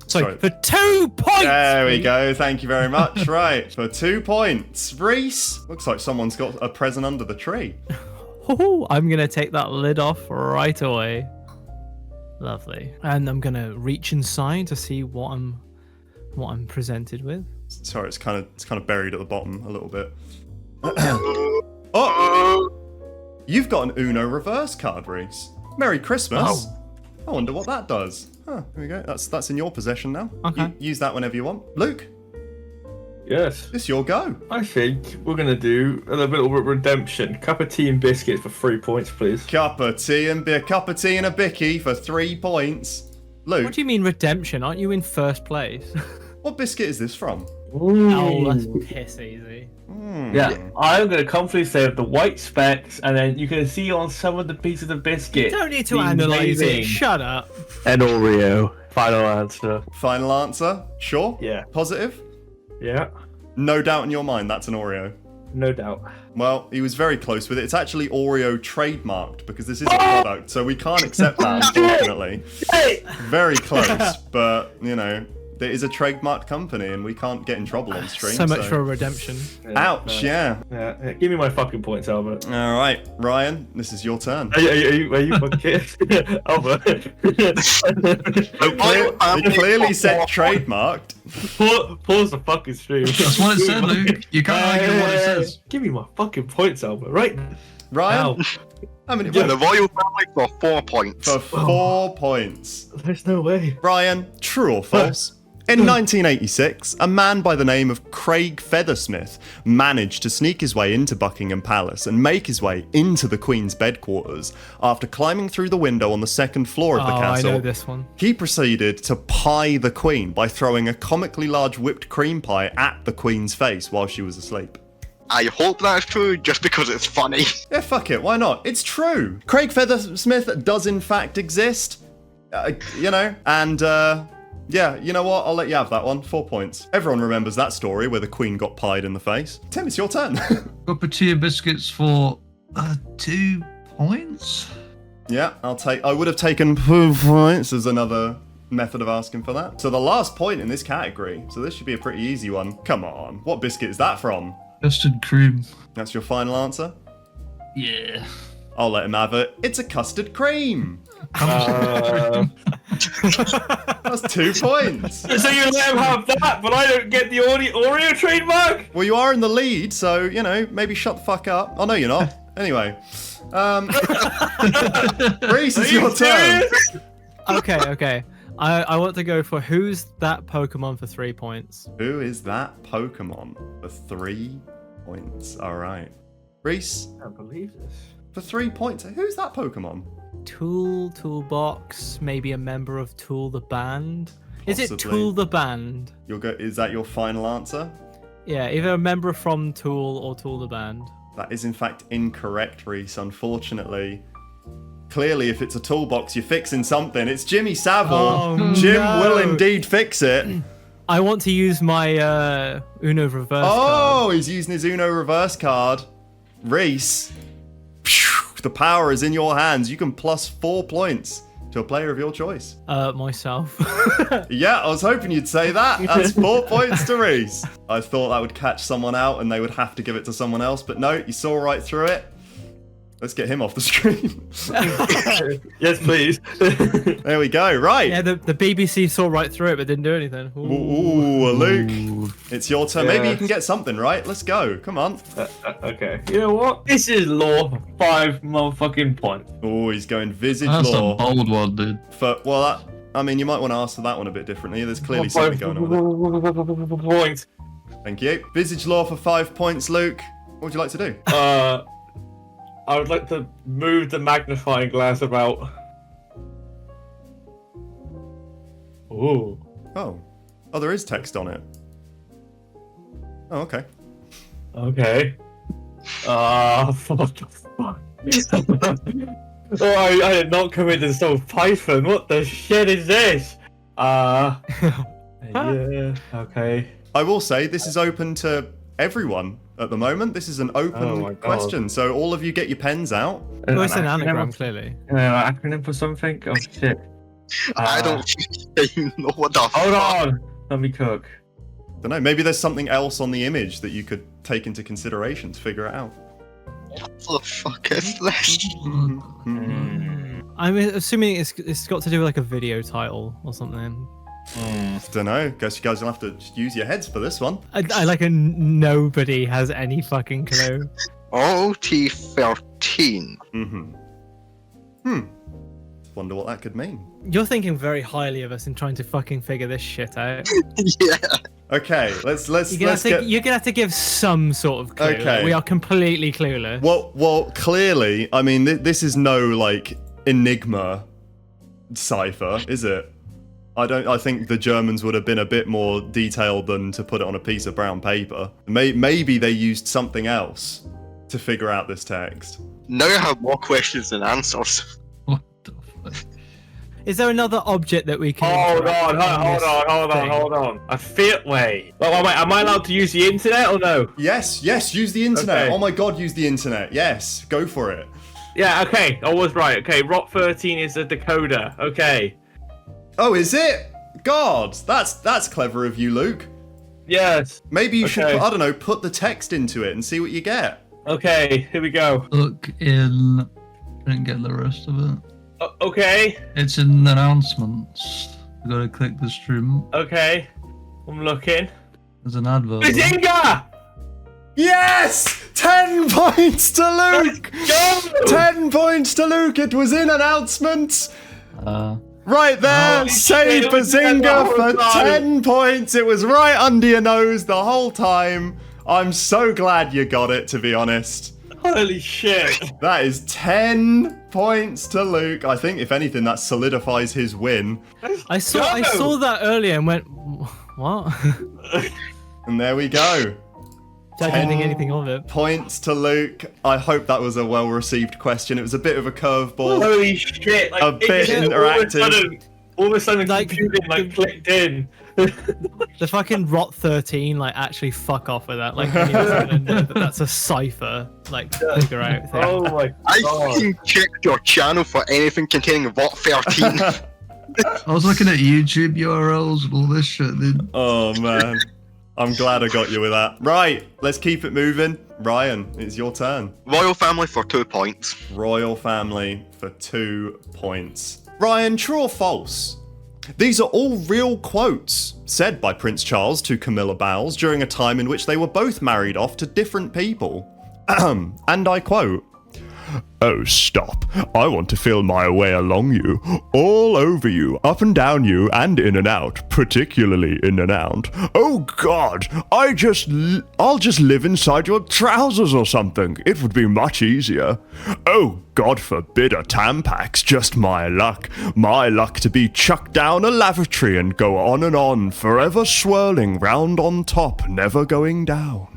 Sorry, for 2 points! There we please. go. Thank you very much. Right, for 2 points. Rhys, looks like someone's got a present under the tree. Ooh, I'm going to take that lid off right away. Lovely. And I'm going to reach inside to see what I'm presented with. Sorry, it's kind of buried at the bottom a little bit. Oh, you've got an Uno reverse card, Rhys. Merry Christmas. Oh. I wonder what that does. Huh, here we go. That's in your possession now. Okay. Use that whenever you want. Luke, Yes. it's your go. I think we're gonna do a little bit of redemption. Cup of tea and biscuits for 3 points, please. Cup of tea and a bicky for 3 points. Luke, What do you mean redemption? Aren't you in first place? what biscuit is this from? Oh, that's piss easy. Yeah, I'm gonna comfortably say the white specks, and then you can see on some of the pieces of biscuit. You don't need to the analyze amazing- it. Shut up. An Oreo. Final answer. Final answer? Sure? Yeah. Positive? Yeah. No doubt in your mind that's an Oreo. No doubt. Well, he was very close with it. It's actually Oreo trademarked because this is a product, so we can't accept that, unfortunately. Very close, but, you know, there is a trademarked company and we can't get in trouble on stream. So much for redemption. Ouch, yeah. Yeah. Give me my fucking points, Albert. All right, Ryan, this is your turn. Are you fucking Albert? He clearly said trademarked. Pause the fucking stream. That's what it said, Luke. You can't argue what it says. Give me my fucking points, Albert. Right. Ryan, Now. how many The royal family for 4 points. For 4 points. There's no way. Ryan, true or false? In 1986, a man by the name of Craig Feathersmith managed to sneak his way into Buckingham Palace and make his way into the Queen's bedquarters. After climbing through the window on the second floor of the Oh, I castle, know this one. he proceeded to pie the Queen by throwing a comically large whipped cream pie at the Queen's face while she was asleep. I hope that's true just because it's funny. Yeah, fuck it, why not? It's true. Craig Feathersmith does in fact exist, you know, and yeah, you know what? I'll let you have that one. 4 points. Everyone remembers that story where the Queen got pied in the face. Tim, it's your turn. Cup of tea and biscuits for 2 points. Yeah, I would have taken 2 points as another method of asking for that. So the last point in this category. So this should be a pretty easy one. Come on. What biscuit is that from? Custard cream. That's your final answer? Yeah. I'll let him have it. It's a custard cream. That's 2 points. So you let him have that, but I don't get the Oreo trademark? Well, you are in the lead, so, you know, maybe shut the fuck up. Oh, no, you're not. Anyway. Rhys, it's your turn. Okay. I want to go for who's that Pokemon for 3 points. Who is that Pokemon for 3 points? All right. Rhys, I can't believe this. for 3 points. Who's that Pokemon? Toolbox, maybe a member of Tool the Band. Is it Possibly. Tool the Band? Is that your final answer? Yeah, either a member from Tool or Tool the Band. That is in fact incorrect, Rhys, unfortunately. Clearly, if it's a toolbox, you're fixing something. It's Jimmy Savile. Oh, Jim no. will indeed fix it. I want to use my Uno reverse Oh, card. he's using his Uno reverse card. Reese, the power is in your hands. You can plus 4 points to a player of your choice. Myself. Yeah, I was hoping you'd say that. That's 4 points to Reese. I thought that would catch someone out and they would have to give it to someone else, but no, you saw right through it. Let's get him off the screen. Yes, please. There we go, right. Yeah, the BBC saw right through it but didn't do anything. Ooh, Luke. It's your turn. Maybe Yeah. you can get something, right? Let's go. Come on. Okay. You know what? This is law for 5 motherfucking points. Oh, he's going Visage That's Law. a bold one, dude. I mean, you might want to ask for that one a bit differently. There's clearly something going on with it. Points. Thank you. Visage Law for 5 points, Luke. What would you like to do? I would like to move the magnifying glass about. Ooh. Oh, there is text on it. Oh, okay. Okay. What the fuck? Oh, I did not come in to solve Python. What the shit is this? Yeah. Okay. I will say this is open to everyone at the moment. This is an Oh open my God. question, so all of you get your pens out. Well, it's an anagram, clearly. Acronym for something? Oh shit. I don't think I know what the Hold fuck. on. Let me cook. Don't know. Maybe there's something else on the image that you could take into consideration to figure it out. What the fuck is this? I'm assuming it's got to do with like a video title or something. Don't know. Guess you guys will have to just use your heads for this one. I like a nobody has any fucking clue. OT13. Wonder what that could mean. You're thinking very highly of us in trying to fucking figure this shit out. Yeah. Okay, let's You're gonna have to give some sort of clue. Okay. We are completely clueless. Well, clearly, I mean, this is no like enigma cipher, is it? I think the Germans would have been a bit more detailed than to put it on a piece of brown paper. Maybe they used something else to figure out this text. Now I have more questions than answers. What the fuck? Is there another object that we can? Hold interact with on. this thing? Hold on. A fit way. Wait, am I allowed to use the internet or no? Yes, use the internet. Okay. Oh my god, use the internet. Yes, go for it. Yeah, okay. I was right. Okay, Rot 13 is a decoder. Okay. Oh, is it? God, that's clever of you, Luke. Yes. Maybe you should, Okay. I don't know, put the text into it and see what you get. Okay, here we go. Look in. Didn't get the rest of it. Okay. It's in the announcements. You gotta click the stream. Okay. I'm looking. There's an advert. Bazinga! Yes! 10 points to Luke! Go! 10 points to Luke, it was in announcements! Right there, Holy save shit, it was there the Bazinga whole for time. 10 points. It was right under your nose the whole time. I'm so glad you got it, to be honest. Holy shit. That is 10 points to Luke. I think, if anything, that solidifies his win. I saw that earlier and went, what? And there we go. I didn't think anything of it. Points to Luke. I hope that was a well-received question. It was a bit of a curveball. Holy shit. Like, A bit interactive. All of a sudden, Like, computing clicked in. The fucking Rot 13, like, actually fuck off with that. Like, anyone's gonna know that that's a cipher, like, figure out thing. Oh my I god. fucking checked your channel for anything containing Rot 13. I was looking at YouTube URLs and all this shit, dude. Oh, man. I'm glad I got you with that. Right, let's keep it moving. Ryan, it's your turn. Royal family for 2 points. Royal family for 2 points. Ryan, true or false? These are all real quotes said by Prince Charles to Camilla Bowles during a time in which they were both married off to different people. And I quote, "Oh, stop. I want to feel my way along you, all over you, up and down you, and in and out, particularly in and out. Oh, God, I'll just live inside your trousers or something. It would be much easier. Oh, God forbid a Tampax, just my luck. My luck to be chucked down a lavatory and go on, forever swirling round on top, never going down."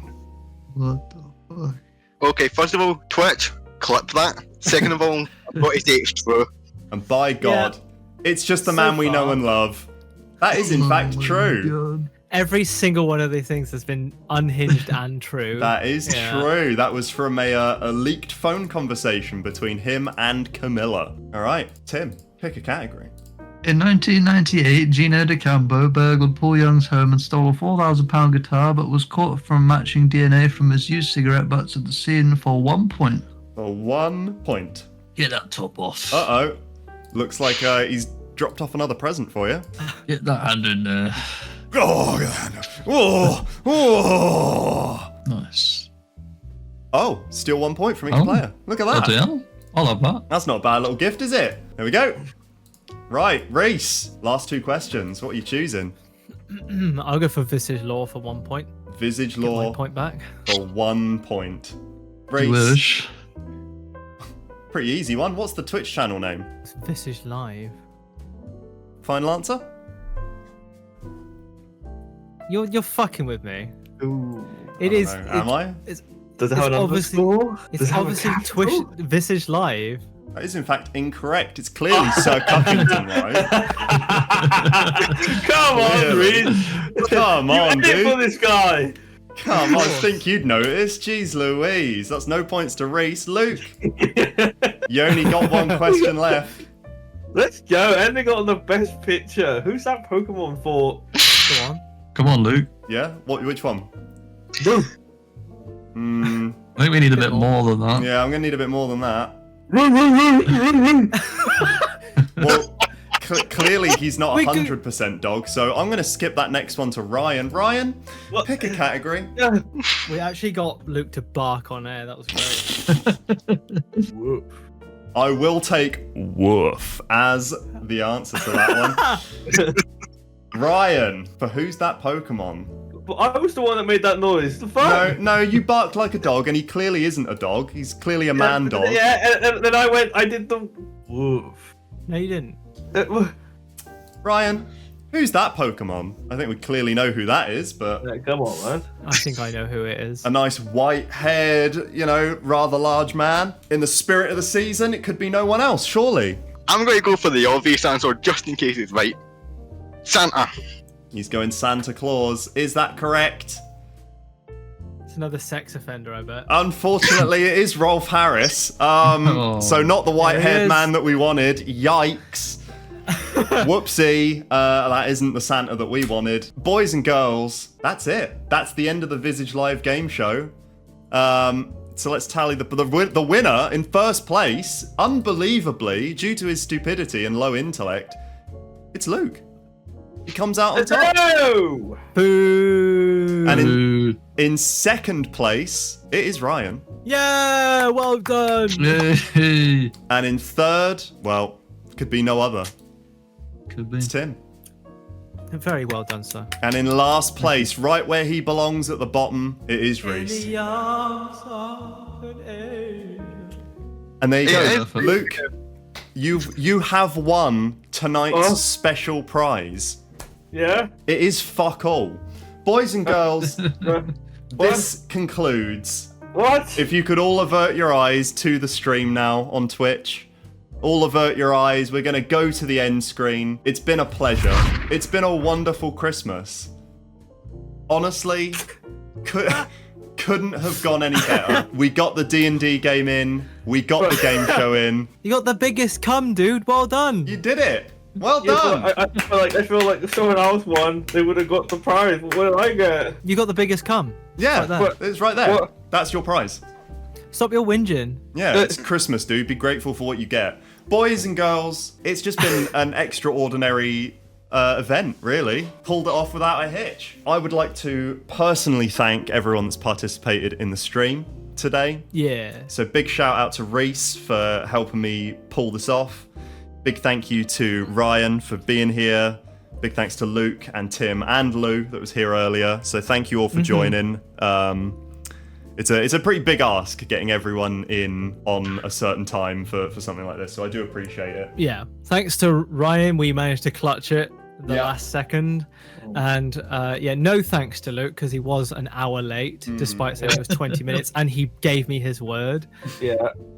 What the fuck? Okay, first of all, Twitch, clip that. Second of all, I've got his dates through. And by God, it's just the So man we know far. and love. That is, in fact, Oh my true. God. Every single one of these things has been unhinged and true. That is Yeah. true. That was from a leaked phone conversation between him and Camilla. All right, Tim, pick a category. In 1998, Gino DeCampo burgled Paul Young's home and stole a £4,000 guitar, but was caught from matching DNA from his used cigarette butts at the scene for 1 point. For 1 point. Get that top off. Uh-oh. Looks like he's dropped off another present for you. Get that hand in there. Oh, Nice. oh, still 1 point from each Oh. player. Look at that. Bloody hell. I'll have that. That's not a bad little gift, is it? There we go. Right, Rhys, last 2 questions. What are you choosing? I'll go for Visage Law for 1 point. Visage Get my Law point back. for 1 point. You Rhys, wish. pretty easy one. What's the Twitch channel name? It's Visage Live. Final answer? You're fucking with me. Ooh. It is. Am I? It's Does it have an obviously underscore? Does it's it have a obviously capital? Twitch Visage Live. That is in fact incorrect. It's clearly Sir Cuckington, right? Come on, Really? Rhys. Come You on, edit for dude. this guy. Come on, I think you'd notice. Jeez Louise. That's no points to Rhys. Luke, you only got one question left. Let's go. And they got the best picture. Who's that Pokemon for? Come on. Come on, Luke. Yeah? Which one? Boo. Hmm. I think we need a bit more than that. Yeah, I'm going to need a bit more than that. Well, Well, clearly he's not We could- 100% dog, so I'm going to skip that next one to Ryan. Ryan, What? pick a category. We actually got Luke to bark on air. That was great. I will take woof as the answer to that one. Ryan, for who's that Pokemon? But I was the one that made that noise. The fuck? No, you barked like a dog, and he clearly isn't a dog. He's clearly a man dog. Yeah, and then I did the woof. No, you didn't. Ryan, who's that Pokemon? I think we clearly know who that is, but Come on, man. I think I know who it is. a nice white-haired, rather large man. In the spirit of the season, it could be no one else, surely. I'm going to go for the obvious answer just in case it's right. Santa. He's going Santa Claus. Is that correct? It's another sex offender, I bet. Unfortunately, it is Rolf Harris. So not the There white-haired he man that we wanted. Yikes. Whoopsie. That isn't the Santa that we wanted. Boys and girls, that's it. That's the end of the Vysage Live game show. So let's tally the winner in first place, unbelievably, due to his stupidity and low intellect, it's Luke. He comes out on top. No! Boo! And in second place, it is Ryan. Yeah, well done. Yay! And in third, well, could be no other. Could be. It's Tim. Very well done, sir. And in last place, right where he belongs at the bottom, it is Rhys. In the arms of an angel. And there you Yeah, go. Luke, you have won tonight's special prize. Yeah? It is fuck all. Boys and girls, What? this concludes. What? If you could all avert your eyes to the stream now on Twitch. All avert your eyes. We're going to go to the end screen. It's been a pleasure. It's been a wonderful Christmas. Honestly, couldn't have gone any better. We got the D&D game in. We got the game show in. You got the biggest cum, dude. Well done. You did it. Well Yeah, done. but I feel like if someone else won, they would have got the prize. But what did I get? You got the biggest cum. Yeah, Like that. it's right there. What? That's your prize. Stop your whinging. Yeah, it's Christmas, dude. Be grateful for what you get. Boys and girls, it's just been an extraordinary event, really. Pulled it off without a hitch. I would like to personally thank everyone that's participated in the stream today. Yeah. So big shout out to Rhys for helping me pull this off. Big thank you to Ryan for being here. Big thanks to Luke and Tim and Lou that was here earlier. So thank you all for joining. It's a pretty big ask getting everyone in on a certain time for something like this. So I do appreciate it. Yeah. Thanks to Ryan, we managed to clutch it the Yeah. last second. And no thanks to Luke because he was an hour late, despite saying it was 20 minutes, and he gave me his word. Yeah.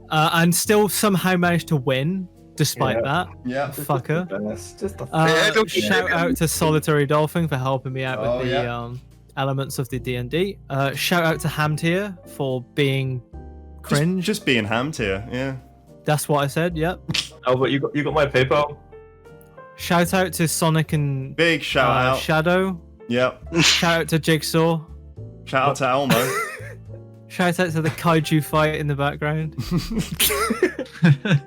And still somehow managed to win, despite that. Yeah. Fucker. That's just a Shout out to Solitary Dolphin for helping me out Oh, with the yeah. elements of the D&D. Shout out to Hamtier for being cringe. Just being hammed here. Yeah. That's what I said. Yep. Oh, but you got my PayPal. Shout out to Sonic and Big shout out. Shadow. Yep. Shout out to Jigsaw. Shout out to Elmo. Shout out to the kaiju fight in the background.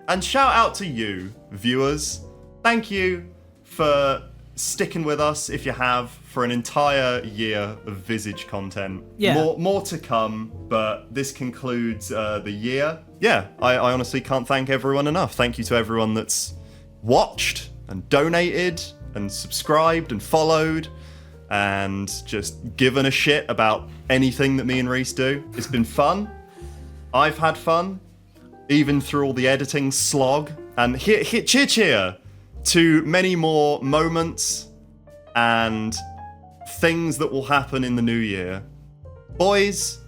And shout out to you, viewers. Thank you for sticking with us, if you have, for an entire year of Vysage content. Yeah. More to come, but this concludes the year. Yeah, I honestly can't thank everyone enough. Thank you to everyone that's watched and donated and subscribed and followed and just given a shit about anything that me and Rhys do. It's been fun. I've had fun, even through all the editing slog. And cheer to many more moments and things that will happen in the new year. Boys,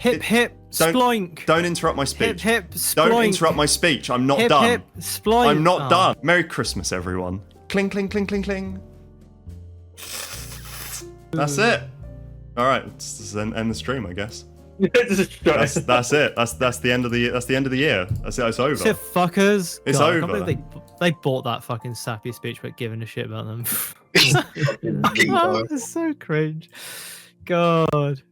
Hip hip sploink. Don't interrupt my speech. Hip hip sploink. Don't interrupt my speech. I'm not hip, done. Hip sploink. I'm not Oh. done. Merry Christmas, everyone. Cling, cling, cling, cling, cling. That's it. All right, let's end the stream, I guess. That's it. That's the end of the year. That's it. It's over. Shit, fuckers. It's God, I can't over. believe They bought that fucking sappy speech, but giving a shit about them. Fucking Oh, it's so cringe. God.